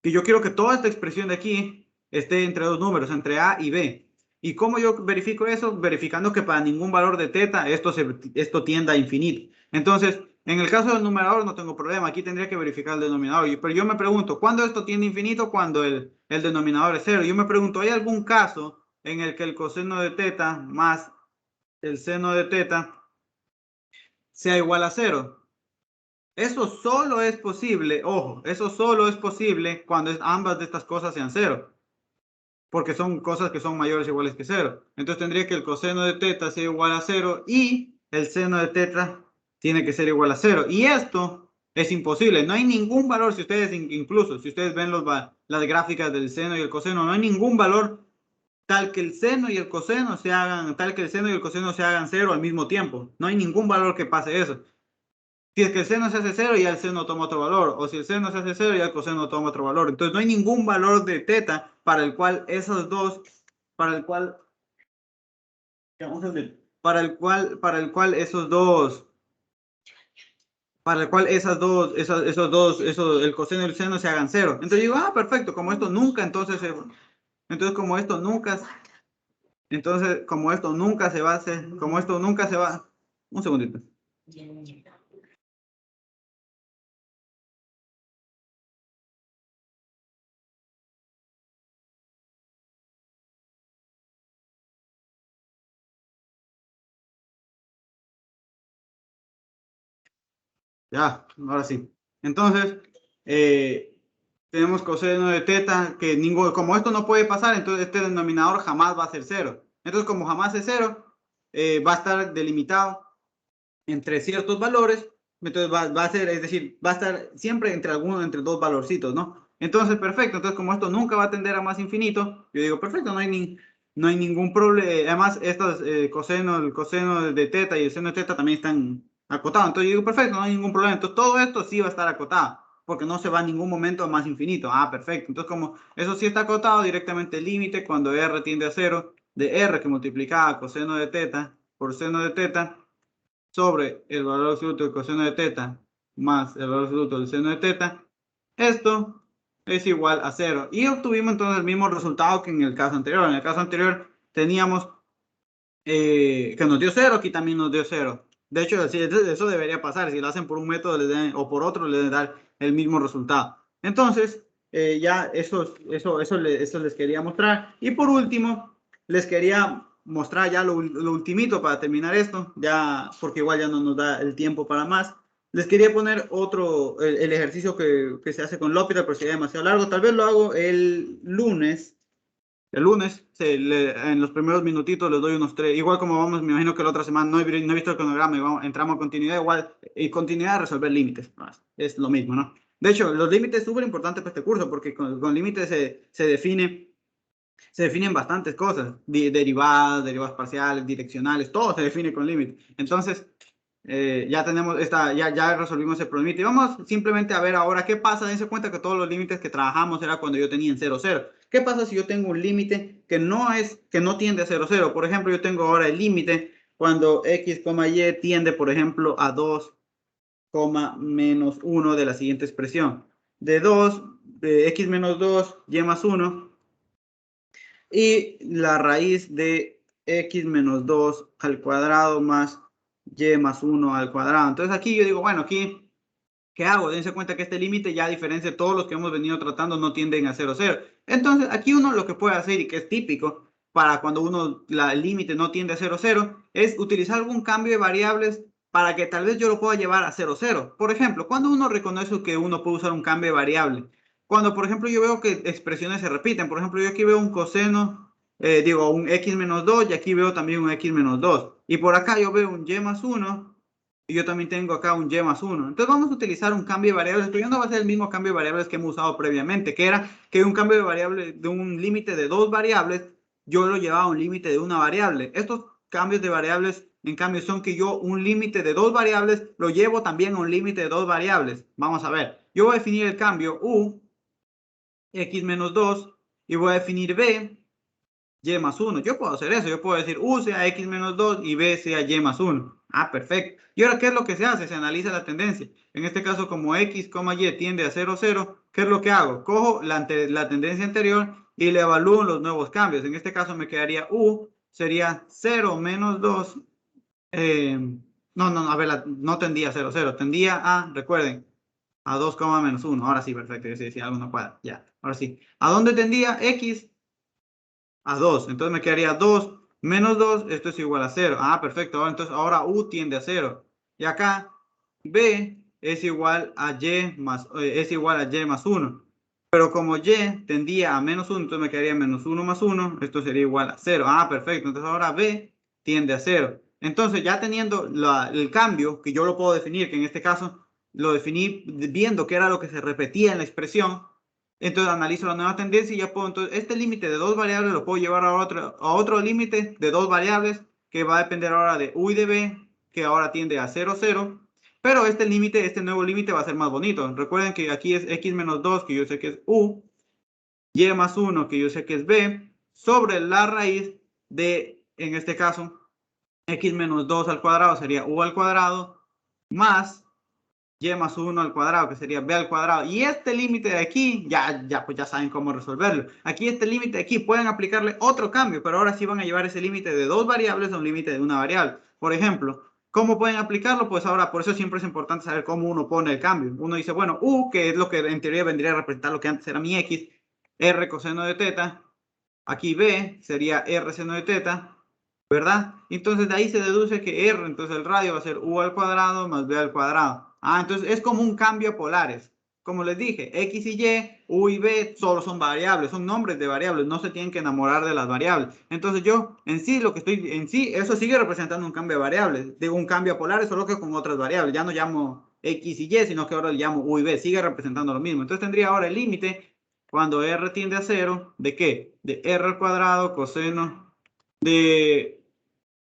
Que yo quiero que toda esta expresión de aquí esté entre dos números, entre A y B. ¿Y cómo yo verifico eso? Verificando que para ningún valor de teta esto tienda a infinito. Entonces, en el caso del numerador no tengo problema, aquí tendría que verificar el denominador. Pero yo me pregunto, ¿cuándo esto tiende a infinito? Cuando el denominador es 0. Yo me pregunto, ¿hay algún caso en el que el coseno de teta más el seno de teta sea igual a 0? Eso solo es posible, ojo, eso solo es posible cuando ambas de estas cosas sean 0, porque son cosas que son mayores o iguales que 0. Entonces tendría que el coseno de teta sea igual a 0 y el seno de teta tiene que ser igual a 0. Y esto es imposible, no hay ningún valor, si ustedes incluso, si ustedes ven las gráficas del seno y el coseno, no hay ningún valor tal que el seno y el coseno se hagan, tal que el seno y el coseno se hagan 0 al mismo tiempo. No hay ningún valor que pase eso. Si es que el seno se hace 0 y el seno toma otro valor, o si el seno se hace 0 y el coseno toma otro valor. Entonces no hay ningún valor de teta para el cual esos dos, para el cual, para el cual esos dos, para el cual el coseno y el seno se hagan 0. Entonces digo, perfecto, como esto nunca, entonces como esto nunca, entonces como esto nunca se va a hacer, como esto nunca se va, un segundito. Ya, ahora sí. Entonces, tenemos coseno de teta, que como esto no puede pasar, entonces este denominador jamás va a ser 0. Entonces, como jamás es 0, va a estar delimitado entre ciertos valores, entonces va a ser, es decir, va a estar siempre entre dos valorcitos, ¿no? Entonces, perfecto. Entonces, como esto nunca va a tender a más infinito, yo digo, perfecto, no hay ningún problema. Además, estos el coseno de teta y el seno de teta también están acotados. Entonces, yo digo, perfecto, no hay ningún problema. Entonces, todo esto sí va a estar acotado, porque no se va a ningún momento a más infinito. Perfecto. Entonces, como eso sí está acotado, directamente el límite cuando R tiende a 0, de R que multiplicaba coseno de teta por seno de teta, sobre el valor absoluto del coseno de teta más el valor absoluto del seno de teta, esto es igual a 0. Y obtuvimos entonces el mismo resultado que en el caso anterior. En el caso anterior teníamos que nos dio 0, aquí también nos dio 0. De hecho, eso debería pasar. Si lo hacen por un método o por otro, les dar el mismo resultado. Entonces, ya eso les quería mostrar. Y por último, les quería mostrar ya lo ultimito para terminar esto, ya porque igual ya no nos da el tiempo para más. les quería poner otro, el ejercicio que se hace con L'Hopital, pero sería demasiado largo. Tal vez lo hago el lunes. El lunes, en los primeros minutitos les doy unos 3. Igual como vamos, me imagino que la otra semana no he visto el cronograma y entramos a continuidad igual. Y continuidad a resolver límites. Es lo mismo, ¿no? De hecho, los límites es súper importante para este curso porque con límites se definen bastantes cosas. Derivadas, derivadas parciales, direccionales, todo se define con límites. Entonces, ya tenemos ya resolvimos el problemita y vamos simplemente a ver ahora qué pasa. Dense cuenta que todos los límites que trabajamos era cuando yo tenía en 0, 0. ¿Qué pasa si yo tengo un límite que no tiende a 0, 0? Por ejemplo, yo tengo ahora el límite cuando x, y tiende, por ejemplo, a 2, menos 1 de la siguiente expresión. De x menos 2, y más 1. Y la raíz de x menos 2 al cuadrado más y más 1 al cuadrado. Entonces aquí yo digo, bueno, aquí, ¿qué hago? Dense cuenta que este límite, ya a diferencia de todos los que hemos venido tratando, no tienden a 0, 0. Entonces aquí uno lo que puede hacer, y que es típico para cuando el límite no tiende a 0, 0, es utilizar algún cambio de variables para que tal vez yo lo pueda llevar a 0, 0. Por ejemplo, cuando uno reconoce que uno puede usar un cambio de variable, cuando por ejemplo yo veo que expresiones se repiten, por ejemplo yo aquí veo un coseno, un x menos 2 y aquí veo también un x menos 2. Y por acá yo veo un y más 1 y yo también tengo acá un y más 1. Entonces vamos a utilizar un cambio de variables, pero ya no va a ser el mismo cambio de variables que hemos usado previamente, que era que un cambio de variable de un límite de dos variables, yo lo llevaba a un límite de una variable. Estos cambios de variables, en cambio, son que yo un límite de dos variables lo llevo también a un límite de dos variables. Vamos a ver. Yo voy a definir el cambio u, x menos 2, y voy a definir b, y más 1. Yo puedo hacer eso. Yo puedo decir u sea x menos 2 y b sea y más 1. Ah, perfecto. Y ahora, ¿qué es lo que se hace? Se analiza la tendencia. En este caso, como x, y tiende a 0, 0, ¿qué es lo que hago? Cojo la tendencia anterior y le evalúo los nuevos cambios. En este caso me quedaría u, sería 0 menos 2. A ver, no tendía a 0, 0. Tendía a, recuerden, a 2, menos 1. Ahora sí, perfecto. Yo decía algo no cuadra. Ya, ahora sí. ¿A dónde tendía x? A 2. Entonces me quedaría 2 menos 2. Esto es igual a 0. Ah, perfecto. Entonces ahora u tiende a 0. Y acá b es igual a y más 1. Pero como y tendía a menos 1, entonces me quedaría menos 1 más 1. Esto sería igual a 0. Ah, perfecto. Entonces ahora b tiende a 0. Entonces ya teniendo el cambio, que yo lo puedo definir, que en este caso lo definí viendo que era lo que se repetía en la expresión. Entonces analizo la nueva tendencia y ya puedo, entonces este límite de dos variables lo puedo llevar a otro límite de dos variables que va a depender ahora de u y de b, que ahora tiende a 0, 0. Pero este nuevo límite va a ser más bonito. Recuerden que aquí es x menos 2, que yo sé que es u, y más 1, que yo sé que es b, sobre la raíz de, en este caso, x menos 2 al cuadrado sería u al cuadrado, más y más 1 al cuadrado, que sería b al cuadrado. Y este límite de aquí, pues ya saben cómo resolverlo. Aquí este límite de aquí pueden aplicarle otro cambio, pero ahora sí van a llevar ese límite de dos variables a un límite de una variable. Por ejemplo, ¿cómo pueden aplicarlo? Pues ahora, por eso siempre es importante saber cómo uno pone el cambio. Uno dice, bueno, u, que es lo que en teoría vendría a representar lo que antes era mi x, r coseno de teta. Aquí b sería r seno de teta, ¿verdad? Entonces de ahí se deduce que r, entonces el radio va a ser u al cuadrado más b al cuadrado. Entonces es como un cambio a polares. Como les dije, x y y, u y b solo son variables, son nombres de variables, no se tienen que enamorar de las variables. Entonces yo en sí, eso sigue representando un cambio de variables, de un cambio a polares, solo que con otras variables. Ya no llamo x y y, sino que ahora le llamo u y b, sigue representando lo mismo. Entonces tendría ahora el límite cuando r tiende a 0, ¿de qué? De r al cuadrado coseno de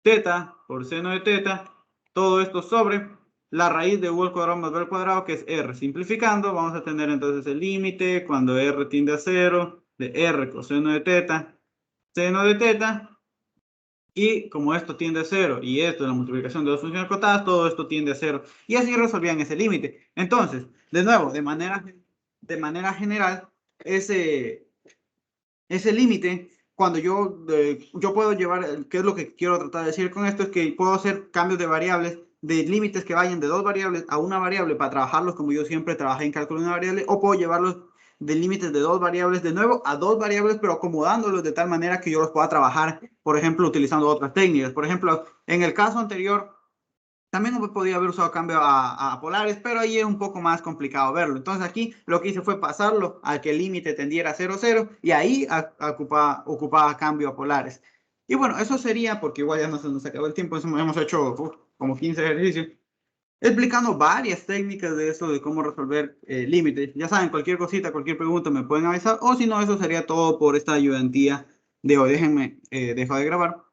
teta por seno de teta, todo esto sobre la raíz de u al cuadrado más b al cuadrado, que es r. Simplificando, vamos a tener entonces el límite cuando r tiende a 0 de r coseno de teta, seno de teta, y como esto tiende a 0 y esto es la multiplicación de dos funciones acotadas, todo esto tiende a 0. Y así resolvían ese límite. Entonces, de nuevo, de manera general, ese límite, cuando yo puedo llevar, ¿qué es lo que quiero tratar de decir con esto? Es que puedo hacer cambios de variables, de límites que vayan de dos variables a una variable para trabajarlos como yo siempre trabajé en cálculo de una variable, o puedo llevarlos de límites de dos variables de nuevo a dos variables, pero acomodándolos de tal manera que yo los pueda trabajar, por ejemplo, utilizando otras técnicas. Por ejemplo, en el caso anterior, También podía haber usado cambio a polares, pero ahí es un poco más complicado verlo. Entonces aquí lo que hice fue pasarlo a que el límite tendiera a 0, 0 y ahí ocupaba cambio a polares. Y bueno, eso sería, porque igual ya no se nos acabó el tiempo, hemos hecho como 15 ejercicios, explicando varias técnicas de eso, de cómo resolver límites. Ya saben, cualquier cosita, cualquier pregunta me pueden avisar, o si no, eso sería todo por esta ayudantía de hoy. Déjenme, dejo de grabar.